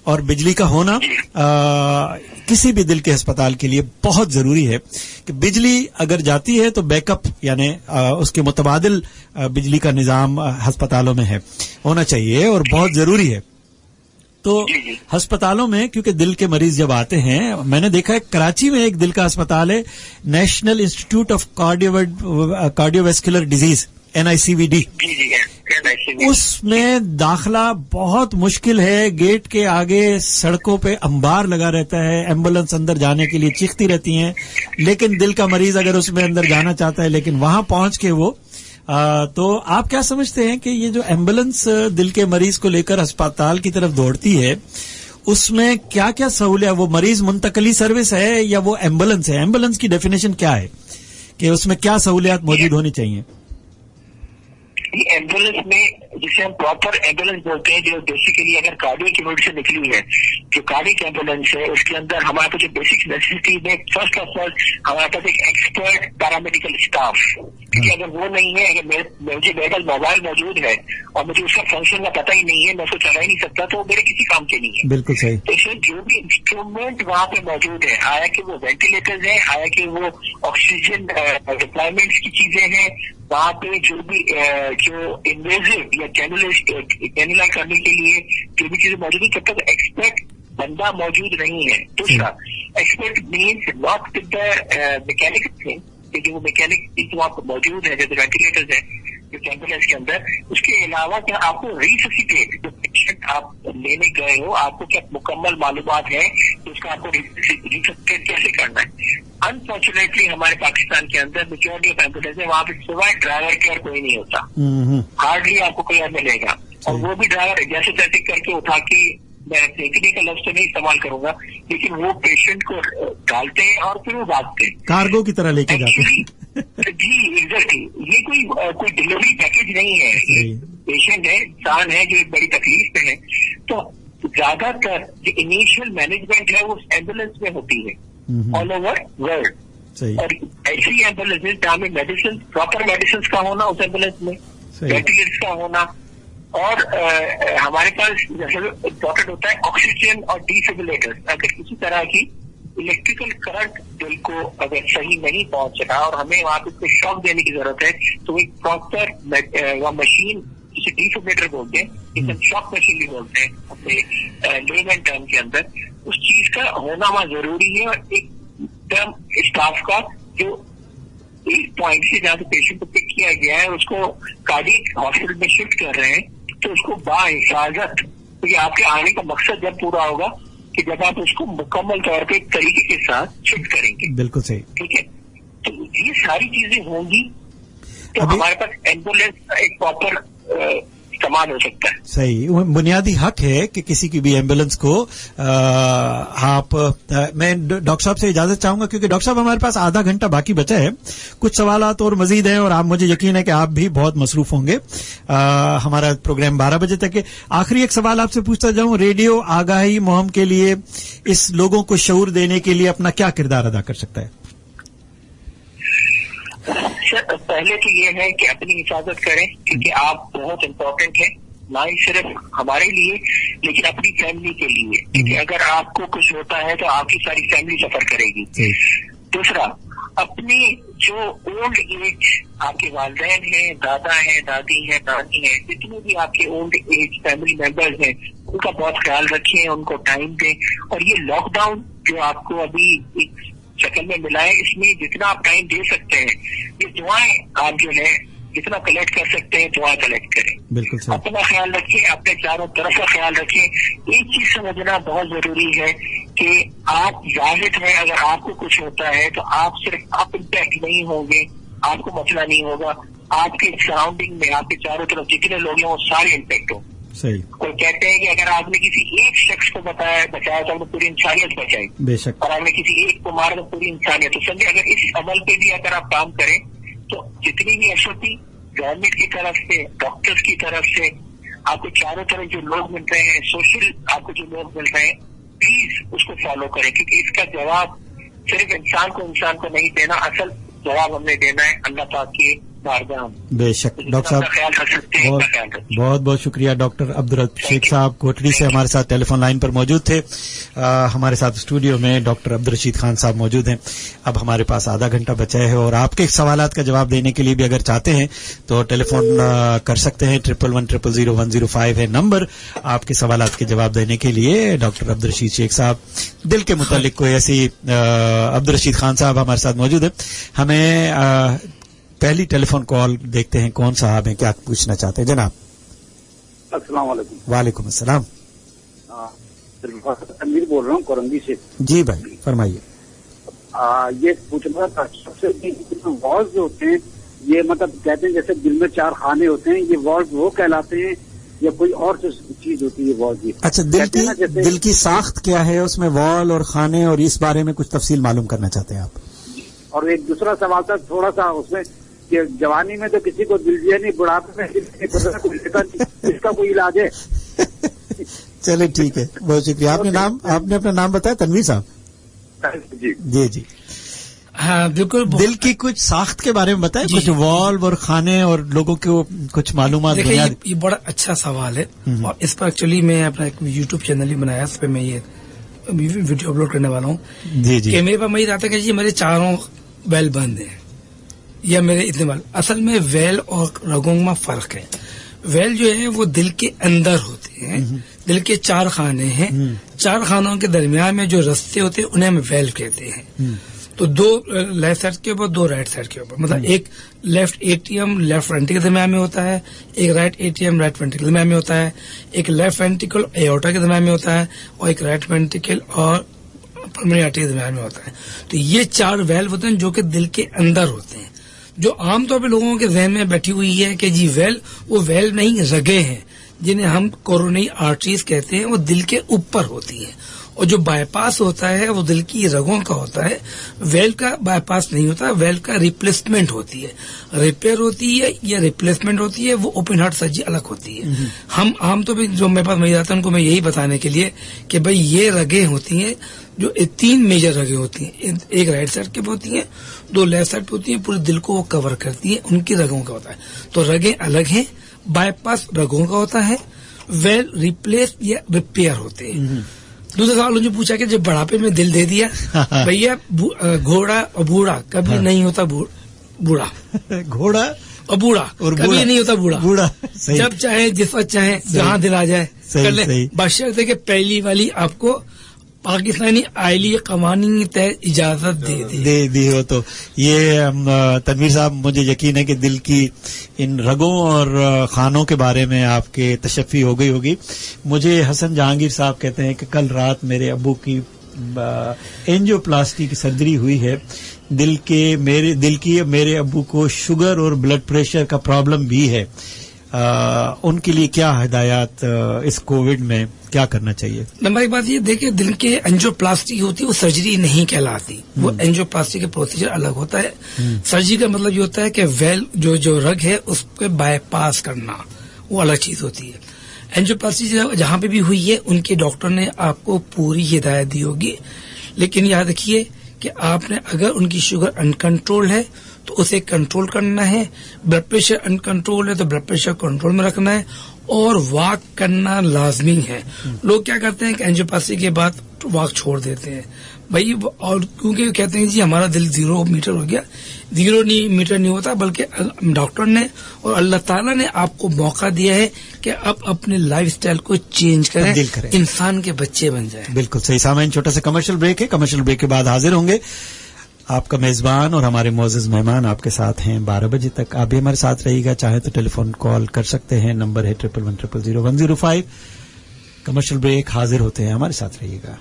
और बिजली का होना किसी भी दिल के अस्पताल के लिए बहुत जरूरी है कि बिजली अगर जाती है तो बैकअप यानी उसके मुतबादिल बिजली का निजाम अस्पतालों में है होना चाहिए और बहुत जरूरी है। तो अस्पतालों में क्योंकि दिल के मरीज जब आते हैं, मैंने देखा है कराची में एक दिल का अस्पताल है, national institute of cardiovascular disease NICVD। Second ICU. उसमें दाखिला बहुत मुश्किल है, गेट के आगे सड़कों पे अंबार लगा रहता है, एम्बुलेंस अंदर जाने के लिए चीखती रहती हैं, लेकिन दिल का मरीज अगर उसमें अंदर जाना चाहता है, लेकिन वहां पहुंच के वो तो आप क्या समझते हैं कि ये जो एम्बुलेंस दिल के मरीज को लेकर अस्पताल की तरफ दौड़ती है, उसमें क्या क्या सहूलियत, वो मरीज मुंतकली सर्विस है या वो एम्बुलेंस है? एम्बुलेंस की डेफिनेशन क्या है कि उसमें क्या सहूलियत मौजूद होनी चाहिए? एम्बुलेंस में जिसे हम प्रॉपर एम्बुलेंस बोलते हैं, जो बेसिकली अगर कार्डियक यूनिट से निकली है, जो कार्डियक एम्बुलेंस है, उसके अंदर हमारे पास जो बेसिक नेसेसिटीज है, फर्स्ट ऑफ ऑल हमारे पास एक एक्सपर्ट पैरामेडिकल स्टाफ, क्योंकि अगर वो नहीं है, अगर मुझे मेडिकल मोबाइल मौजूद है और मुझे उसका फंक्शन का पता ही नहीं है, मैं उसको चला ही नहीं सकता, तो वो मेरे किसी काम के नहीं है। बिल्कुल सही। तो इसमें जो भी इंस्ट्रूमेंट वहाँ पे मौजूद है, आया कि वो वेंटिलेटर्स है, आया कि वो ऑक्सीजन डिप्लॉयमेंट्स की चीजें हैं, वहाँ पे जो भी जो इन्वेजिव या कैनुला करने के लिए जो भी चीजें मौजूद है, जब तक एक्सपर्ट बंदा मौजूद नहीं है। दूसरा, expert means not with the mechanic thing, क्योंकि वो मैकेनिक वहाँ पर मौजूद है, जैसे वेंटिलेटर्स है जो एम्बुलेंस के अंदर। उसके अलावा क्या आपको रिससिटेट जो पेशेंट आप लेने गए हो, आपको क्या मुकम्मल मालूमात है कि उसका आपको रिससिटेट कैसे करना है। अनफॉर्चुनेटली हमारे पाकिस्तान के अंदर मेजॉरिटी ऑफ एम्बुलेंस है, वहाँ पे सिवाय ड्राइवर केयर कोई नहीं होता, हार्डली आपको कोई और मिलेगा, और वो भी ड्राइवर जैसे तैसे करके उठा के, मैं फेंकने का लफ्ज तो नहीं इस्तेमाल करूंगा, लेकिन वो पेशेंट को डालते हैं और फिर वो भागते हैं, कार्गो की तरह लेके जाते हैं। जी एग्जैक्टली, ये कोई डिलीवरी पैकेज नहीं है, पेशेंट है, इंसान है जो एक बड़ी तकलीफ में है। तो ज्यादातर जो इनिशियल मैनेजमेंट है वो एम्बुलेंस में होती है ऑल ओवर वर्ल्ड, और ऐसी एम्बुलेंस जहाँ में मेडिसिन, प्रॉपर मेडिसिन का होना उस एम्बुलेंस में, वेंटिलेटर्स का होना, और हमारे पास जैसे इम्पोर्टेंट होता है ऑक्सीजन और डिफिब्रिलेटर्स। अगर किसी तरह की इलेक्ट्रिकल करंट दिल को अगर सही नहीं पहुंच रहा और हमें वहां पे उसको शॉक देने की जरूरत है, तो एक प्रॉपर मशीन जिसे डिफिब्रिलेटर बोलते हैं, जिसे शॉक मशीन भी बोलते हैं अपने लेमन टर्म के अंदर, उस चीज का होना वहां जरूरी है। और एक टर्म स्टाफ का जो एक पॉइंट से जहाँ से पेशेंट को पिक किया गया है उसको कार्डियक हॉस्पिटल में शिफ्ट कर रहे हैं, तो उसको बाहिफाजत, क्योंकि आपके आने का मकसद जब पूरा होगा कि जब आप उसको मुकम्मल तौर पे एक तरीके के साथ शिफ्ट करेंगे। बिल्कुल सही, ठीक है। तो ये सारी चीजें होंगी तो हमारे पास एम्बुलेंस का एक प्रॉपर इस्तेमाल हो सकता है। सही, बुनियादी हक है कि किसी की भी एम्बुलेंस को मैं डॉक्टर साहब से इजाजत चाहूंगा, क्योंकि डॉक्टर साहब हमारे पास आधा घंटा बाकी बचा है, कुछ सवालात और मजीद हैं और आप, मुझे यकीन है कि आप भी बहुत मसरूफ होंगे। हमारा प्रोग्राम 12 बजे तक है। आखिरी एक सवाल आपसे पूछता जाऊं, रेडियो आगाही मुहिम के लिए इस लोगों को शऊर देने के लिए अपना क्या किरदार अदा कर सकता है? सर, पहले तो ये है कि अपनी हिफाजत करें, क्योंकि आप बहुत इम्पोर्टेंट है, ना ही सिर्फ हमारे लिए लेकिन अपनी फैमिली के लिए, क्योंकि अगर आपको कुछ होता है तो आपकी सारी फैमिली सफर करेगी। दूसरा, अपनी जो ओल्ड एज आपके वालिदैन हैं, दादा हैं, दादी हैं, नानी हैं, जितने भी आपके ओल्ड एज फैमिली मेंबर्स हैं, उनका बहुत ख्याल रखें, उनको टाइम दें। और ये लॉकडाउन जो आपको अभी एक शक्ल में मिला है, इसमें जितना आप टाइम दे सकते हैं, ये दुआएं आप जो है जितना कलेक्ट कर सकते हैं दुआ कलेक्ट करें। बिल्कुल सही। अपना ख्याल रखें, अपने चारों तरफ का ख्याल रखें। एक चीज समझना बहुत जरूरी है कि आप जाहिर है, अगर आपको कुछ होता है तो आप सिर्फ आप इम्पैक्ट नहीं होंगे, आपको मसला नहीं होगा, आपके सराउंडिंग में आपके चारों तरफ जितने लोग हैं वो सारे इम्पैक्ट होंगे। सही। कोई कहते हैं कि अगर आपने किसी एक शख्स को बचाया तो आपने पूरी इंसानियत बचाई, बेशक, और आपने किसी एक को मारा तो पूरी इंसानियत। तो समझे, अगर इस अमल पे भी अगर आप काम करें तो जितनी भी एसओपी गवर्नमेंट की तरफ से, डॉक्टर्स की तरफ से, आपको चारों तरफ जो लोग मिल रहे हैं, सोशल आपको जो लोग मिल रहे हैं, प्लीज उसको फॉलो करें, क्योंकि इसका जवाब सिर्फ इंसान को नहीं देना, असल जवाब हमने देना है अल्लाह पाक के बारगाह। बेशक डॉक्टर साहब, बहुत बहुत शुक्रिया। डॉक्टर अब्दुल रशीद साहब कोटली से हमारे साथ टेलीफोन लाइन पर मौजूद थे। हमारे साथ स्टूडियो में डॉक्टर अब्दुल रशीद खान साहब मौजूद हैं। अब हमारे पास आधा घंटा बचा है और आपके सवालात का जवाब देने के लिए भी अगर चाहते हैं तो टेलीफोन कर सकते हैं। 11100105 है नंबर आपके सवालात के जवाब देने के लिए। डॉक्टर अब्दुल रशीद शेख साहब दिल के मुतालिक कोई ऐसी अब्दुल रशीद खान साहब हमारे साथ मौजूद है। हमें पहली टेलीफोन कॉल देखते हैं, कौन साहब हैं, क्या पूछना चाहते हैं जनाब? अस्सलाम वालेकुम। वालेकुम अस्सलाम। तनवीर बोल रहा हूँ कोरंगी से। जी भाई फरमाइए। ये पूछना था सबसे वॉल्स जो होते हैं ये मतलब कहते हैं जैसे दिल में 4 खाने होते हैं, ये वॉल्स वो कहलाते हैं या कोई और चीज होती है वॉल्स? ये अच्छा, दिल की साख्त क्या है, उसमें वॉल और खाने, और इस बारे में कुछ तफसील मालूम करना चाहते हैं आप? और एक दूसरा सवाल था थोड़ा सा उसमें कि जवानी में तो किसी को दिल दिया नहीं, बुढ़ापे में इसका कोई इलाज है? चले ठीक है, बहुत शुक्रिया। आपने अपना नाम बताया तनवीर साहब? जी जी। हाँ बिल्कुल। दिल की कुछ साख्त के बारे में बताएं, कुछ वॉल्व और खाने और लोगों को कुछ मालूमात। देखिए ये बड़ा अच्छा सवाल है और इस पर एक्चुअली मैं अपना एक यूट्यूब चैनल ही बनाया, उस पर मैं ये वीडियो अपलोड करने वाला हूँ। जी जी। मेरे पास वही आता है कि जी मेरे चारों वेल बंद हैं या मेरे इतने वाल। असल में वेल और रगों में फर्क है। वेल जो है वो दिल के अंदर होते हैं, दिल के 4 खाने हैं, 4 खानों के दरमियान में जो रस्ते होते हैं उन्हें हम वेल कहते हैं। तो 2 लेफ्ट साइड के ऊपर, 2 राइट साइड के ऊपर, मतलब एक लेफ्ट एटीएम लेफ्ट वेंट्रिकल के दरमियान में होता है, एक राइट एटीएम राइट वेंट्रिकल के दरमियान में होता है, एक लेफ्ट वेंट्रिकल एओर्टा के दरमियान में होता है और एक राइट वेंट्रिकल और पल्मोनरी आर्टरी के दरमियान में होता है। तो ये 4 वेल्व होते हैं जो कि दिल के अंदर होते हैं, जो आमतौर पर लोगों के जहन में बैठी हुई है कि जी वो वेल्व नहीं, रगे हैं जिन्हें हम कोरोनरी आर्टरीज कहते हैं, वो दिल के ऊपर होती हैं। और जो बाईपास होता है वो दिल की रगों का होता है। वेल्व का बाईपास नहीं होता, वेल्व का रिप्लेसमेंट होती है, रिपेयर होती है या रिप्लेसमेंट होती है, वो ओपन हार्ट सर्जरी अलग होती है। हम आमतौर पर जो मेरे पास मरीज आते हैं उनको मैं यही बताने के लिए कि भाई ये रगें होती हैं, जो 3 मेजर रगें होती हैं, एक राइट साइड के होती हैं, 2 लेफ्ट साइड पे होती हैं, पूरे दिल को वो कवर करती है, उनकी रगों का होता है। तो रगें अलग हैं, बाईपास रगों का होता है, वेल रिप्लेस या रिपेयर होते हैं। दूसरा सवाल जो पूछा कि जब बुढ़ापे में दिल दे दिया, भैया घोड़ा और बूढ़ा कभी नहीं होता बूढ़ा। घोड़ा और बूढ़ा कभी नहीं होता बूढ़ा। जब चाहे जिस वक्त चाहे जहाँ दिल आ जाए कर ले, बशर्ते कि पहली वाली आपको पाकिस्तानी आईली कवानीन तय इजाजत दे दी हो। तो ये तनवीर साहब, मुझे यकीन है कि दिल की इन रगों और खानों के बारे में आपके तशफ़ी हो गई होगी। मुझे हसन जहांगीर साहब कहते हैं कि कल रात मेरे अब्बू की एंजियोप्लास्टी की सर्जरी हुई है। मेरे अब्बू को शुगर और ब्लड प्रेशर का प्रॉब्लम भी है। उनके लिए क्या हिदायत इस कोविड में क्या करना चाहिए? नंबर एक बात ये देखिए, दिल के एंजियोप्लास्टी होती है वो सर्जरी नहीं कहलाती, वो एंजियोप्लास्टी के प्रोसीजर अलग होता है। सर्जरी का मतलब ये होता है कि वेल जो रग है उसको बाईपास करना, वो अलग चीज होती है। एंजियोप्लास्टी जहाँ पे भी हुई है उनके डॉक्टर ने आपको पूरी हिदायत दी होगी, लेकिन याद रखिए कि आपने अगर उनकी शुगर अनकंट्रोल है तो उसे कंट्रोल करना है, ब्लड प्रेशर अनकंट्रोल है तो ब्लड प्रेशर कंट्रोल में रखना है, और वॉक करना लाजमी है। लोग क्या करते हैं कि एंजियोप्लास्टी के बाद वॉक छोड़ देते हैं भाई, और क्योंकि कहते हैं जी हमारा दिल 0 मीटर हो गया। 0 मीटर नहीं होता, बल्कि डॉक्टर ने और अल्लाह ताला ने आपको मौका दिया है कि आप अपने लाइफस्टाइल को चेंज करें, इंसान के बच्चे बन जाएं। बिल्कुल सही। सामईन, छोटा सा कमर्शियल ब्रेक है, कमर्शियल ब्रेक के बाद हाजिर होंगे। आपका मेजबान और हमारे मोअज़्ज़ज़ मेहमान आपके साथ हैं 12 बजे तक। आप भी हमारे साथ रहिएगा, चाहे तो टेलीफोन कॉल कर सकते हैं, नंबर है 1110000105। कमर्शियल ब्रेक, हाजिर होते हैं, हमारे साथ रहिएगा।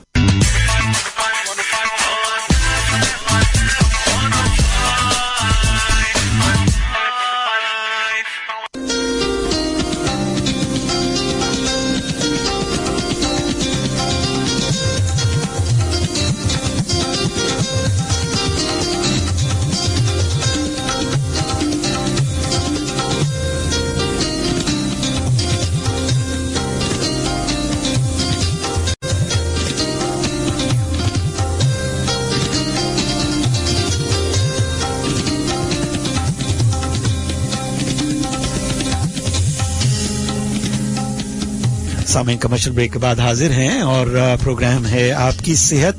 सामईन, कमर्शियल ब्रेक के बाद हाजिर हैं और प्रोग्राम है आपकी सेहत।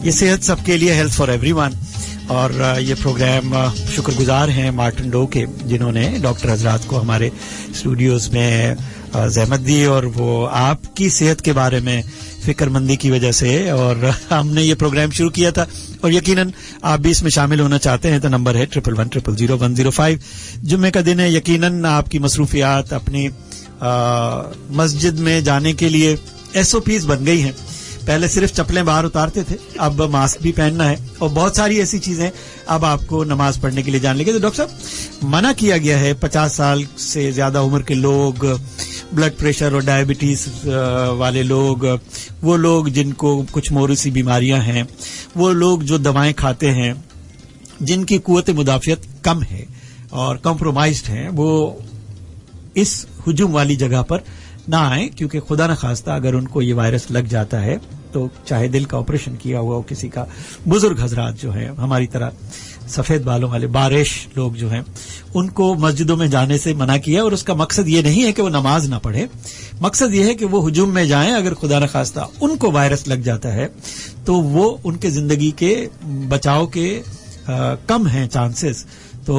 ये सेहत सबके लिए, हेल्थ फॉर एवरीवन। और ये प्रोग्राम शुक्रगुजार हैं मार्टिन डो के, जिन्होंने डॉक्टर हजरात को हमारे स्टूडियोज में जहमत दी और वो आपकी सेहत के बारे में फिक्रमंदी की वजह से, और हमने ये प्रोग्राम शुरू किया था और यकीनन आप भी इसमें शामिल होना चाहते हैं तो नंबर है 1110000105। जुम्मे का दिन है, यकीनन आपकी मसरूफियात अपनी मस्जिद में जाने के लिए SOPs बन गई हैं। पहले सिर्फ चप्पलें बाहर उतारते थे, अब मास्क भी पहनना है और बहुत सारी ऐसी चीजें अब आपको नमाज पढ़ने के लिए जाने लगे। तो डॉक्टर साहब, मना किया गया है 50 साल से ज्यादा उम्र के लोग, ब्लड प्रेशर और डायबिटीज वाले लोग, वो लोग जिनको कुछ मोरूसी बीमारियां हैं, वो लोग जो दवाएं खाते हैं, जिनकी कुव्वत मुदाफियत कम है और कॉम्प्रोमाइज्ड हैं, वो इस हुजूम वाली जगह पर ना आए, क्योंकि खुदा न खास्ता अगर उनको ये वायरस लग जाता है तो चाहे दिल का ऑपरेशन किया हुआ हो किसी का, बुजुर्ग हजरात जो हैं, हमारी तरह सफेद बालों वाले बारिश लोग जो हैं, उनको मस्जिदों में जाने से मना किया। और उसका मकसद ये नहीं है कि वो नमाज ना पढ़े, मकसद ये है कि वो हुजूम में जाएं। अगर खुदा न खास्ता उनको वायरस लग जाता है तो वो उनके जिंदगी के बचाव के कम हैं चांसेस। तो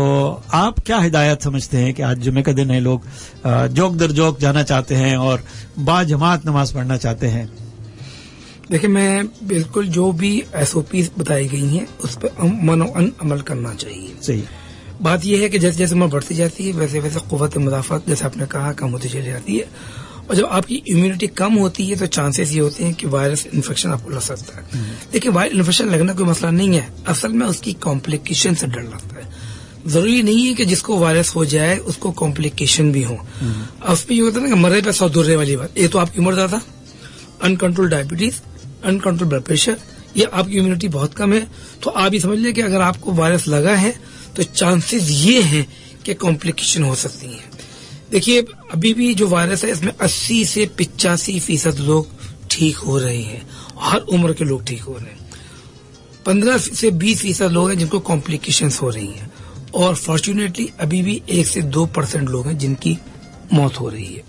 आप क्या हिदायत समझते हैं कि आज जुमे का दिन है, लोग जोक दर जोक जाना चाहते हैं और बाजमात नमाज पढ़ना चाहते हैं? देखिए, मैं बिल्कुल जो भी SOPs बताई गई हैं उस पर मनोअन अमल करना चाहिए। सही बात यह है कि जैसे जैसे उम्र बढ़ती जाती है वैसे वैसे कुव्वत मुदाफत, जैसे आपने कहा, कम होती चली जाती है। और जब आपकी इम्यूनिटी कम होती है तो चांसेस ये होते हैं कि वायरस इन्फेक्शन आपको लग सकता है। देखिए, वायरस इन्फेक्शन लगना कोई मसला नहीं है, असल में उसकी कॉम्प्लिकेशन से डर लगता है। जरूरी नहीं है कि जिसको वायरस हो जाए उसको कॉम्प्लिकेशन भी हो। अब उसमें ये होता है ना कि मरे पे 100 दुर्रे वाली बात। ये तो आपकी उम्र ज्यादा, uncontrol diabetes, uncontrol blood pressure, ये आपकी इम्यूनिटी बहुत कम है। तो आप ये समझ लें कि अगर आपको वायरस लगा है तो चांसेस ये हैं कि कॉम्प्लिकेशन हो सकती हैं। देखिए, अभी भी जो वायरस है इसमें 80 से 85% लोग ठीक हो रहे हैं, हर उम्र के लोग ठीक हो रहे हैं। 15 से 20% लोग हैं जिनको कॉम्प्लिकेशंस हो रही हैं, और फॉर्चुनेटली अभी भी 1 से 2% लोग हैं जिनकी मौत हो रही है।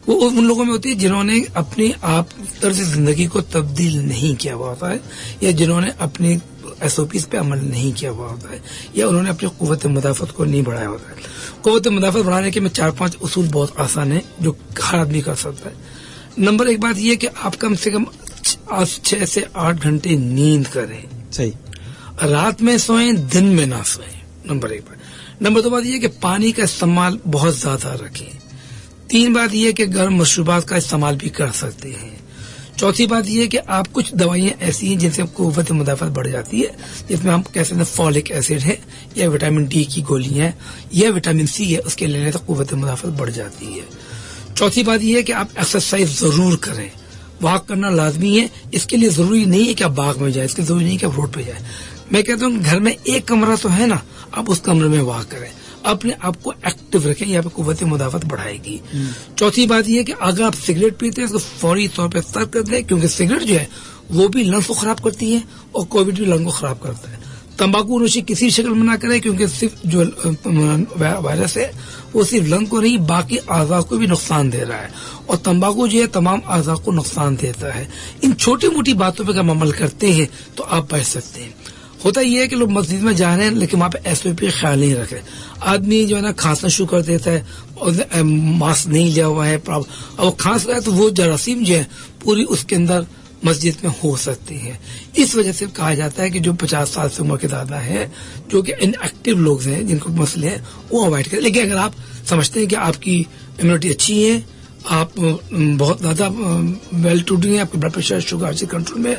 वो उन लोगों में होती है जिन्होंने अपने आप तर्ज जिंदगी को तब्दील नहीं किया हुआ होता है, या जिन्होंने अपने SOPs पे अमल नहीं किया हुआ होता है, या उन्होंने अपनी कुव्वत मुदाफत को नहीं बढ़ाया होता है। कुव्वत मुदाफत बढ़ाने के में 4-5 उसूल बहुत आसान है जो हर आदमी कर सकता है। नंबर 1 बात यह है कि आप कम से कम 6 से 8 घंटे नींद करें। सही, रात में सोएं, दिन में ना सोएं, नंबर 1 बात। नंबर 2 बात यह है कि पानी का इस्तेमाल बहुत ज्यादा रखें। 3 बात यह है कि गर्म मशरूबात का इस्तेमाल भी कर सकते हैं। चौथी बात यह है कि आप कुछ दवाइयां ऐसी हैं जिनसे कुव्वत मुदाफत बढ़ जाती है, जिसमें हम कह सकते हैं फॉलिक एसिड है, या विटामिन D की गोलियां है, या विटामिन C है, उसके लेने से कुव्वत मुदाफत बढ़ जाती है। चौथी बात यह है कि आप एक्सरसाइज जरूर करें, वॉक करना लाजमी है। इसके लिए जरूरी नहीं है कि आप बाग में जाए, इसके जरूरी नहीं है कि आप रोड पे जाए। मैं कहता हूँ घर में एक कमरा तो है ना, आप उस कमरे में वॉक करें, अपने आप को एक्टिव रखें, यहाँ पे कुव्वत मुदाफत बढ़ाएगी। चौथी बात यह है कि अगर आप सिगरेट पीते हैं तो फौरी तौर पर तर्क कर दें, क्योंकि सिगरेट जो है वो भी लंग्स को खराब करती है और कोविड भी लंग को खराब करता है। तंबाकू नोशी किसी शक्ल में ना करें, क्योंकि सिर्फ जो वायरस है वो सिर्फ लंग को नहीं बाकी आज़ा को भी नुकसान दे रहा है, और तंबाकू जो है तमाम आज़ा को नुकसान देता है। इन छोटी मोटी बातों पर हम अमल करते हैं तो आप बच सकते हैं। होता यह है कि लोग मस्जिद में जा रहे हैं लेकिन वहां पे SOP का ख्याल नहीं रखे। आदमी जो है ना खांसना शुरू कर देता है और मास्क नहीं लिया हुआ है, और वो खांस रहा है तो वो जरासीम जो है पूरी उसके अंदर मस्जिद में हो सकते हैं। इस वजह से कहा जाता है कि जो 50 साल से उम्र के दादा है, जो कि इनएक्टिव लोग हैं, जिनको मसले हैं, वो अवॉइड करें। लेकिन अगर आप समझते हैं कि आपकी इम्यूनिटी अच्छी है, आप बहुत ज्यादा वेल टू डू हैं, आपके ब्लड प्रेशर शुगर से कंट्रोल में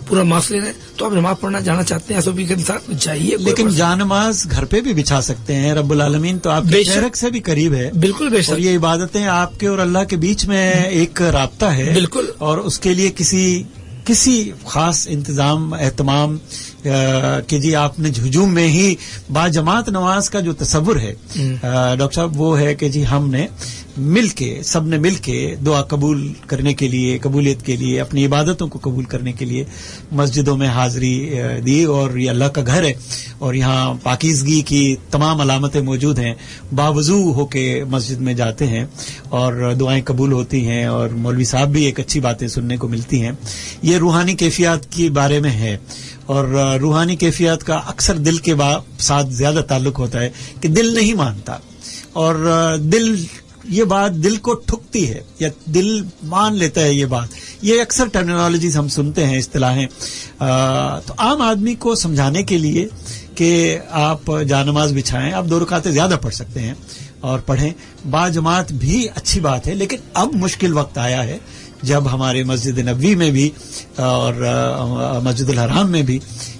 पूरा मास्क ले रहे हैं, तो आप नमाज पढ़ना जाना चाहते हैं SOP के साथ जाइए। लेकिन जानमाज घर पे भी बिछा सकते हैं। रब्बुल आलमीन तो आपके शहरक से भी करीब है। बिल्कुल बेशक। और ये इबादतें आपके और अल्लाह के बीच में एक राब्ता है। बिल्कुल। और उसके लिए किसी खास इंतजाम एहतमाम कि जी आपने हुजूम में ही बाजमात नमाज का जो तसव्वुर है डॉक्टर साहब, वो है कि जी हमने सबने मिलके दुआ कबूल करने के लिए, कबूलियत के लिए, अपनी इबादतों को कबूल करने के लिए मस्जिदों में हाजिरी दी। और ये अल्लाह का घर है और यहाँ पाकीज़गी की तमाम अलामतें मौजूद हैं। बावजू होके मस्जिद में जाते हैं और दुआएं कबूल होती हैं और मौलवी साहब भी एक अच्छी बातें सुनने को मिलती हैं। ये रूहानी कैफियत के बारे में है, और रूहानी कैफियत का अक्सर दिल के साथ ज्यादा ताल्लुक होता है कि दिल नहीं मानता, और ये बात दिल को ठुकती है या दिल मान लेता है। ये बात, ये अक्सर टर्मिनोलॉजीज हम सुनते हैं, इस्तिलाहें। तो आम आदमी को समझाने के लिए کہ آپ جانماز بچھائیں, آپ 2 رکعتیں زیادہ پڑھ سکتے ہیں اور پڑھیں. باجماعت بھی اچھی بات ہے, لیکن اب مشکل وقت آیا ہے جب ہمارے مسجد نبوی میں بھی اور مسجد الحرام میں بھی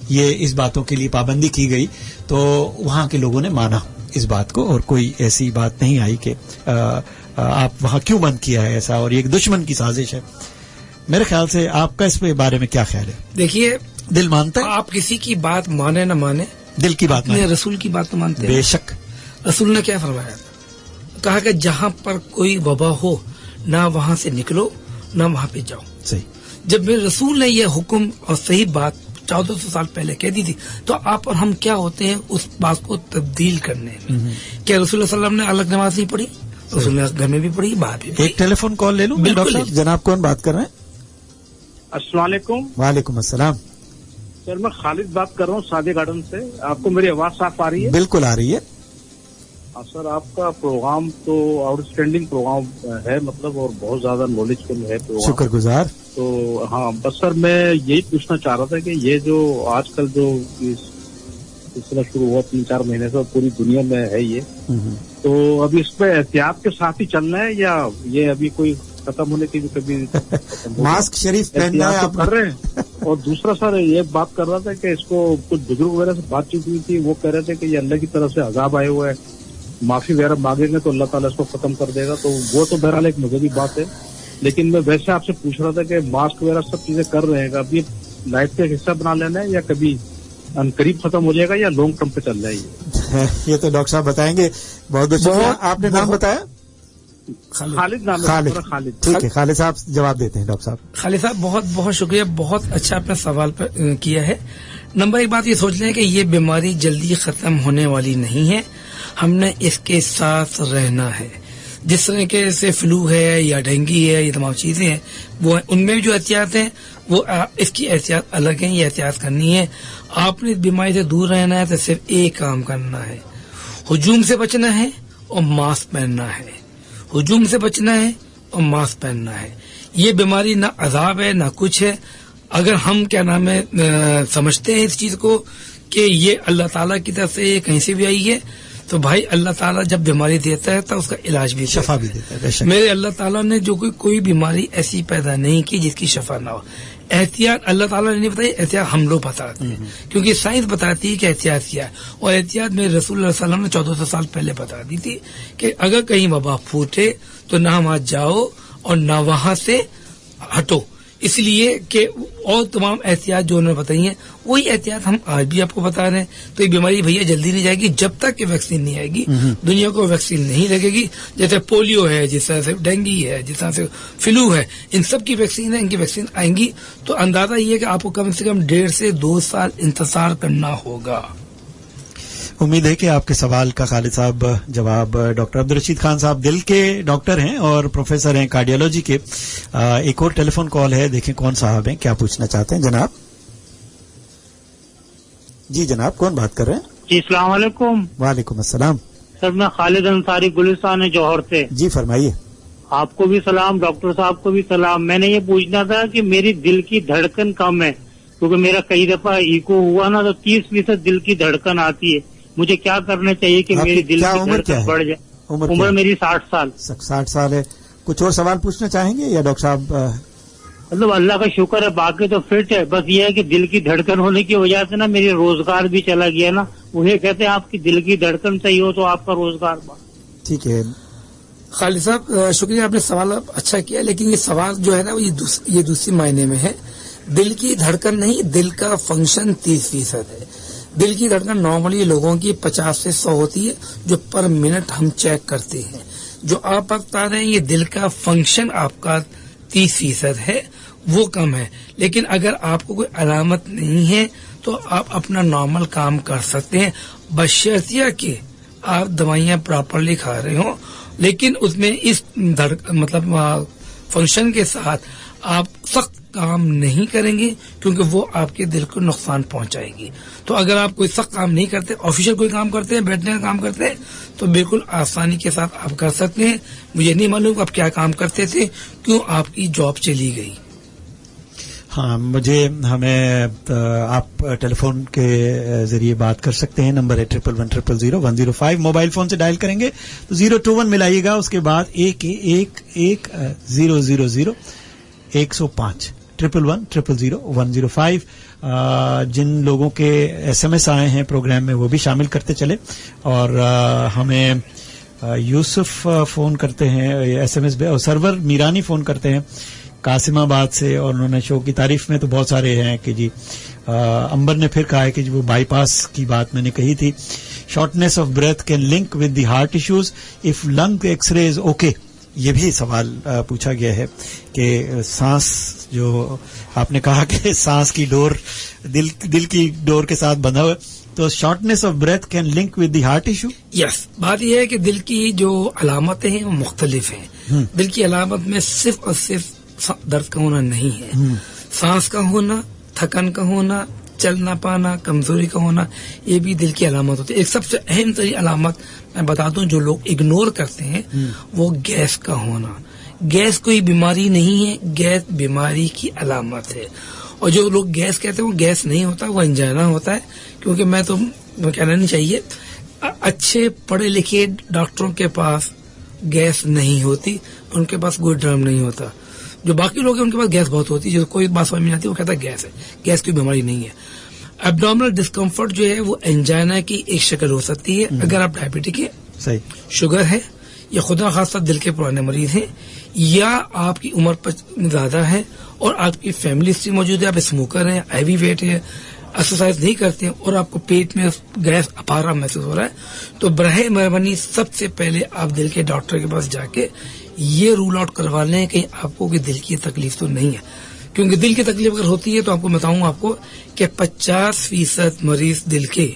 یہ اس باتوں کے لیے پابندی کی گئی, تو وہاں کے لوگوں نے مانا اس بات کو, اور کوئی ایسی بات نہیں آئی کہ آپ وہاں کیوں بند کیا ہے ایسا, اور یہ ایک دشمن کی سازش ہے. میرے خیال سے آپ کا اس بارے میں کیا خیال ہے؟ دیکھیے, دل مانتا ہے, آپ کسی کی بات مانے نہ مانے, دل کی بات اپنے رسول کی بات تو مانتے ہیں. بے شک. رسول نے کیا فرمایا تھا؟ کہا کہ جہاں پر کوئی وبا ہو نہ وہاں سے نکلو نہ وہاں پہ جاؤ. صحیح. جب میرے رسول نے یہ حکم اور صحیح بات 1400 سال پہلے کہہ دی تھی, تو آپ اور ہم کیا ہوتے ہیں اس بات کو تبدیل کرنے میں؟ کیا رسول اللہ صلی اللہ علیہ وسلم نے الگ نماز نہیں پڑھی؟ رسول نے گھر میں بھی پڑھی, باہر بھی پڑھی. ایک ٹیلی فون کال لے لوں ڈاکٹر صاحب؟ جناب کون بات کر رہے ہیں؟ السلام علیکم. وعلیکم السلام. سر میں خالد بات کر رہا ہوں سادے گارڈن سے. آپ کو میری آواز صاف آ رہی ہے؟ بالکل آ رہی ہے. سر آپ کا پروگرام تو آؤٹ اسٹینڈنگ پروگرام ہے, مطلب, اور بہت زیادہ نالجفل ہے پروگرام. شکر گزار. تو ہاں, بس سر میں یہی پوچھنا چاہ رہا تھا کہ یہ جو آج کل جو سلسلہ شروع ہوا 3-4 مہینے سے پوری دنیا میں ہے یہ, تو ابھی اس پہ احتیاط کے ساتھ ہی چلنا ہے یا یہ ابھی کوئی ختم ہونے کی بھی کبھی ماسک شریف پہننا ہے آپ کر رہے ہیں؟ اور دوسرا سر یہ بات کر رہا تھا کہ اس کو کچھ بزرگ وغیرہ سے بات چیت ہوئی تھی, وہ کہہ رہے تھے کہ یہ اللہ کی طرف سے عذاب آئے ہوئے ہیں, معافی وغیرہ مانگیں گے تو اللہ تعالیٰ اس کو ختم کر دے گا. تو وہ تو بہرحال ایک مذہبی بات ہے, لیکن میں ویسے آپ سے پوچھ رہا تھا کہ ماسک وغیرہ سب چیزیں کر رہے ہیں, ابھی لائف کا حصہ بنا لینا ہے یا کبھی قریب ختم ہو جائے گا یا لانگ ٹرم پہ چل جائے گی؟ یہ تو ڈاکٹر صاحب بتائیں گے. بہت بہت شکریہ. آپ نے نام بتایا؟ خالد نام ہے. خالد. ٹھیک ہے, خالد صاحب جواب دیتے ہیں. ڈاکٹر صاحب. خالد صاحب بہت بہت شکریہ, بہت اچھا آپ نے سوال کیا ہے. نمبر 1 بات یہ سوچ لیں کہ یہ بیماری جلدی ختم ہونے والی نہیں ہے, ہم نے اس کے ساتھ رہنا ہے. جس طرح سے فلو ہے یا ڈینگی ہے, یہ تمام چیزیں ہیں, وہ ان میں بھی جو احتیاط ہیں وہ اس کی احتیاط الگ ہیں, یہ احتیاط کرنی ہے. آپ نے اس بیماری سے دور رہنا ہے تو صرف ایک کام کرنا ہے, ہجوم سے بچنا ہے اور ماسک پہننا ہے. ہجوم سے بچنا ہے اور ماسک پہننا ہے. یہ بیماری نہ عذاب ہے نہ کچھ ہے. اگر ہم کیا نام ہے سمجھتے ہیں اس چیز کو کہ یہ اللہ تعالیٰ کی طرف سے کہیں سے بھی آئی ہے, تو بھائی اللہ تعالیٰ جب بیماری دیتا ہے تو اس کا علاج بھی شفا بھی دیتا ہے. میرے اللہ تعالیٰ نے جو کوئی بیماری ایسی پیدا نہیں کی جس کی شفا نہ ہو. احتیاط اللہ تعالیٰ نے نہیں بتائی, احتیاط ہم لوگ بتاتے ہیں, کیونکہ سائنس بتاتی ہے کہ احتیاط کیا ہے. اور احتیاط میرے رسول اللہ علیہ وسلم نے 1400 سال پہلے بتا دی تھی کہ اگر کہیں وبا پھوٹے تو نہ وہاں جاؤ اور نہ وہاں سے ہٹو. اس لیے کہ اور تمام احتیاط جو انہوں نے بتائی ہیں وہی احتیاط ہم آج بھی آپ کو بتا رہے ہیں. تو یہ بیماری بھیا جلدی نہیں جائے گی جب تک کہ ویکسین نہیں آئے گی. دنیا کو ویکسین نہیں لگے گی. جیسے پولیو ہے, جس طرح سے ڈینگی ہے, جس طرح سے فلو ہے, ان سب کی ویکسین ہے, ان کی ویکسین آئیں گی. تو اندازہ یہ ہے کہ آپ کو کم سے کم 1.5 سے 2 سال انتظار کرنا ہوگا. امید ہے کہ آپ کے سوال کا خالد صاحب جواب. ڈاکٹر عبدالرشید خان صاحب دل کے ڈاکٹر ہیں اور پروفیسر ہیں کارڈیالوجی کے. ایک اور ٹیلی فون کال ہے, دیکھیں کون صاحب ہیں, کیا پوچھنا چاہتے ہیں جناب. جی جناب, کون بات کر رہے ہیں؟ جی السلام علیکم. وعلیکم السلام. سر میں خالد انصاری گلستان جوہر سے. جی فرمائیے. آپ کو بھی سلام, ڈاکٹر صاحب کو بھی سلام. میں نے یہ پوچھنا تھا کہ میری دل کی دھڑکن کم ہے, کیونکہ میرا کئی دفعہ ایکو ہوا نا تو 30% دل کی دھڑکن آتی ہے. مجھے کیا کرنا چاہیے کہ میری دل کی دھڑکن بڑھ جائے؟ عمر میری 60 سال. 60 سال ہے. کچھ اور سوال پوچھنا چاہیں گے یا ڈاکٹر صاحب؟ مطلب اللہ کا شکر ہے, باقی تو فٹ ہے. بس یہ ہے کہ دل کی دھڑکن ہونے کی وجہ سے نا میری روزگار بھی چلا گیا نا. وہ یہ کہتے ہیں آپ کی دل کی دھڑکن صحیح ہو تو آپ کا روزگار. ٹھیک ہے خالد صاحب, شکریہ, آپ نے سوال اچھا کیا, لیکن یہ سوال جو ہے نا یہ دوسری معنی میں ہے. دل کی دھڑکن نہیں, دل کا فنکشن 30% ہے. دل کی دھڑکن نارملی لوگوں کی 50 سے 100 ہوتی ہے جو پر منٹ ہم چیک کرتے ہیں. جو آپ بتا رہے ہیں یہ دل کا فنکشن آپ کا 30% ہے, وہ کم ہے. لیکن اگر آپ کو کوئی علامت نہیں ہے تو آپ اپنا نارمل کام کر سکتے ہیں, بشرطیہ کہ آپ دوائیاں پراپرلی کھا رہے ہوں. لیکن اس میں اس مطلب فنکشن کے ساتھ آپ سخت کام نہیں کریں گے کیونکہ وہ آپ کے دل کو نقصان پہنچائے گی. تو اگر آپ کوئی سخت کام نہیں کرتے, آفیشیل کوئی کام کرتے ہیں, بیٹھنے کا کام کرتے ہیں, تو بالکل آسانی کے ساتھ آپ کر سکتے ہیں. مجھے نہیں معلوم آپ کیا کام کرتے تھے, کیوں آپ کی جاب چلی گئی. हाँ, हमें आप टेलीफोन के जरिए बात कर सकते हैं. नंबर है 1110000105. मोबाइल फोन से डायल करेंगे तो 021 मिलाइएगा, उसके बाद 111000105 1110000105. जिन लोगों के SMS आए हैं प्रोग्राम में वो भी शामिल करते चले. और हमें यूसुफ फोन करते हैं SMS पे, और सरवर मीरानी फोन करते हैं कासिमाबाद से, और उन्होंने शो की तारीफ में तो बहुत सारे हैं कि जी अंबर ने फिर कहा है कि वो बाईपास की बात मैंने कही थी. Shortness of breath can link with the heart issues if lung x-ray is okay. ये भी सवाल पूछा गया है कि सांस, जो आपने कहा कि सांस की डोर दिल की डोर के साथ बंधा हुआ, तो shortness of breath can link with the heart issue. Yes, बात यह है कि दिल की जो अलामतें हैं वो मुख्तलिफ हैं. दिल की अलामत में सिर्फ और सिर्फ दर्द का होना नहीं है. सांस का होना, थकन का होना, चल ना पाना, कमजोरी का होना, ये भी दिल की अलामत होती है. एक सबसे अहम तरीन अलामत मैं बता दूं जो लोग इग्नोर करते हैं, वो गैस का होना. गैस कोई बीमारी नहीं है, गैस बीमारी की अलामत है. और जो लोग गैस कहते हैं वो गैस नहीं होता, वो एंजाइना होता है. क्योंकि मैं कहना नहीं चाहिए, अच्छे पढ़े लिखे डॉक्टरों के पास गैस नहीं होती, उनके पास कोई ड्रम नहीं होता. जो बाकी लोग हैं उनके पास गैस बहुत होती है. जो कोई बात समझ में आती है वो कहता है गैस है. गैस की बीमारी नहीं है. एब्डोमिनल डिस्कम्फर्ट जो है वो एंजाइना की एक शक्ल हो सकती है. अगर आप डायबिटिक है, सही, शुगर है, या खुदा खासा दिल के पुराने मरीज हैं, या आपकी उम्र ज्यादा है और आपकी फैमिली हिस्ट्री मौजूद है, आप स्मोकर हैं, हैवी वेट है, एक्सरसाइज नहीं करते हैं, और आपको पेट में गैस अपारा महसूस हो रहा है, तो बरहे मेहरबानी सबसे पहले आप दिल के डॉक्टर के पास जाके ये रूल आउट करवा लें कि आपको कि दिल की तकलीफ तो नहीं है. क्योंकि दिल की तकलीफ अगर होती है तो आपको बताऊंगा आपको कि 50% मरीज दिल के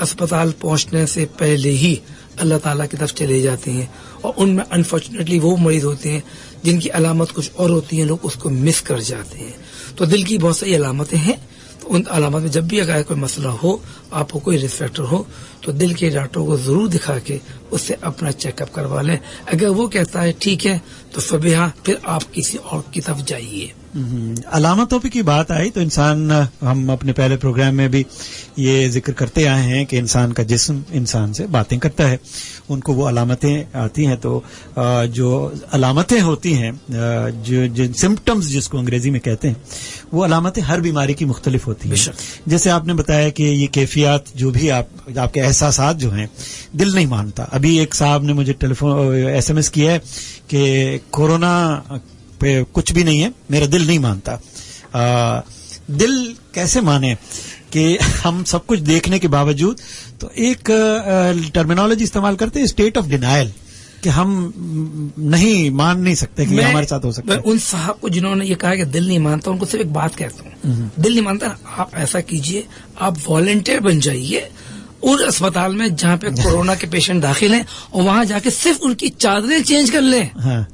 अस्पताल पहुंचने से पहले ही अल्लाह ताला की तरफ चले जाते हैं. और उनमें अनफॉर्चुनेटली वो मरीज होते हैं जिनकी अलामत कुछ और होती है, लोग उसको मिस कर जाते हैं. तो दिल की बहुत सारी अलामतें हैं. तो उन अलामत में जब भी अगर कोई मसला हो, आपको कोई रिस्क फैक्टर हो, तो दिल के डॉक्टर को जरूर दिखा के उससे अपना चेकअप करवा लें. अगर वो कहता है ठीक है तो फिर आप किसी और की तरफ जाइए. अलामतों की बात आई तो इंसान, हम अपने पहले प्रोग्राम में भी ये जिक्र करते आए हैं कि इंसान का जिस्म इंसान से बातें करता है. उनको वो अलामतें आती हैं, तो जो अलामतें होती हैं, जो सिम्टम्स जिसको अंग्रेजी में कहते हैं, वो अलामतें हर बीमारी की मुख्तलिफ होती हैं. जैसे आपने बताया कि ये कैफियत जो भी आपके एहसासात जो हैं, दिल नहीं मानता. अभी एक साहब ने मुझे SMS किया है कि कोरोना पे कुछ भी नहीं है, मेरा दिल नहीं मानता. दिल कैसे माने कि हम सब कुछ देखने के बावजूद. तो एक टर्मिनोलॉजी इस्तेमाल करते हैं, स्टेट ऑफ डिनायल, कि हम नहीं मान नहीं सकते कि हमारे साथ हो सकता है. उन साहब को जिन्होंने ये कहा कि दिल नहीं मानता, उनको सिर्फ एक बात कहता हूँ, दिल नहीं मानता, आप ऐसा कीजिए, आप वॉलंटियर बन जाइए उस अस्पताल में जहाँ पे कोरोना के पेशेंट दाखिल हैं, और वहां जाके सिर्फ उनकी चादरें चेंज कर लें. हाँ.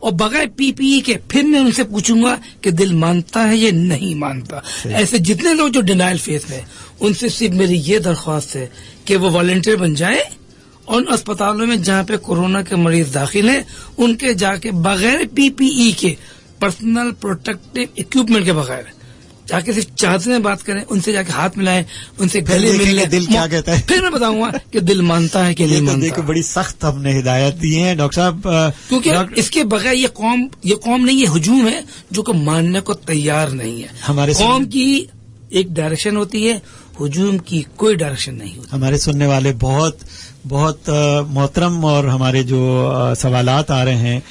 और बगैर PPE के फिर मैं उनसे पूछूंगा कि दिल मानता है या नहीं मानता. ऐसे जितने लोग जो डिनाइल फेस में, उनसे सिर्फ मेरी ये दरख्वास्त है कि वो वॉलंटियर बन जाए, और अस्पतालों में जहाँ पे कोरोना के मरीज दाखिल हैं उनके जाके बगैर PPE के, पर्सनल प्रोटेक्टिव इक्विपमेंट के बगैर जाके सिर्फ चाहते में बात करें, उनसे जाके हाथ मिलाएं, उनसे गले मिल दिल क्या कहता है. फिर मैं बताऊंगा कि दिल मानता है कि नहीं मानता. देखो बड़ी सख्त हमने हिदायत दी है डॉक्टर साहब, क्योंकि इसके बगैर ये कौम नहीं, ये हुजूम है जो कि मानने को तैयार नहीं है. हमारे कौम की एक डायरेक्शन होती है, हुजूम की कोई डायरेक्शन नहीं होती. हमारे सुनने वाले बहुत मोहतरम, और हमारे जो सवालात आ रहे हैं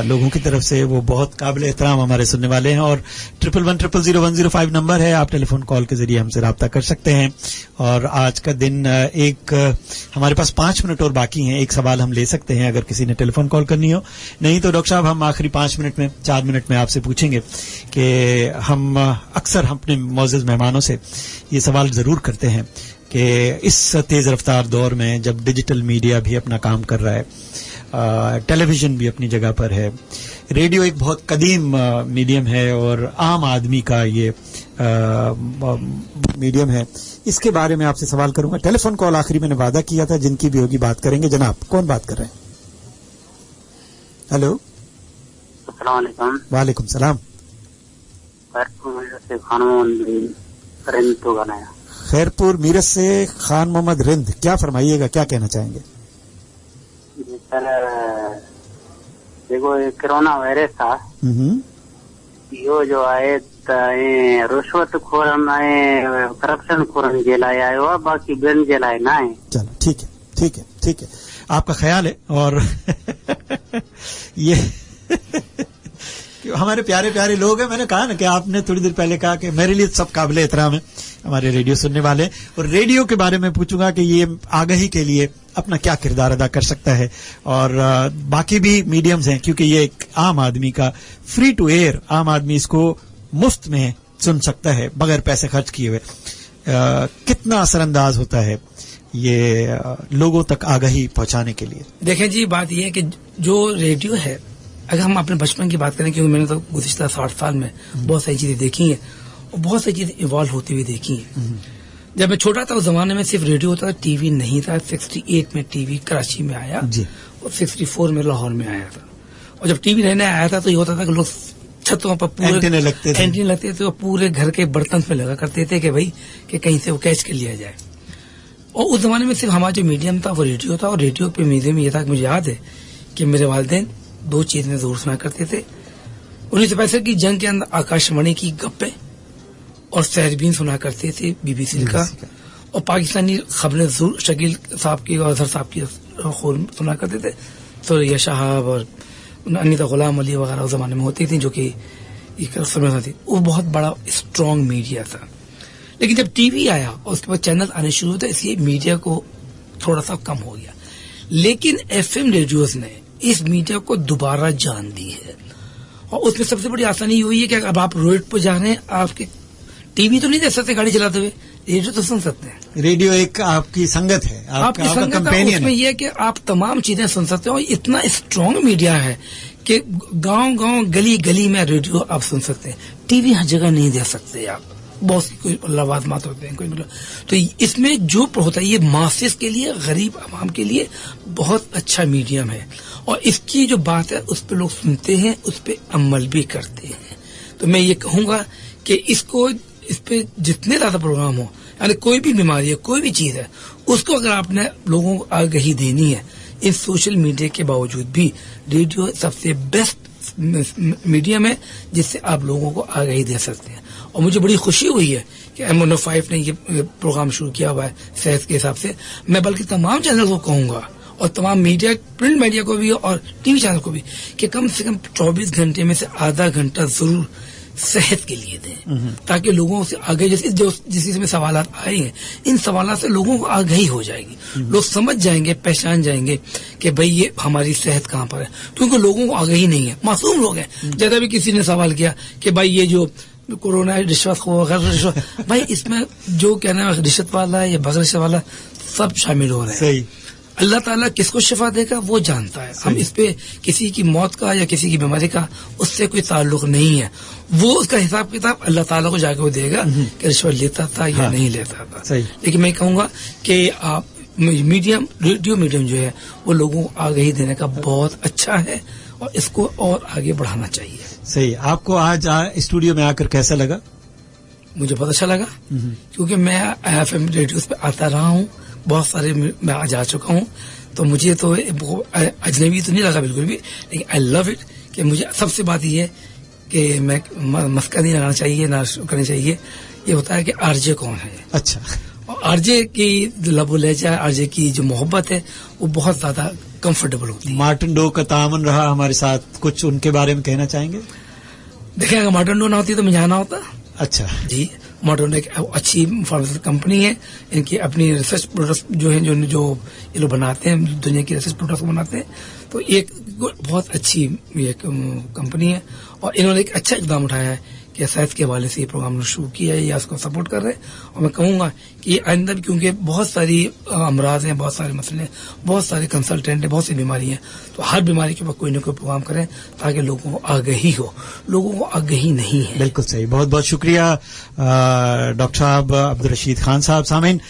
लोगों की तरफ से, वो बहुत काबिल एहतराम हमारे सुनने वाले हैं. और 1110000105 नंबर है, आप टेलीफोन कॉल के जरिए हमसे राब्ता कर सकते हैं. और आज का दिन हमारे पास 5 मिनट और बाकी हैं. एक सवाल हम ले सकते हैं अगर किसी ने टेलीफोन कॉल करनी हो. नहीं तो डॉक्टर साहब हम आखिरी 4 मिनट में आपसे पूछेंगे कि हम अक्सर अपने मोअज़्ज़ज़ मेहमानों से ये सवाल जरूर करते हैं कि इस तेज रफ्तार दौर में जब डिजिटल मीडिया भी अपना काम कर रहा है, टेलीविजन भी अपनी जगह पर है, रेडियो एक बहुत कदीम मीडियम है और आम आदमी का ये मीडियम है, इसके बारे में आपसे सवाल करूंगा. टेलीफोन कॉल आखिरी मैंने वादा किया था, जिनकी भी होगी बात करेंगे. जनाब कौन बात कर रहे हैं? हेलो. अस्सलाम वालेकुम. वालेकुम सलाम. से खान मोहम्मद रिंद तो गाना है। खैरपुर मीरत से खान मोहम्मद रिंद, क्या फरमाइएगा, क्या कहना चाहेंगे? जी सर, देखो ये कोरोना वायरस था, यो जो आए रुश्वत खोरन आए करप्शन खोरन जेलाए आयो, बाकी बिन जेलाए ना है। चलो ठीक है, ठीक है, ठीक है, आपका ख्याल है। और ये हमारे प्यारे प्यारे लोग हैं। मैंने कहा ना कि आपने थोड़ी देर पहले कहा कि मेरे लिए सब काबिले एहतराम है हमारे रेडियो सुनने वाले, और रेडियो के बारे में पूछूंगा कि ये आगाही के लिए अपना क्या किरदार अदा कर सकता है, और बाकी भी मीडियम्स हैं, क्योंकि ये एक आम आदमी का फ्री टू एयर, आम आदमी इसको मुफ्त में सुन सकता है बगैर पैसे खर्च किए हुए। कितना असरअंदाज होता है ये लोगों तक आगाही पहुंचाने के लिए। देखें जी, बात यह है कि जो रेडियो है, अगर हम अपने बचपन की बात करें, क्योंकि मैंने तो गुज़िश्ता 60 साल में बहुत सारी चीजें देखी हैं और बहुत सारी चीजें इवॉल्व होती हुई देखी हैं। जब मैं छोटा था उस जमाने में सिर्फ रेडियो होता था, टीवी नहीं था। 68 में टीवी कराची में आया और 64 में लाहौर में आया था। और जब टीवी नया आया था तो ये होता था कि लोग छतों पर पूरे एंटीने लगते थे और पूरे घर के बर्तन में लगा करते थे कि भाई कि कहीं से वो कैच कर लिया जाए। और उस जमाने में सिर्फ हमारा जो मीडियम था वो रेडियो था, और रेडियो पे मीडियम ये था कि मुझे याद है कि मेरे वालिदैन 2 चीजें जरूर सुना करते थे। 1965 की जंग के अंदर आकाशवाणी की गप्पे और सहरबीन सुना करते थे बीबीसी का, और पाकिस्तानी खबरें जरूर शकील साहब की और अजहर साहब की सुना करते थे। सुरैया साहब और अनीता गुलाम अली वगैरह उस जमाने में होती थी, जो कि थी। वो बहुत बड़ा स्ट्रॉन्ग मीडिया था। लेकिन जब टीवी आया और उसके बाद चैनल आने शुरू हुए, इसलिए मीडिया को थोड़ा सा कम हो गया। लेकिन एफएम रेडियोज ने इस मीडिया को दोबारा जान दी है, और उसमें सबसे बड़ी आसानी ये हुई है कि अब आप रोड पर जा रहे हैं, आपके टीवी तो नहीं देख सकते गाड़ी चलाते हुए, रेडियो तो सुन सकते हैं। रेडियो एक आपकी संगत है, आपकी संगत है। उसमें यह है कि आप तमाम चीजें सुन सकते हो। इतना स्ट्रांग मीडिया है कि गांव-गांव, गली-गली में रेडियो आप सुन सकते हैं। टीवी हर जगह नहीं दे सकते आप, बहुत सी कोई लवाजमात होते हैं, कोई मतलब। तो इसमें जो होता है ये मासेस के लिए, गरीब आवाम के लिए बहुत अच्छा मीडियम है, और इसकी जो बात है उस पर लोग सुनते हैं, उस पर अमल भी करते हैं। तो मैं ये कहूंगा कि इस पे जितने ज्यादा प्रोग्राम हो, यानी कोई भी बीमारी है, कोई भी चीज है, उसको अगर आपने लोगों को आगाही देनी है, इन सोशल मीडिया के बावजूद भी रेडियो सबसे बेस्ट मीडियम है जिससे आप लोगों को आगाही दे सकते हैं। और मुझे बड़ी खुशी हुई है कि M105 ने ये प्रोग्राम शुरू किया हुआ है सेहत के हिसाब से। मैं बल्कि तमाम चैनल को कहूंगा, और तमाम मीडिया, प्रिंट मीडिया को भी और टीवी चैनल को भी, कि कम से कम 24 घंटे में से आधा घंटा जरूर सेहत के लिए दें, ताकि लोगों से आगे जिस में सवालात आए हैं, इन सवालों से लोगों को आगाही हो जाएगी। लोग समझ जाएंगे, पहचान जाएंगे कि भाई ये हमारी सेहत कहाँ पर है, क्योंकि लोगों को आगाही नहीं है, मासूम लोग हैं। ज्यादा भी किसी ने सवाल किया कि भाई ये जो कोरोना रिश्वत रिश्वत, भाई इसमें जो कहना है रिश्वत वाला है या बगैर रिश्वत वाला, सब शामिल हो रहे हैं। सही। अल्लाह ताला किसको शिफा देगा वो जानता है। हम इस पे किसी की मौत का या किसी की बीमारी का उससे कोई ताल्लुक नहीं है, वो उसका हिसाब किताब अल्लाह ताला को जाके वो देगा कि रिश्वत लेता था या नहीं लेता था। लेकिन मैं कहूंगा कि आप रेडियो मीडियम जो है वो लोगों को आगाही देने का बहुत अच्छा है, और इसको और आगे बढ़ाना चाहिए। सही। आपको आज स्टूडियो में आकर कैसा लगा? मुझे बहुत अच्छा लगा, क्योंकि मैं एफएम रेडियो पे आता रहा हूँ, बहुत सारे मैं आज आ चुका हूँ, तो मुझे तो अजनबी तो नहीं लगा बिल्कुल भी, लेकिन आई लव इट। कि मुझे सबसे बात ये है कि मैं मस्का नहीं लगाना चाहिए, ना करनी चाहिए। ये होता है कि आरजे कौन है। अच्छा। और आरजे की लबो लहजा, आरजे की जो मोहब्बत है वो बहुत ज्यादा कंफर्टेबल होती है। मार्टिन डो का तामन रहा हमारे साथ, कुछ उनके बारे में कहना चाहेंगे? देखिए, अगर मार्टिन डो ना होती तो मैं यहाँ ना होता। अच्छा जी। मॉडर्न एक अच्छी फार्मास्यूटिकल कंपनी है, इनकी अपनी रिसर्च प्रोडक्ट्स जो हैं, जो ये लोग बनाते हैं, दुनिया की रिसर्च प्रोडक्ट्स बनाते हैं, तो एक बहुत अच्छी ये कंपनी है। और इन्होंने एक अच्छा इकदाम उठाया है कि सेहत के हवाले से ये प्रोग्राम शुरू किया है या उसको सपोर्ट कर रहे हैं। और मैं कहूँगा कि आइंदा भी, क्योंकि बहुत सारी अमराज हैं, बहुत सारे मसले हैं, बहुत सारे कंसल्टेंट हैं, बहुत सी बीमारी हैं, तो हर बीमारी के ऊपर कोई ना कोई प्रोग्राम करें ताकि लोगों को आगाही हो। लोगों को आगाही नहीं है। बिल्कुल सही। बहुत बहुत शुक्रिया डॉक्टर साहब, अब्दुल रशीद खान साहब। सामीन,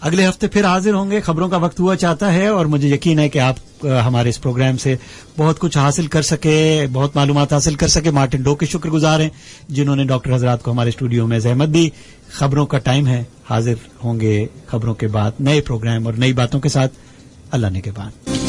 अगले हफ्ते फिर हाजिर होंगे. खबरों का वक्त हुआ चाहता है और मुझे यकीन है कि आप हमारे इस प्रोग्राम से बहुत कुछ हासिल कर सके, बहुत मालूमात हासिल कर सके. मार्टिन डो के शुक्रगुजार हैं जिन्होंने डॉक्टर हजरात को हमारे स्टूडियो में ज़हमत दी. खबरों का टाइम है, हाजिर होंगे खबरों के बाद नए प्रोग्राम और नई बातों के साथ. अल्लाह ने के बाद.